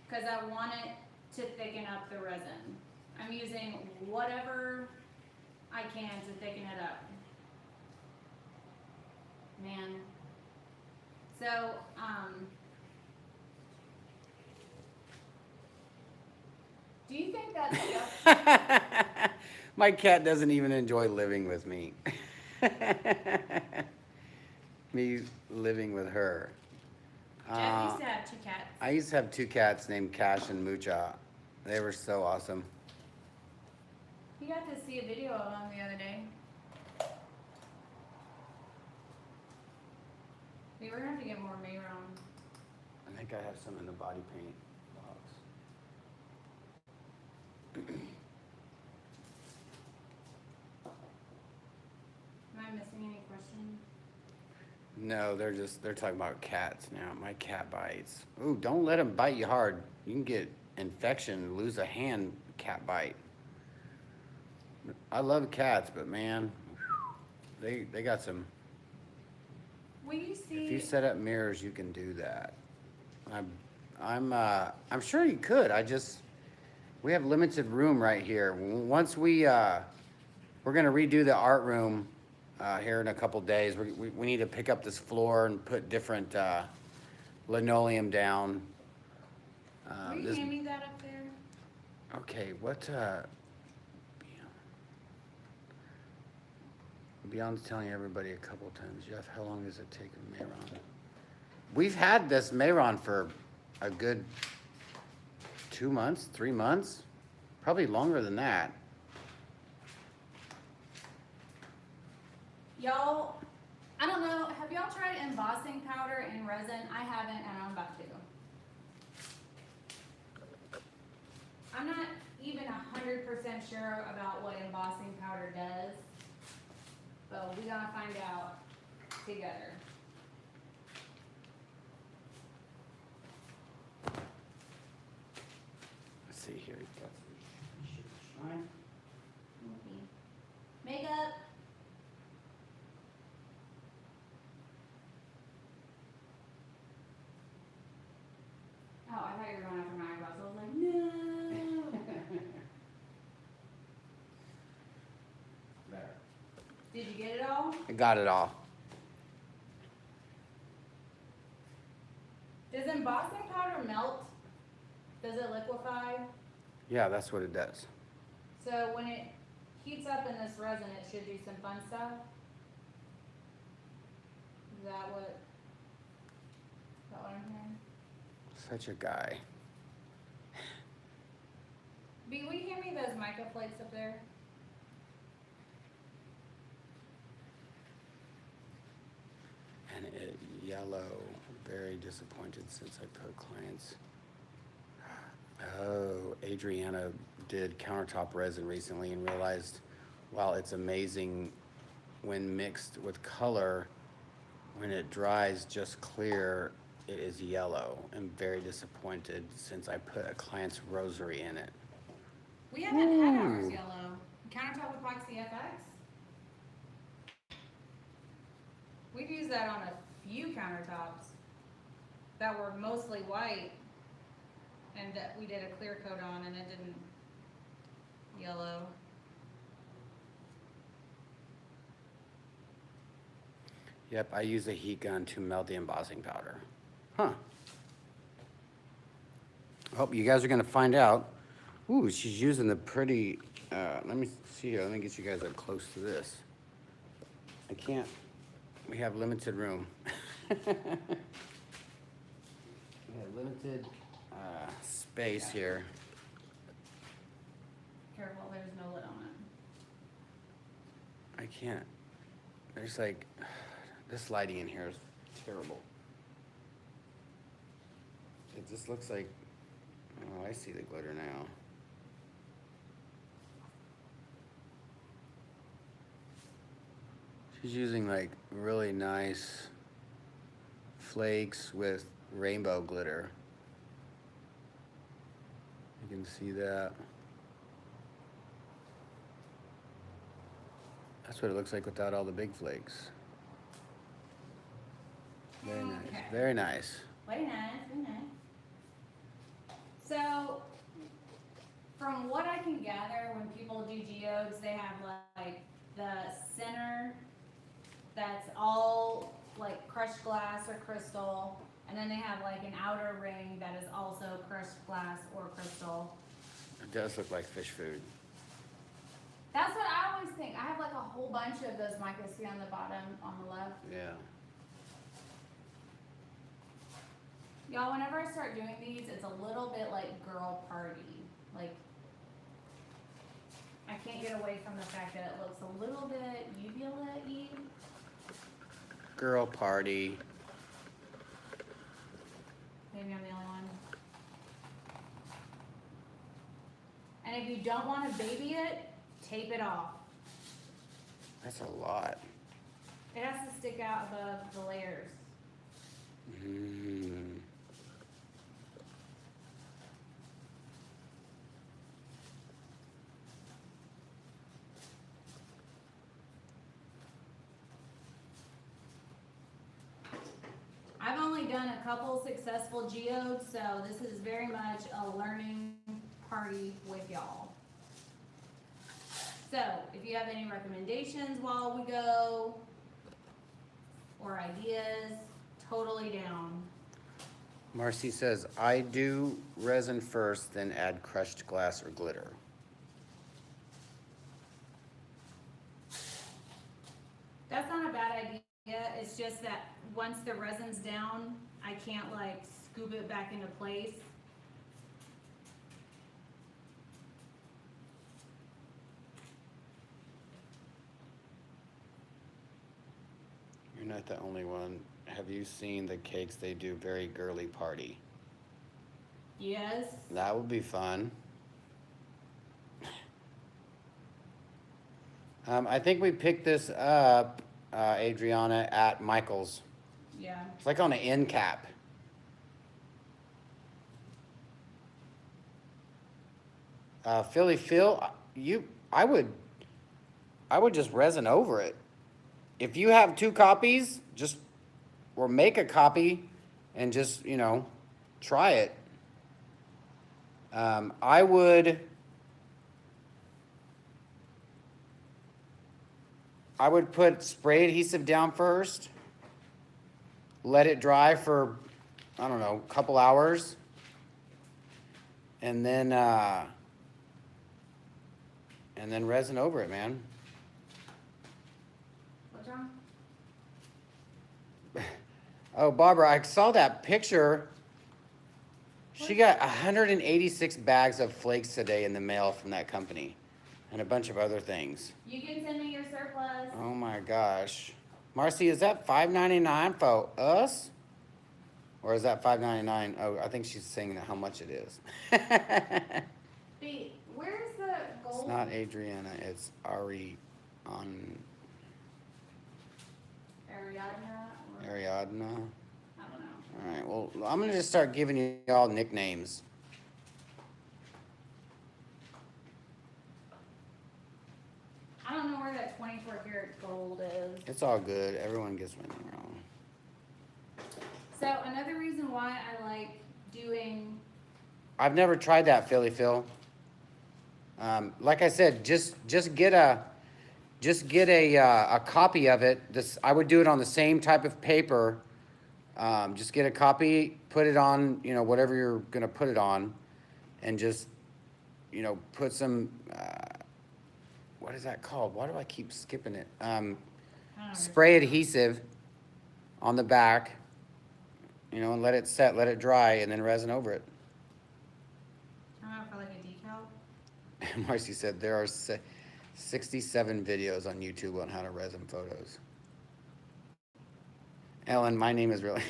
because I want it to thicken up the resin. I'm using whatever I can to thicken it up. Man. So, do you think that's stuff? My cat doesn't even enjoy living with me. Me living with her. Jeff used to have 2 cats. I used to have 2 cats named Cash and Mucha. They were so awesome. You got to see a video of them the other day. We were gonna have to get more Mehron. I think I have some in the body paint box. Am I missing any questions? No, they're talking about cats now. My cat bites. Ooh, don't let him bite you hard. You can get infection, lose a hand, cat bite. I love cats, but man, they got some. Will you see? If you set up mirrors, you can do that. I'm sure you could. We have limited room right here. Once we're gonna redo the art room here in a couple days. We need to pick up this floor and put different linoleum down. Will you hand me that up there? Okay, what? Beyond's telling everybody a couple times, Jeff, how long does it take a Mehron? We've had this Mehron for a good 2 months, 3 months, probably longer than that. Y'all, I don't know, have y'all tried embossing powder in resin? I haven't, and I'm about to. I'm not even 100% sure about what embossing powder does, but we're gonna find out together. Let's see here. You've got some shine. Makeup. Oh, I thought you were going after my eyebrows. I was like, no. There. Did you get it all? I got it all. Does embossing powder melt? Does it liquefy? Yeah, that's what it does. So when it heats up in this resin, it should do some fun stuff? Is that what I'm hearing? Such a guy. B, will you hand me those mica flakes up there? And it yellow. Very disappointed since I put clients. Oh, Adriana did countertop resin recently and realized while it's amazing when mixed with color, when it dries just clear, it is yellow. I'm very disappointed since I put a client's rosary in it. We haven't had ours yellow. Countertop epoxy FX? We've used that on a few countertops that were mostly white and that we did a clear coat on and it didn't, yellow. Yep, I use a heat gun to melt the embossing powder. Huh. Oh, you guys are gonna find out. Ooh, she's using the pretty, let me see here, let me get you guys up close to this. I can't, we have limited room. We have limited space here. Careful, there's no lid on it. I can't, there's like, this lighting in here is terrible. It just looks like, oh, I see the glitter now. She's using like really nice flakes with rainbow glitter. You can see that. That's what it looks like without all the big flakes. Very nice, Okay. very nice. Very nice, very nice. So, from what I can gather, when people do geodes, they have like the center that's all like crushed glass or crystal, and then they have like an outer ring that is also crushed glass or crystal. It does look like fish food. That's what I always think. I have like a whole bunch of those micros here on the bottom on the left. Yeah. Y'all, whenever I start doing these, it's a little bit like girl party. Like, I can't get away from the fact that it looks a little bit uvula-y. Girl party. Maybe I'm the only one. And if you don't want to baby it, tape it off. That's a lot. It has to stick out above the layers. Mm. I've only done a couple successful geodes, so this is very much a learning party with y'all. So, if you have any recommendations while we go, or ideas, totally down. Marcy says, I do resin first, then add crushed glass or glitter. That's not a bad idea. It's just that once the resin's down, I can't like scoop it back into place. You're not the only one. Have you seen the cakes they do? Very girly party. Yes. That would be fun. I think we picked this up, Adriana, at Michael's. Yeah. It's like on an end cap. Philly Phil, I would just resin over it. If you have 2 copies, or make a copy and just, try it. I would put spray adhesive down first, let it dry for, I don't know, a couple hours, and then resin over it, man. What's wrong? Oh, Barbara, I saw that picture. She got 186 bags of flakes today in the mail from that company, and a bunch of other things. You can send me your surplus. Oh my gosh. Marcy, is that $5.99 for us? Or is that $5.99? Oh, I think she's saying how much it is. Wait, where's the gold? It's not Adriana, it's Ari on Ariadna? Ariadna. I don't know. All right, well, I'm gonna just start giving you all nicknames. I don't know where that 24 karat gold is. It's all good. Everyone gets my name wrong. So another reason why I like doing. I've never tried that, Philly Phil. Like I said, just get a copy of it. This I would do it on the same type of paper. Just get a copy, put it on, you know, whatever you're gonna put it on, and just, you know, put some. What is that called? Why do I keep skipping it? Spray adhesive on the back, you know, and let it set, let it dry, and then resin over it. Turn out for like a decal. Marcy said there are 67 videos on YouTube on how to resin photos. Ellen, my name is really.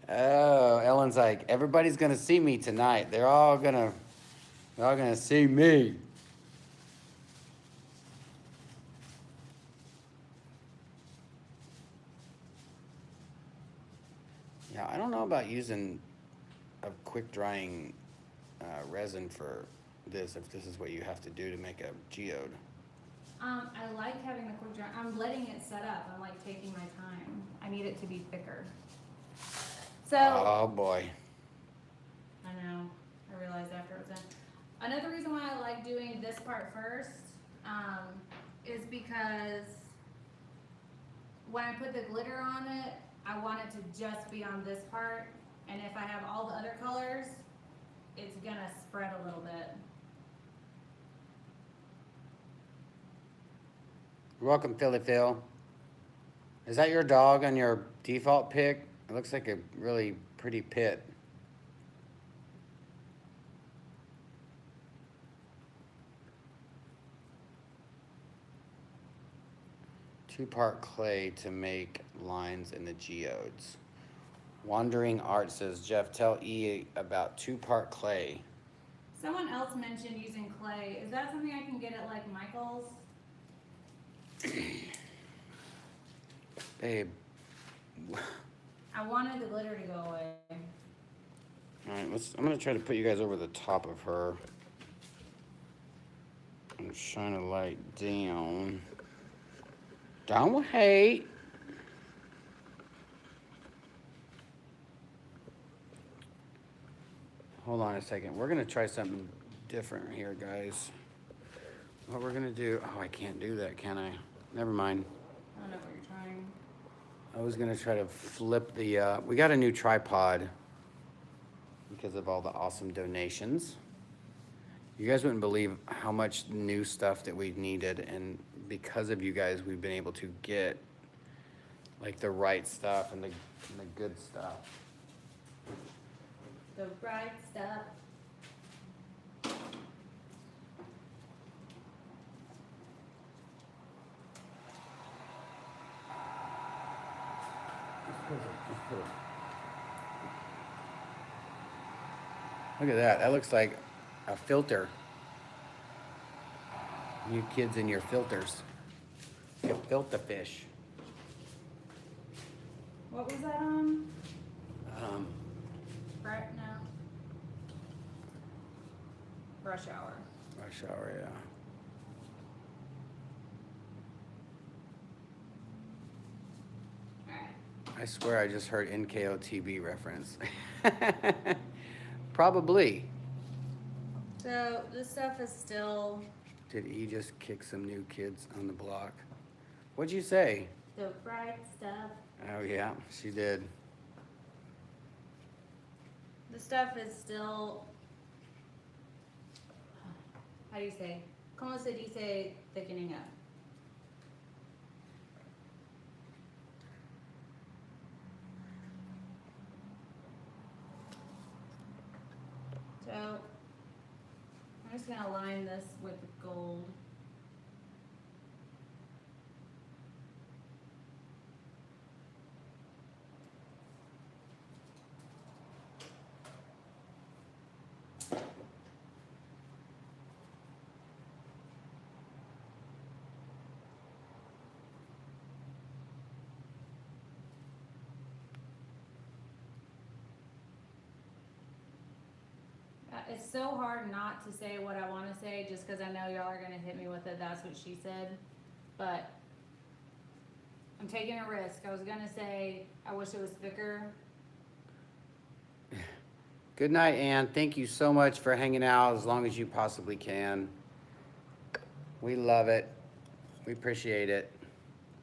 Oh, Ellen's like, everybody's gonna see me tonight. They're all gonna see me. Yeah, I don't know about using a quick drying resin for this, if this is what you have to do to make a geode. I like having the quick dry. I'm letting it set up. I'm like taking my time. I need it to be thicker. So. Oh boy. I know. I realized after it was done. Another reason why I like doing this part first is because when I put the glitter on it, I want it to just be on this part. And if I have all the other colors, it's gonna spread a little bit. You're welcome, Philly Phil. Is that your dog on your default pic? It looks like a really pretty pit. Two-part clay to make lines in the geodes. Wandering Art says, Jeff, tell E about two-part clay. Someone else mentioned using clay. Is that something I can get at like Michael's? Babe. I wanted the glitter to go away. All right, I'm gonna try to put you guys over the top of her. And shine a light down. Don't hate. Hold on a second. We're gonna try something different here, guys. What we're gonna do, oh, I can't do that, can I? Never mind. I don't know what you're trying. I was gonna try to flip the, we got a new tripod because of all the awesome donations. You guys wouldn't believe how much new stuff that we needed, and because of you guys, we've been able to get like the right stuff and the good stuff. The right stuff. Look at that. That looks like a filter. You kids and your filters. You filter fish. What was that on? Um, Right now. Rush hour. Rush hour, yeah. Alright. I swear I just heard NKOTB reference. Probably. So this stuff is still Did E just kick some new kids on the block? What'd you say? the right stuff. Oh yeah, she did. The stuff is still, how do you say? Como se dice thickening up? So I'm just gonna line this with gold. It's so hard not to say what I want to say just because I know y'all are going to hit me with it. That's what she said. But I'm taking a risk. I was going to say I wish it was thicker. Good night, Ann. Thank you so much for hanging out as long as you possibly can. We love it. We appreciate it.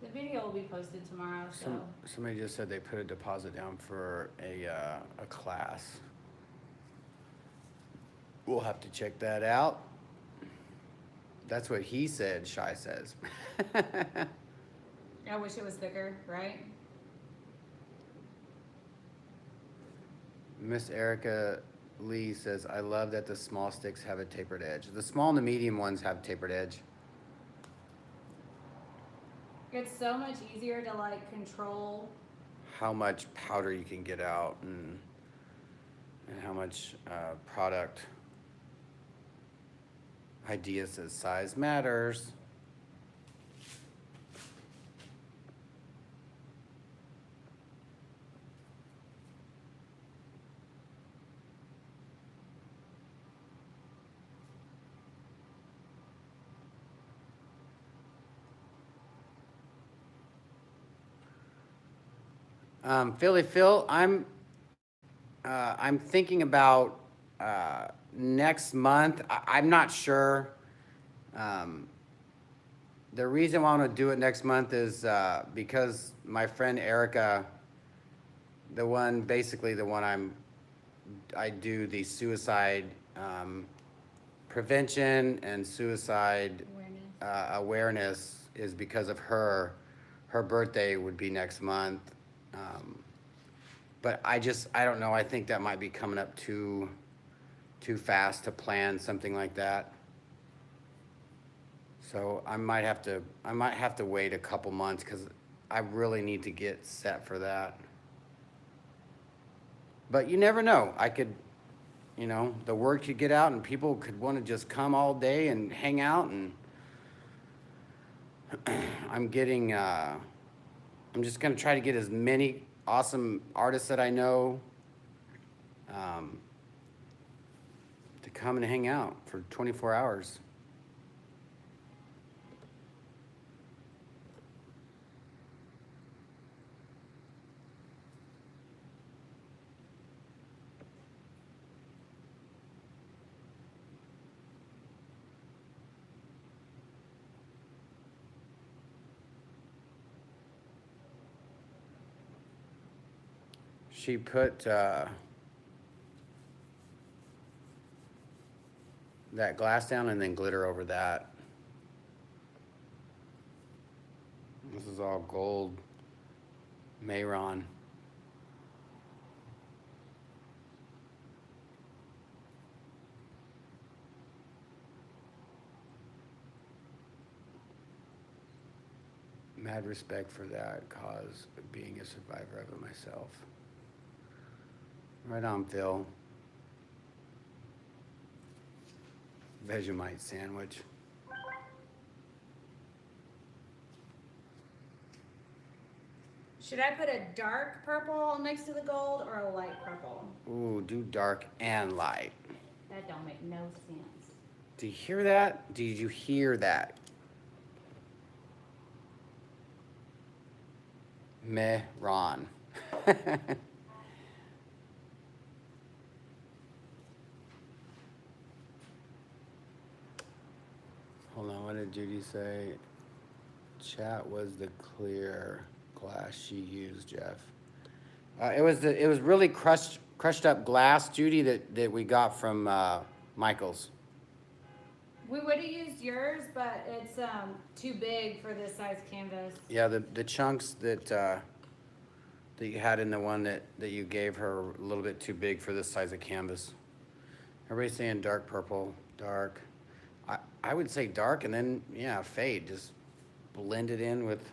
The video will be posted tomorrow, so. Somebody just said they put a deposit down for a class. We'll have to check that out. That's what he said, Shy says. I wish it was thicker, right? Miss Erika Lee says, I love that the small sticks have a tapered edge. The small and the medium ones have tapered edge. It's so much easier to like control How much powder you can get out and how much product. Idea says size matters. Philly Phil, I'm thinking about next month. I'm not sure. The reason why I want to do it next month is because my friend Erika, the one I do the suicide prevention and suicide awareness is because of her. Her birthday would be next month. But I don't know. I think that might be coming up too fast to plan something like that. So I might have to wait a couple months because I really need to get set for that. But you never know. I could, the word could get out and people could want to just come all day and hang out, and I'm just gonna try to get as many awesome artists that I know to come and hang out for 24 hours. She put that glass down and then glitter over that. This is all gold Mehron. Mad respect for that cause, being a survivor of it myself. Right on, Phil. Vegemite sandwich. Should I put a dark purple next to the gold or a light purple? Ooh, do dark and light. That don't make no sense. Do you hear that? Did you hear that? Mehron. Hold on, what did Judy say? Chat was the clear glass she used, Jeff. It was really crushed up glass, Judy, that we got from Michael's. We would have used yours, but it's too big for this size canvas. Yeah, the chunks that you had in the one that you gave her are a little bit too big for this size of canvas. Everybody's saying dark purple, dark. I would say dark and then, yeah, fade. Just blend it in with,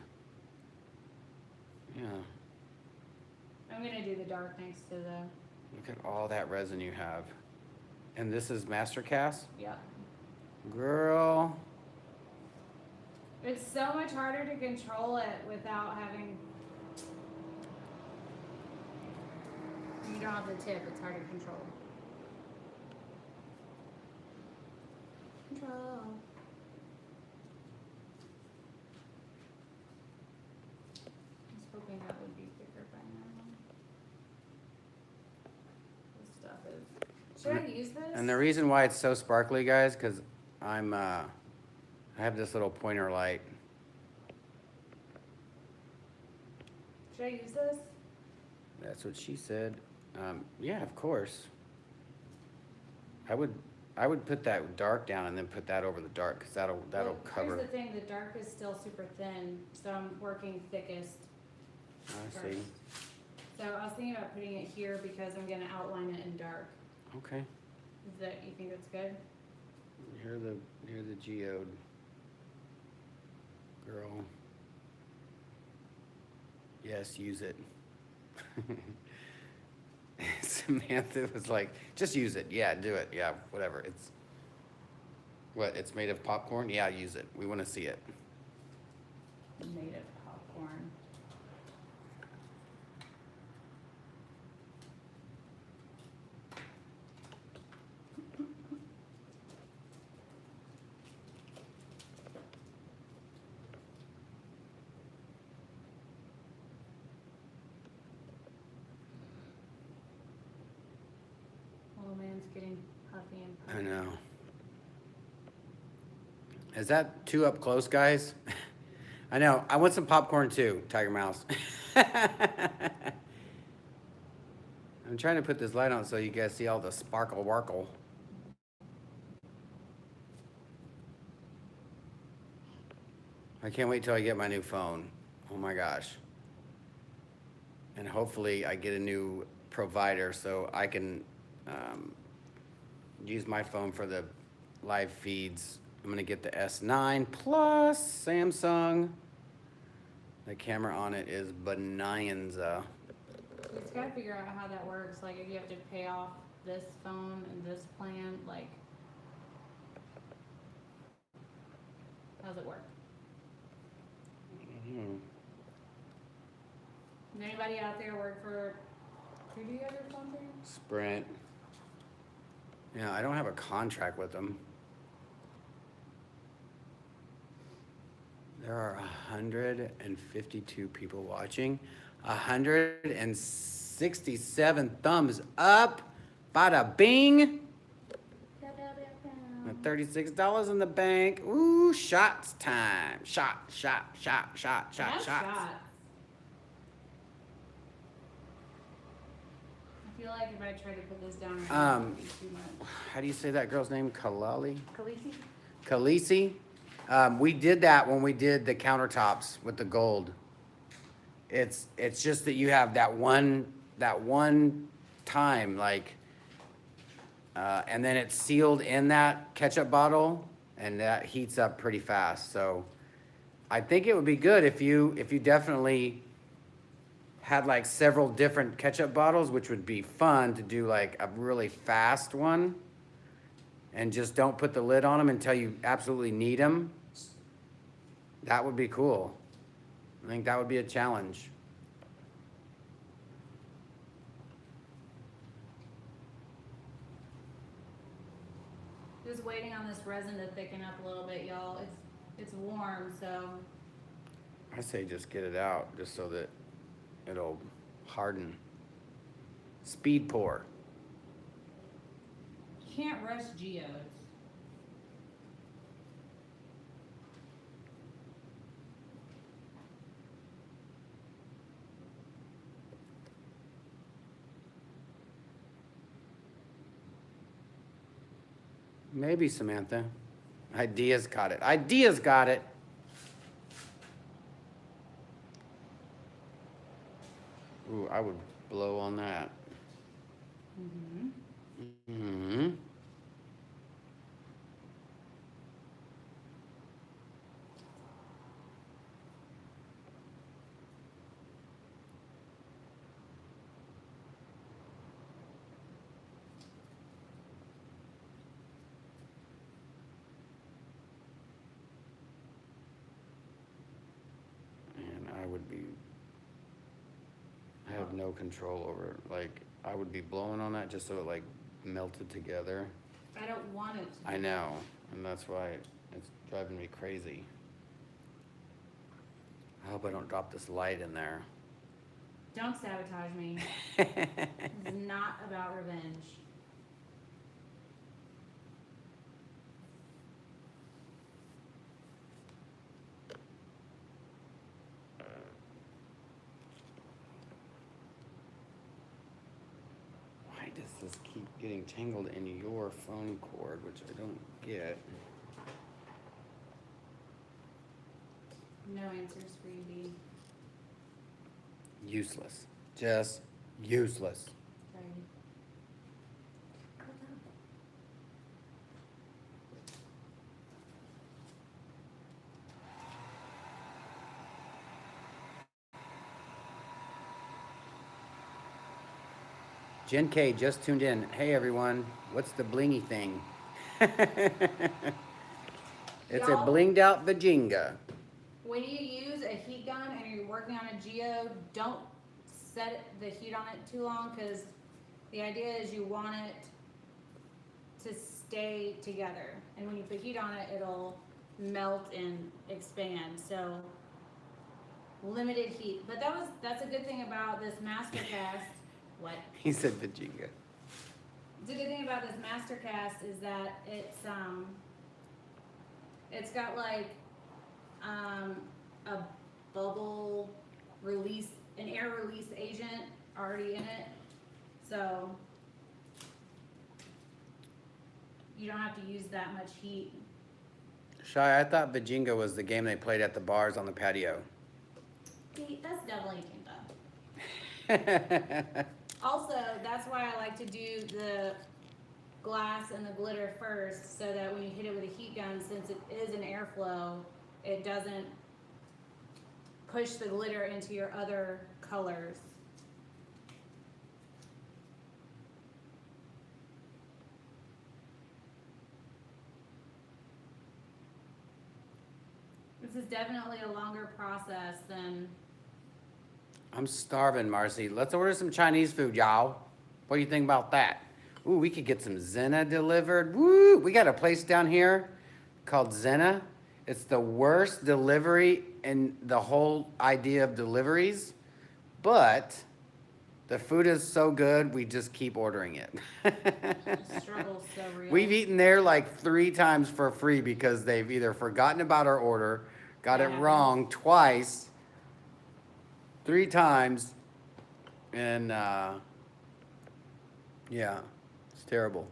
yeah. I'm gonna do the dark next to the. Look at all that resin you have. And this is MasterCast? Yep. Girl. It's so much harder to control it without having. You don't have the tip, it's hard to control. Control. I was hoping that would be thicker by now. This stuff is Should I use this? And the reason why it's so sparkly, guys, because I have this little pointer light. Should I use this? That's what she said. Yeah, of course. I would put that dark down and then put that over the dark, because that'll Well, cover. Here's the thing, the dark is still super thin, so I'm working thickest I first. see. So I was thinking about putting it here because I'm gonna outline it in dark. Okay. Is that, you think that's good? You're the geode girl. Yes, use it. Samantha was like, just use it. Yeah, do it. Yeah, whatever. It's made of popcorn? Yeah, use it. We want to see it. Made of popcorn. Little man's getting puffy and puffy. I know. Is that too up close, guys? I know. I want some popcorn too, Tiger Mouse. I'm trying to put this light on so you guys see all the sparkle warkle. I can't wait till I get my new phone. Oh my gosh. And hopefully I get a new provider so I can use my phone for the live feeds. I'm gonna get the S9 Plus Samsung. The camera on it is bonanza. You just gotta figure out how that works, like if you have to pay off this phone and this plan, like, how's it work? Does anybody out there work for, who do you have your phone through? Sprint. Yeah, I don't have a contract with them. There are 152 people watching. 167 thumbs up. Bada bing. $36 in the bank. Ooh, shots time. Shot. That's shots. I feel like if I try to put this down right now, it would be too much. How do you say that girl's name? Kalali? Khaleesi? Khaleesi. We did that when we did the countertops with the gold. It's just that you have that one time, like, and then it's sealed in that ketchup bottle, and that heats up pretty fast. So I think it would be good if you definitely had like several different ketchup bottles, which would be fun to do like a really fast one, and just don't put the lid on them until you absolutely need them. That would be cool. I think that would be a challenge. Just waiting on this resin to thicken up a little bit, y'all. It's warm, so. I say just get it out, just so that it'll harden. Speed pour. You can't rush geodes. Maybe, Samantha. Ideas got it. Ideas got it. Ooh, I would blow on that. Mm-hmm. Mm-hmm. I have no control over it. Like, I would be blowing on that just so it like melted together. I don't want it to. I know, and that's why it's driving me crazy. I hope I don't drop this light in there. Don't sabotage me. This is not about revenge. getting tangled in your phone cord, which I don't get. No answers for you, B. Useless. Just useless. Sorry. Jen K just tuned in. Hey everyone, what's the blingy thing? It's a Y'all- blinged out Vajinga. When you use a heat gun and you're working on a geode, don't set the heat on it too long, because the idea is you want it to stay together. And when you put heat on it, it'll melt and expand. So limited heat. But that's a good thing about this MasterCast. What? He said Vajinga. The good thing about this MasterCast is that it's got like a bubble release, an air release agent already in it, so you don't have to use that much heat. Shy, I thought Vajinga was the game they played at the bars on the patio. See, that's definitely Tinta. Also, that's why I like to do the glass and the glitter first, so that when you hit it with a heat gun, since it is an airflow, it doesn't push the glitter into your other colors. This is definitely a longer process than. I'm starving, Marcy. Let's order some Chinese food, y'all. What do you think about that? Ooh, we could get some Zenna delivered. Woo! We got a place down here called Zenna. It's the worst delivery in the whole idea of deliveries, but the food is so good, we just keep ordering it. The struggle's so real. We've eaten there like 3 times for free because they've either forgotten about our order, got it Yeah. wrong twice, 3 times, and yeah, it's terrible.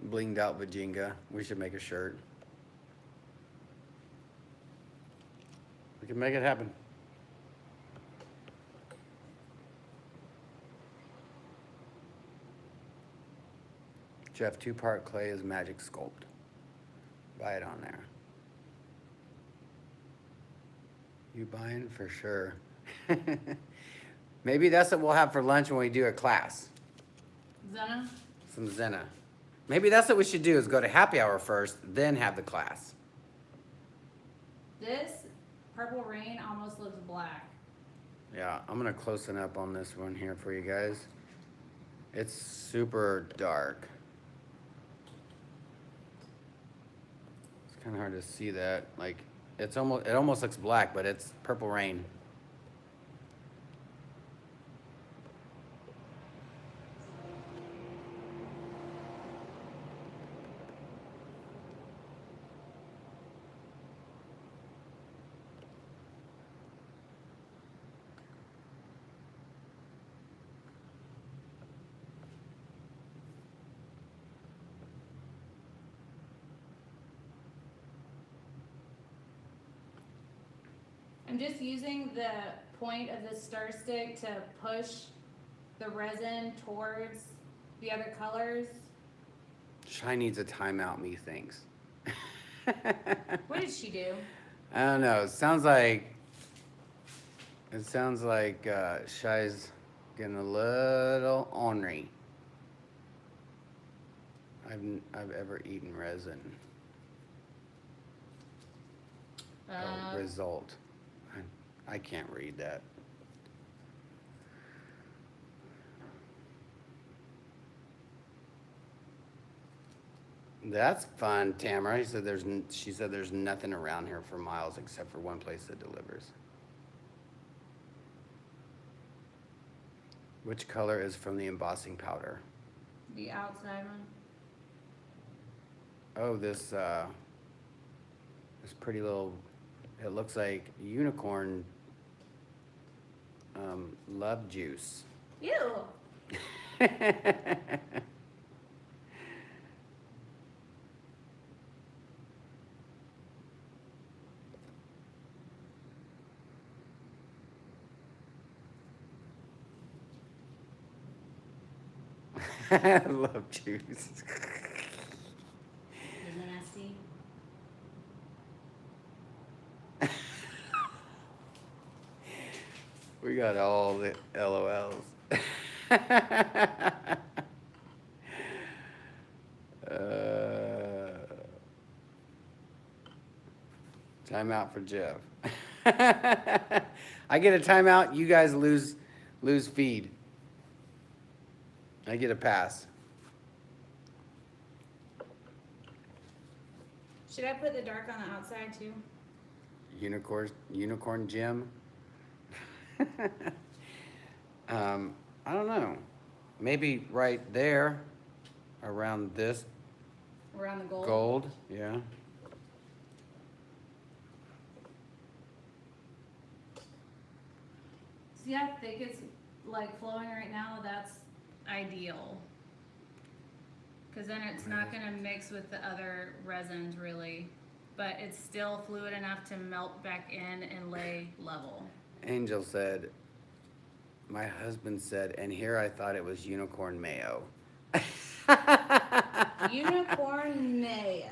Blinged out Vajinga. We should make a shirt. We can make it happen. Jeff, 2-part clay is magic sculpt. Buy it on there. You buying for sure. Maybe that's what we'll have for lunch when we do a class. Zenna? Some Zenna. Maybe that's what we should do, is go to happy hour first, then have the class. This Purple Rain almost looks black. Yeah, I'm gonna close up on this one here for you guys. It's super dark. It's kind of hard to see that. Like, it almost looks black, but it's Purple Rain. I'm just using the point of the stir stick to push the resin towards the other colors. Shy needs a timeout, methinks. What did she do? I don't know. It sounds like Shy's getting a little ornery. I've ever eaten resin. Result. I can't read that. That's fun, Tamara. She said there's nothing around here for miles except for one place that delivers. Which color is from the embossing powder? The outside one. Oh, this pretty little, it looks like unicorn love juice. Ew. I love juice. Isn't nasty? We got all the LOLs. Timeout for Jeff. I get a timeout. You guys lose feed. I get a pass. Should I put the dark on the outside too? Unicorn gem. I don't know. Maybe right there, around this Around the gold? gold. Yeah. See how thick it's like flowing right now? That's ideal. Because then it's not going to mix with the other resins really. But it's still fluid enough to melt back in and lay level. Angel said, my husband said, and here I thought it was unicorn mayo. Unicorn mayo.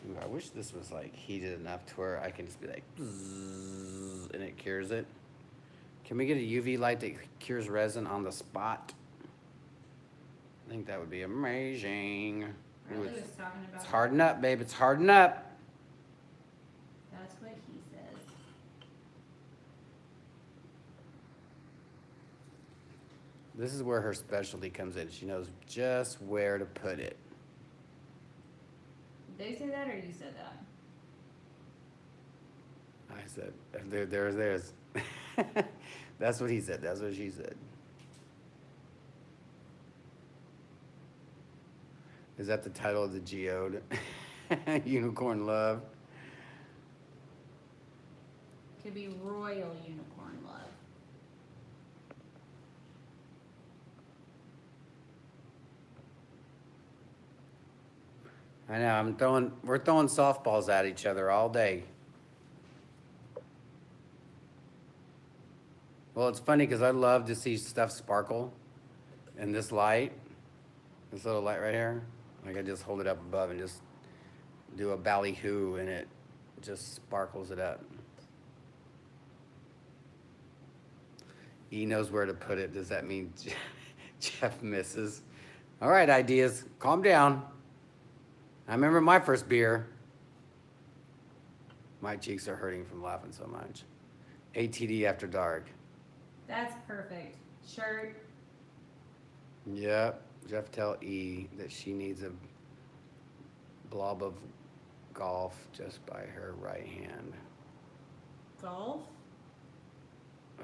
Ooh, I wish this was like heated enough to where I can just be like, bzzz, and it cures it. Can we get a UV light that cures resin on the spot? I think that would be amazing. Ooh, Riley was talking about it's hardening up, babe. It's hardening up. That's what he says. This is where her specialty comes in. She knows just where to put it. Did they say that or you said that? I said, there's. That's what he said. That's what she said. Is that the title of the geode? Unicorn Love. Could be Royal Unicorn Love. I know. We're throwing softballs at each other all day. Well, it's funny because I love to see stuff sparkle in this light, this little light right here. Like I just hold it up above and just do a ballyhoo and it just sparkles it up. E knows where to put it. Does that mean Jeff misses? All right, ideas. Calm down. I remember my first beer. My cheeks are hurting from laughing so much. ATD after dark. That's perfect. Shirt. Yep. Jeff tell E that she needs a blob of golf just by her right hand. Golf?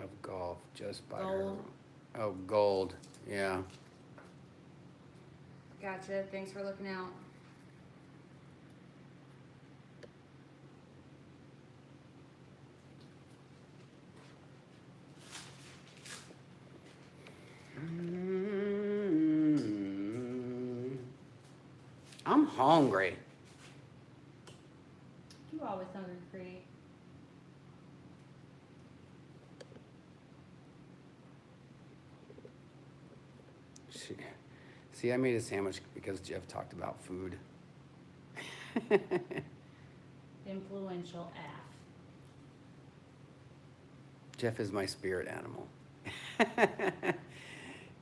Of golf just by Gold. her. Oh, gold. Yeah. Gotcha. Thanks for looking out. I'm hungry. You always hungry, Cree. See, I made a sandwich because Jeff talked about food. Influential AF. Jeff is my spirit animal.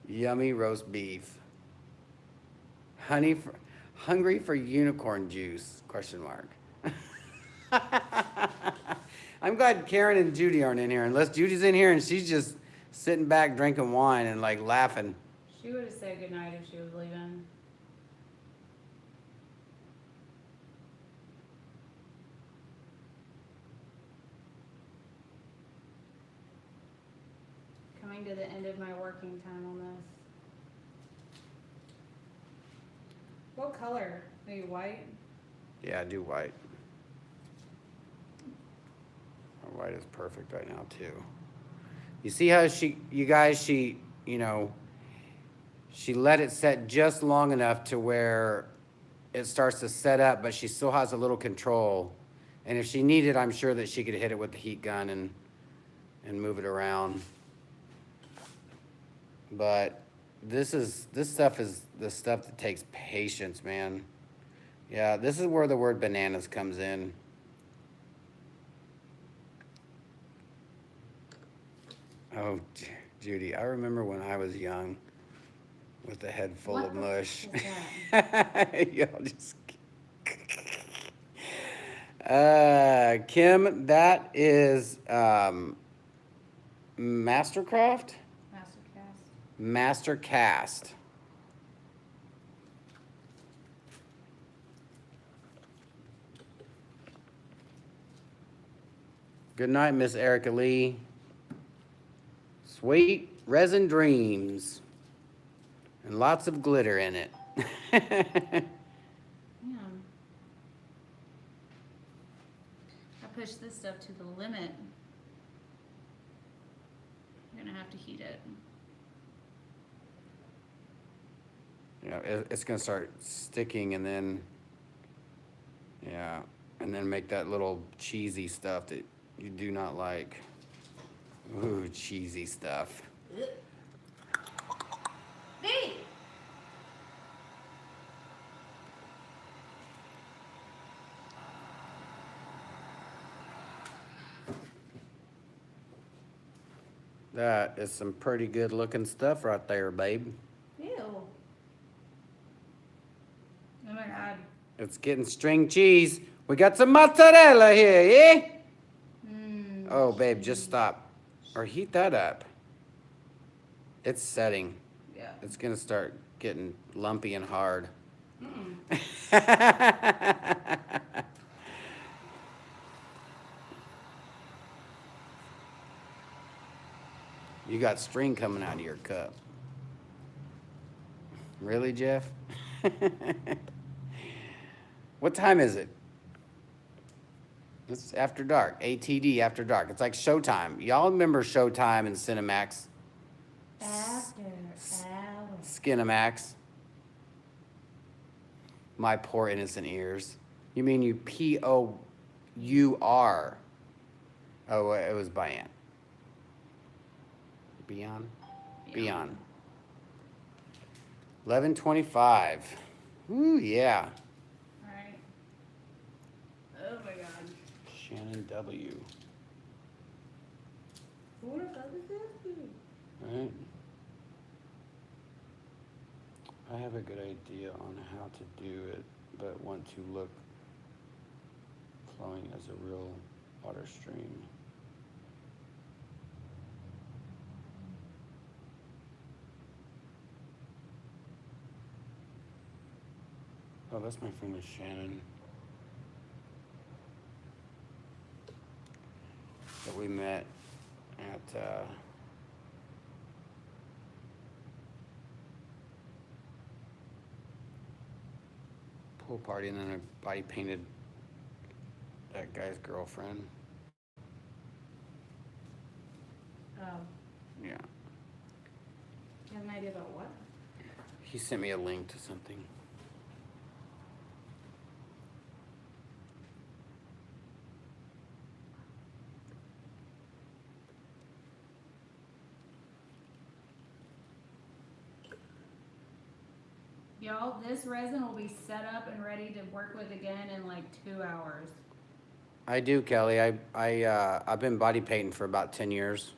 Yummy roast beef. Hungry for unicorn juice? Question mark. I'm glad Karen and Judy aren't in here. Unless Judy's in here and she's just sitting back drinking wine and like laughing. She would have said goodnight if she was leaving. Coming to the end of my working time on this. What color? Maybe white? Yeah, I do white. Or white is perfect right now too. You see how you guys, you know, she let it set just long enough to where it starts to set up, but she still has a little control. And if she needed, I'm sure that she could hit it with the heat gun and move it around. But this stuff is the stuff that takes patience, man. Yeah, this is where the word bananas comes in. Oh, Judy, I remember when I was young with a head full of mush. Y'all just... Kim, that is MasterCraft? MasterCast. Good night, Miss Erika Lee. Sweet resin dreams. And lots of glitter in it. Yeah. I push this stuff to the limit. You're gonna have to heat it. Yeah, it's gonna start sticking and then, yeah, and then make that little cheesy stuff that you do not like. Ooh, cheesy stuff. Hey! That is some pretty good looking stuff right there, babe. Ew. Oh my God. It's getting string cheese. We got some mozzarella here, yeah? Oh, babe, just stop. Or heat that up. It's setting. Yeah. It's gonna start getting lumpy and hard. You got string coming out of your cup. Really, Jeff? What time is it? It's after dark. ATD after dark. It's like Showtime. Y'all remember Showtime and Cinemax? After hours. Skinemax. My poor innocent ears. You mean you P-O-U-R. Oh, it was Beyond. Beyond? Beyond. 11:25. Ooh, yeah. All right. Oh my God. Shannon W. What about this? Right. I have a good idea on how to do it, but want to look flowing as a real water stream. Oh, that's my friend Shannon. That we met at pool party, and then I body painted that guy's girlfriend. Oh. Yeah. You have an idea about what? He sent me a link to something. Y'all, this resin will be set up and ready to work with again in like 2 hours. I do, Kelly. I've been body painting for about 10 years.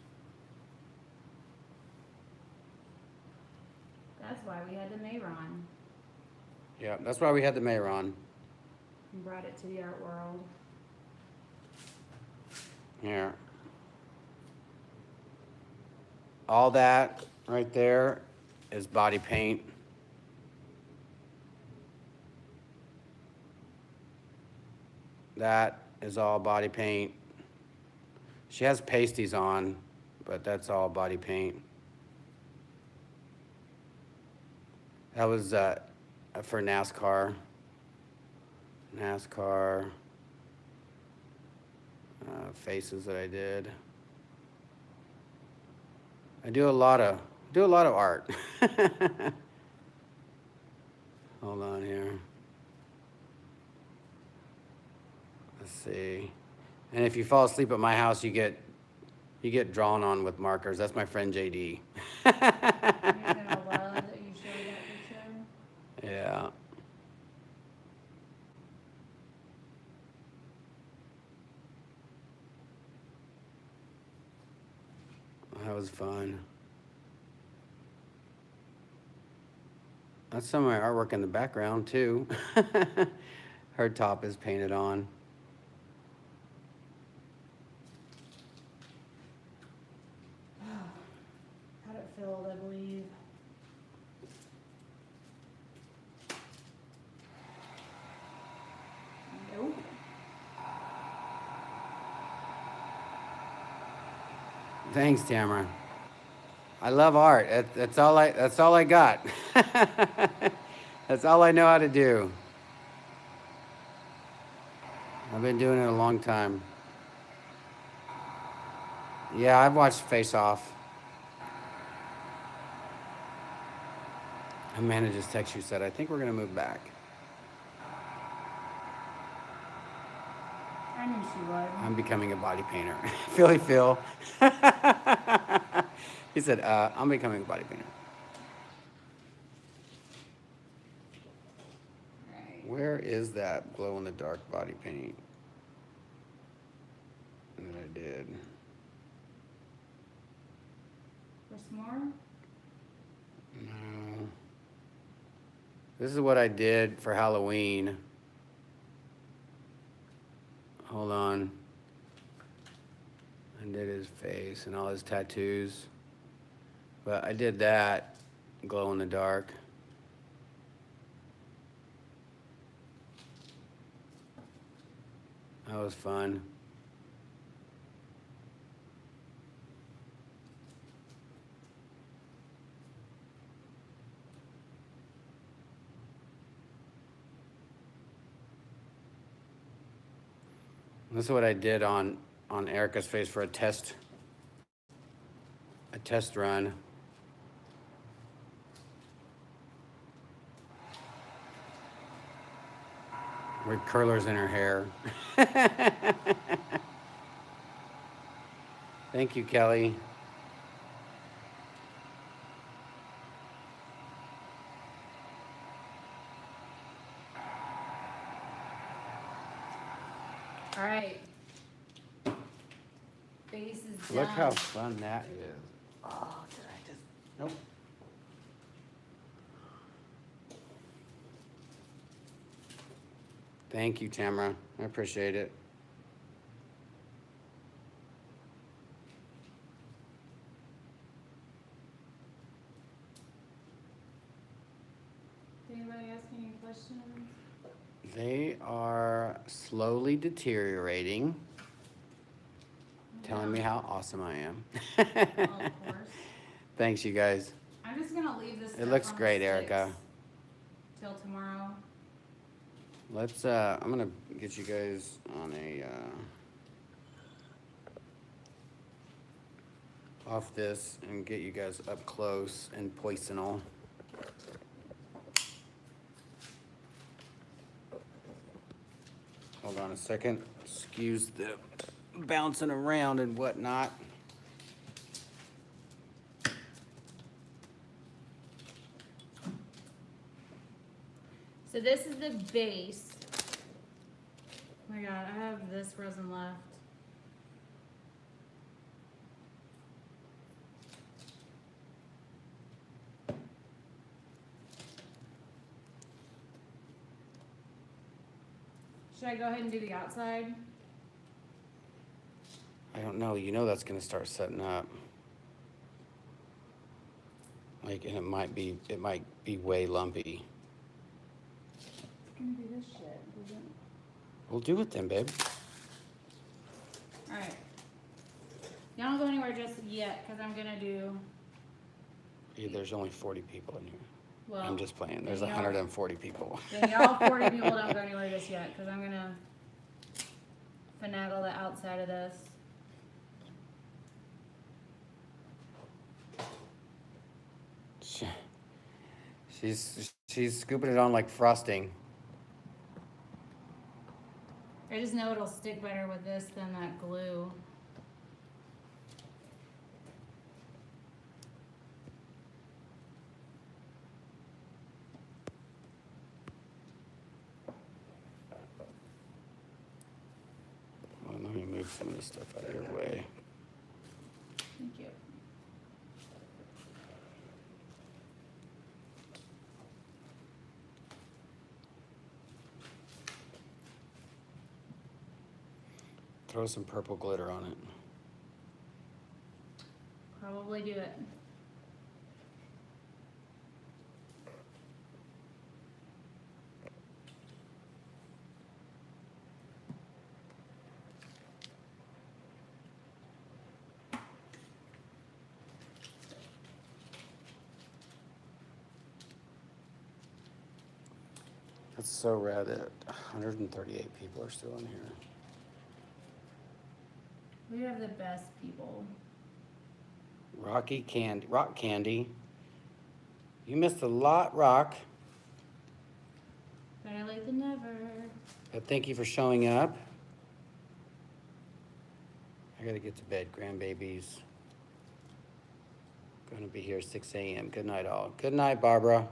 That's why we had the Mehron Yeah, that's why we had the Mehron. and brought it to the art world. Here. All that right there is body paint. That is all body paint. She has pasties on, but that's all body paint. That was for NASCAR. NASCAR. faces that I did. I do a lot of art. Hold on here. Let's see. And if you fall asleep at my house, you get drawn on with markers. That's my friend JD. You're gonna love that you showed that picture. Yeah. That was fun. That's some of my artwork in the background too. Her top is painted on. Had it filled, I believe. Nope. Thanks, Tamara. I love art. That's all I got. That's all I know how to do. I've been doing it a long time. Yeah, I've watched Face Off. Amanda just texted you, said, I think we're gonna move back. I knew she would. I'm becoming a body painter. Philly Phil. He said, I'm becoming a body painter. Right. Where is that glow-in-the-dark body paint that I did? For some more? No. This is what I did for Halloween. Hold on. I did his face and all his tattoos. But I did that glow in the dark. That was fun. This is what I did on Erika's face for a test run. With curlers in her hair. Thank you, Kelly. All right. Base is done. Look how fun that is. Oh, did I just... Nope. Thank you, Tamara. I appreciate it. Did anybody ask any questions? They are slowly deteriorating, telling me how awesome I am. Well, of course. Thanks, you guys. I'm just gonna leave this. It looks great, Erika. Till tomorrow. Let's, I'm gonna get you guys on a, off this and get you guys up close and poisonal. Hold on a second. Excuse the bouncing around and whatnot. So this is the base. Oh my god, I have this resin left. Should I go ahead and do the outside? I don't know. You know that's gonna start setting up. Like, and it might be way lumpy. It's gonna be this shit, isn't it? We'll do it then, babe. Alright. Y'all don't go anywhere just yet, because I'm gonna do... Yeah, there's only 40 people in here. Well, I'm just playing. There's then y'all- 140 people. Then y'all 40 people don't go anywhere just yet, because I'm gonna finagle the outside of this. She's scooping it on like frosting. I just know it'll stick better with this than that glue. Well, let me move some of this stuff out of your way. Thank you. Throw some purple glitter on it. Probably do it. That's so rad that 138 people are still in here. We have the best people. Rock candy. You missed a lot, Rock. Better late than never. But thank you for showing up. I gotta get to bed, grandbabies. Gonna be here 6 a.m. Good night, all. Good night, Barbara.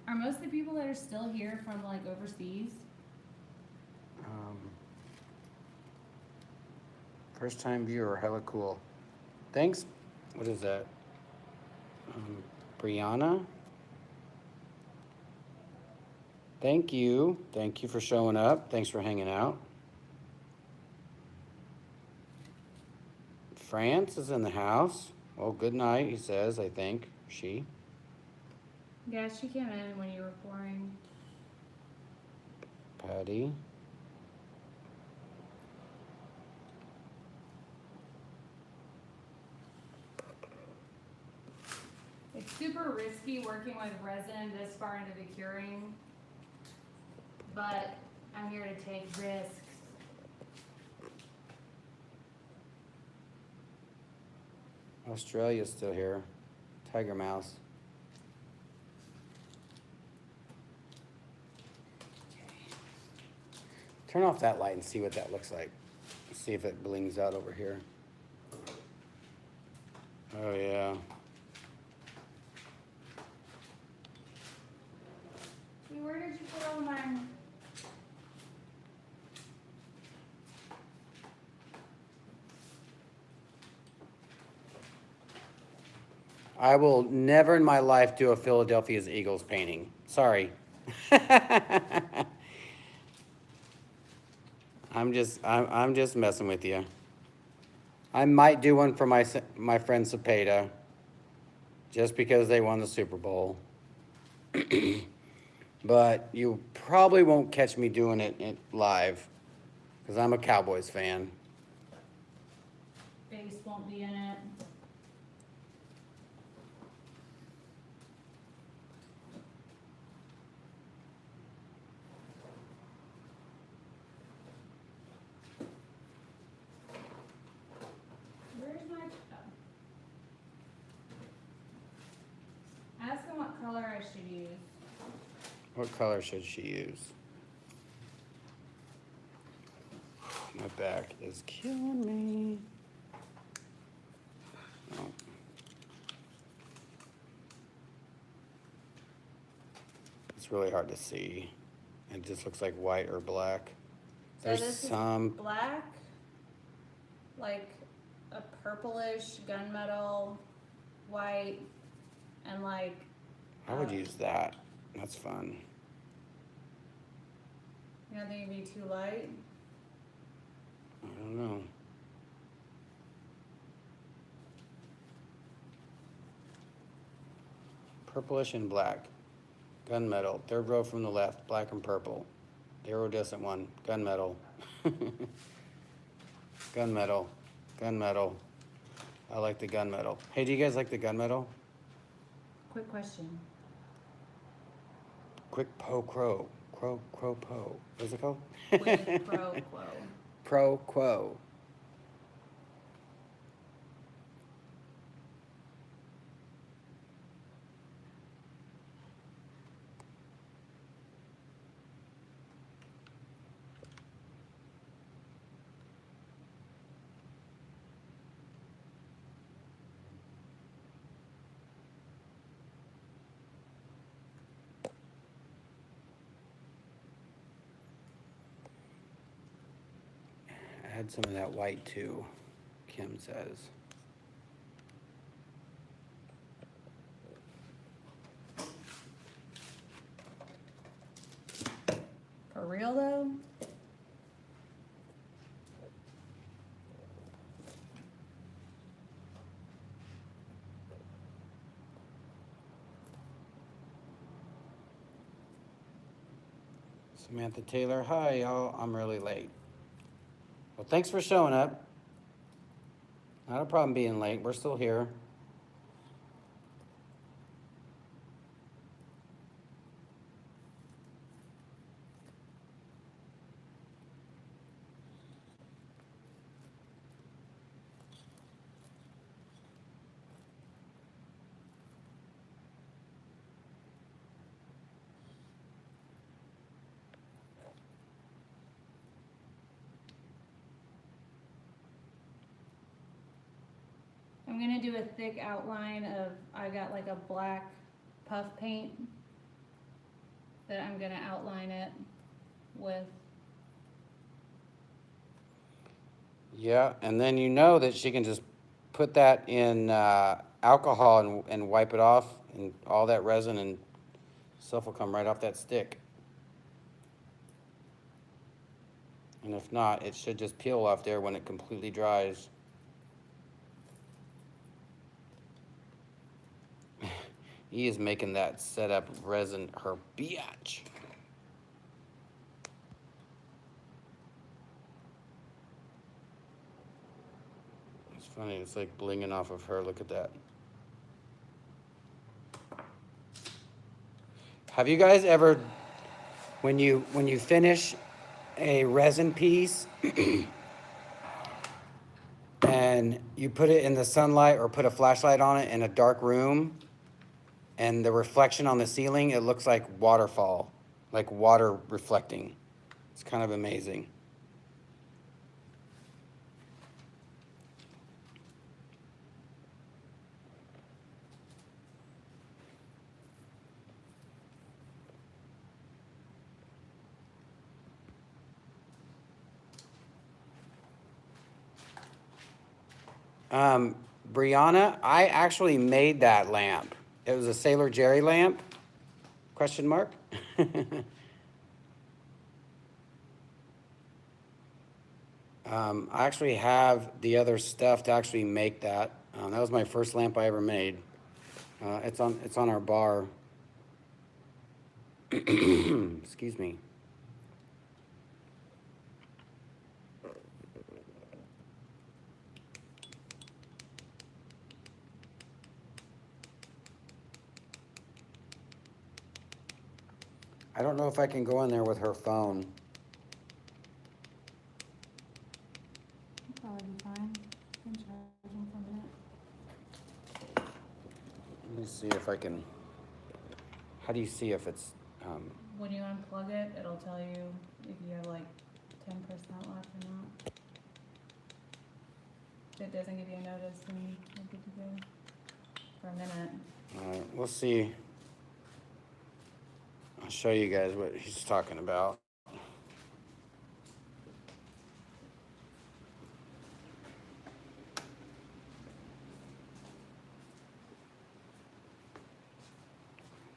Are most of the people that are still here from like overseas? First time viewer, hella cool. Thanks. What is that? Brianna? Thank you. Thank you for showing up. Thanks for hanging out. France is in the house. Well, good night, he says, I think. She. Yeah, she came in when you were pouring. Patty. It's super risky working with resin this far into the curing, but I'm here to take risks. Australia's still here. Tiger Mouse. Turn off that light and see what that looks like. See if it blings out over here. Oh yeah. Where did you put all mine? I will never in my life do a Philadelphia's Eagles painting. Sorry. I'm just messing with you. I might do one for my friend Cepeda, just because they won the Super Bowl. But you probably won't catch me doing it live, because I'm a Cowboys fan. Base won't be in it. Where's my... Ask him what color I should use. What color should she use? My back is killing me. Oh. It's really hard to see. It just looks like white or black. So There's this some is black, like a purplish gunmetal, white, and like... I would use that. That's fun. You don't think it'd be too light? I don't know. Purplish and black. Gunmetal. Third row from the left. Black and purple. The iridescent one. Gunmetal. Gunmetal. Gunmetal. I like the gunmetal. Hey, do you guys like the gunmetal? Quick question. Quick po crow. Crow po. What's it called? Quid pro quo. Pro quo. Add some of that white too, Kim says. For real though? Samantha Taylor, hi y'all, I'm really late. Well, thanks for showing up. Not a problem being late, we're still here. I'm gonna do a thick outline of, I got like a black puff paint that I'm gonna outline it with. Yeah, and then you know that she can just put that in alcohol and wipe it off, and all that resin and stuff will come right off that stick. And if not, it should just peel off there when it completely dries. He is making that setup resin her biatch. It's funny, it's like blinging off of her. Look at that. Have you guys ever, when you finish a resin piece and you put it in the sunlight or put a flashlight on it in a dark room, and the reflection on the ceiling, it looks like waterfall, like water reflecting. It's kind of amazing. Brianna, I actually made that lamp. It was a Sailor Jerry lamp, question mark. I actually have the other stuff to actually make that. That was my first lamp I ever made. It's on our bar. Excuse me. I don't know if I can go in there with her phone. Probably be fine. I'm charging for a minute. Let me see if I can. How do you see if it's? When you unplug it, it'll tell you if you have like 10% left or not. If it doesn't give you a notice, then you're good to go for a minute. All right, we'll see. I'll show you guys what he's talking about. I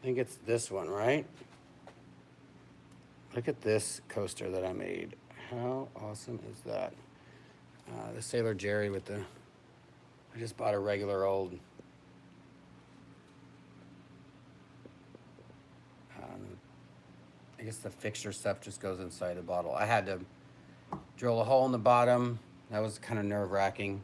think it's this one, right? Look at this coaster that I made. How awesome is that? The Sailor Jerry with the, I just bought a regular old I guess the fixture stuff just goes inside a bottle. I had to drill a hole in the bottom. That was kind of nerve-wracking.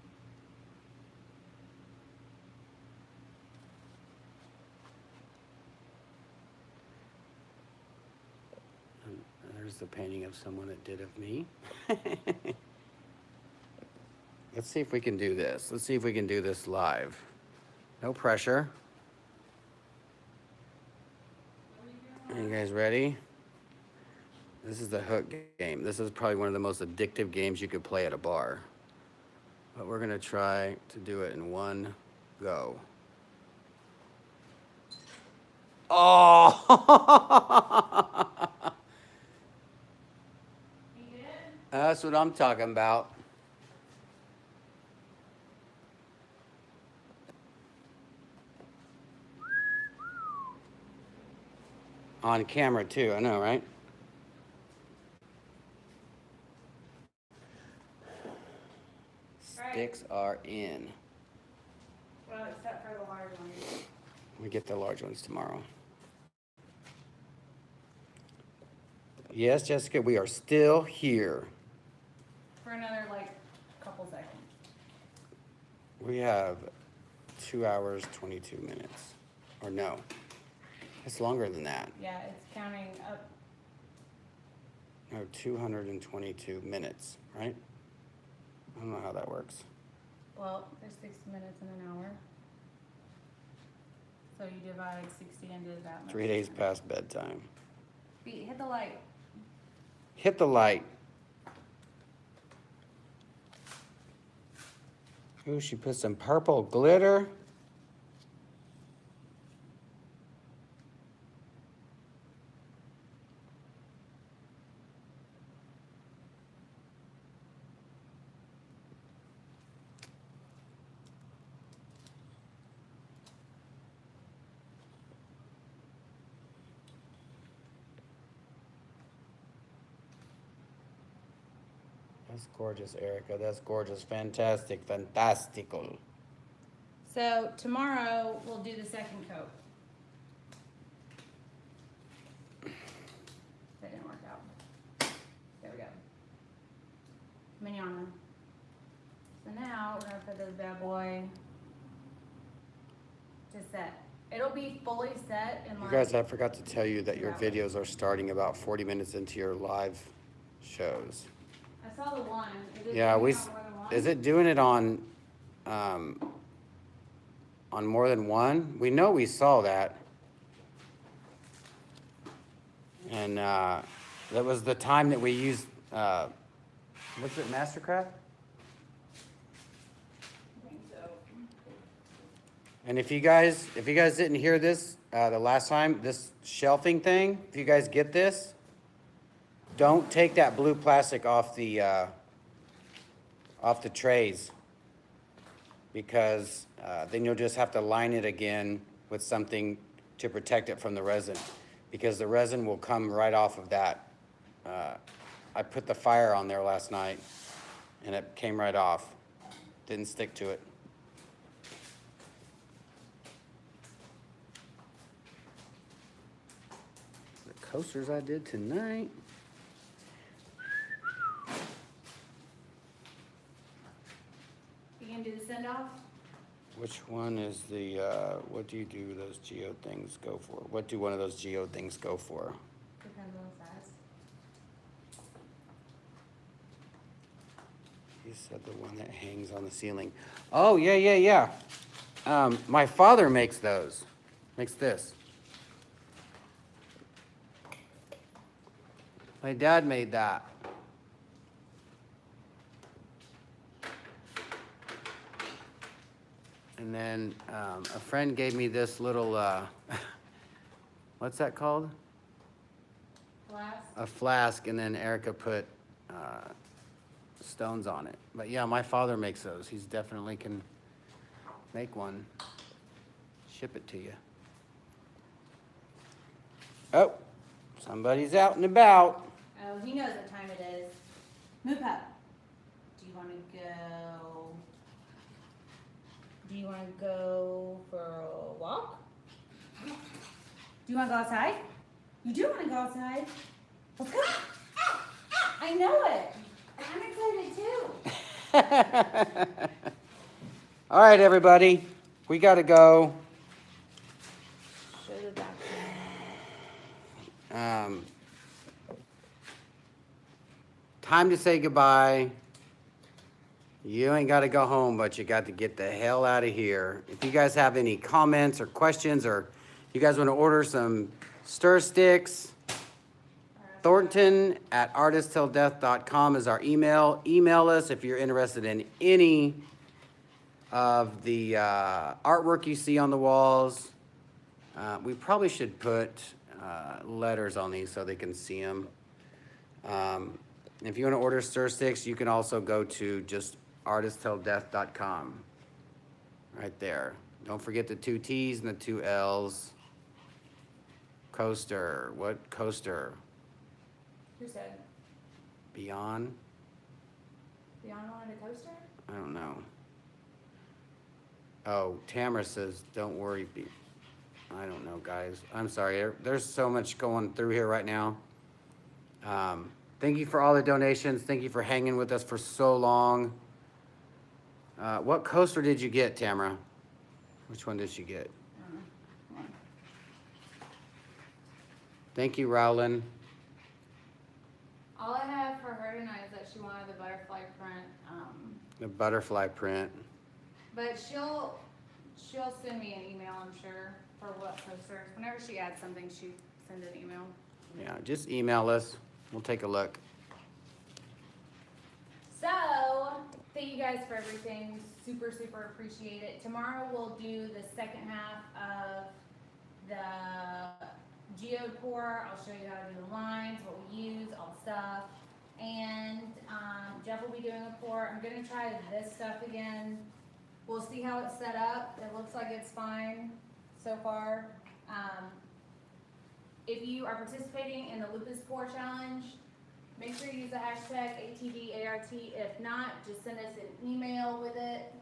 there's the painting of someone that did of me. Let's see if we can do this. Let's see if we can do this live. No pressure. Are you guys ready? This is the hook game. This is probably one of the most addictive games you could play at a bar. But we're gonna try to do it in one go. Oh! That's what I'm talking about. On camera too, I know, right? Stix are in. Well, except for the large ones. We get the large ones tomorrow. Yes, Jessica, we are still here. For another, like, couple seconds. We have 2 hours, 22 minutes. Or no, it's longer than that. Yeah, it's counting up. No, 222 minutes, right? I don't know how that works. Well, there's 60 minutes in an hour. So you divide 60 into that much. 3 days past bedtime. Hit the light. Hit the light. Ooh, she put some purple glitter. That's gorgeous, Erica. That's gorgeous. Fantastic. Fantastical. So tomorrow we'll do the second coat. That didn't work out. There we go. Manana. So now we're gonna put this bad boy to set. It'll be fully set in You like. guys, I forgot to tell you that your videos are starting about 40 minutes into your live shows. I saw the one. Yeah, is it doing it on more than one? We know we saw that. And that was the time that we used, was it MasterCast? I think so. And if you guys didn't hear this the last time, this shelving thing, if you guys get this, don't take that blue plastic off the trays, because then you'll just have to line it again with something to protect it from the resin, because the resin will come right off of that. I put the fire on there last night and it came right off. Didn't stick to it. The coasters I did tonight. You gonna do the send off? Which one is the, what do you do those geode things go for? What do one of those geode things go for? Depends on the size. He said the one that hangs on the ceiling. Oh, yeah. My father makes those. Makes this. My dad made that. And then a friend gave me this little, what's that called? Flask? A flask, and then Erika put stones on it. But yeah, my father makes those. He's definitely can make one. Ship it to you. Oh, somebody's out and about. Oh, he knows what time it is. Move up. Do you want to go? Do you want to go for a walk? Do you want to go outside? You do want to go outside? Let's go. I know it. I'm excited too. All right, everybody. We got to go. Show the back. time to say goodbye. You ain't got to go home, but you got to get the hell out of here. If you guys have any comments or questions, or you guys want to order some stir sticks, Thornton at artisttilldeath.com is our email. Email us if you're interested in any of the artwork you see on the walls. We probably should put letters on these so they can see them. If you want to order stir sticks, you can also go to just artisttilldeath.com. Right there. Don't forget the 2 T's and the 2 L's. Coaster. What coaster? Who said? Beyond? Beyond wanted a coaster? I don't know. Oh, Tamara says, don't worry. I don't know, guys. I'm sorry. There's so much going through here right now. Thank you for all the donations. Thank you for hanging with us for so long. What coaster did you get, Tamara? Which one did she get? Thank you, Rowland. All I have for her tonight is that she wanted the butterfly print. The butterfly print. But she'll send me an email, I'm sure, for what posters. Whenever she adds something, she sends an email. Yeah, just email us. We'll take a look. So, thank you guys for everything. Super, super appreciate it. Tomorrow we'll do the second half of the geode pour. I'll show you how to do the lines, what we use, all the stuff. And Jeff will be doing a pour. I'm gonna try this stuff again. We'll see how it's set up. It looks like it's fine so far. If you are participating in the Lupus Pour Challenge, make sure you use the hashtag ATVART. If not, just send us an email with it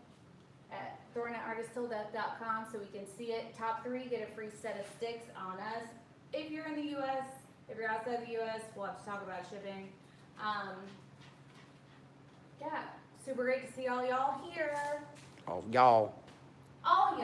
at thorn@artisttilldeath.com so we can see it. Top 3 get a free set of sticks on us. If you're in the U.S., if you're outside the U.S., we'll have to talk about shipping. Yeah, super great to see all y'all here. Oh, y'all. All y'all.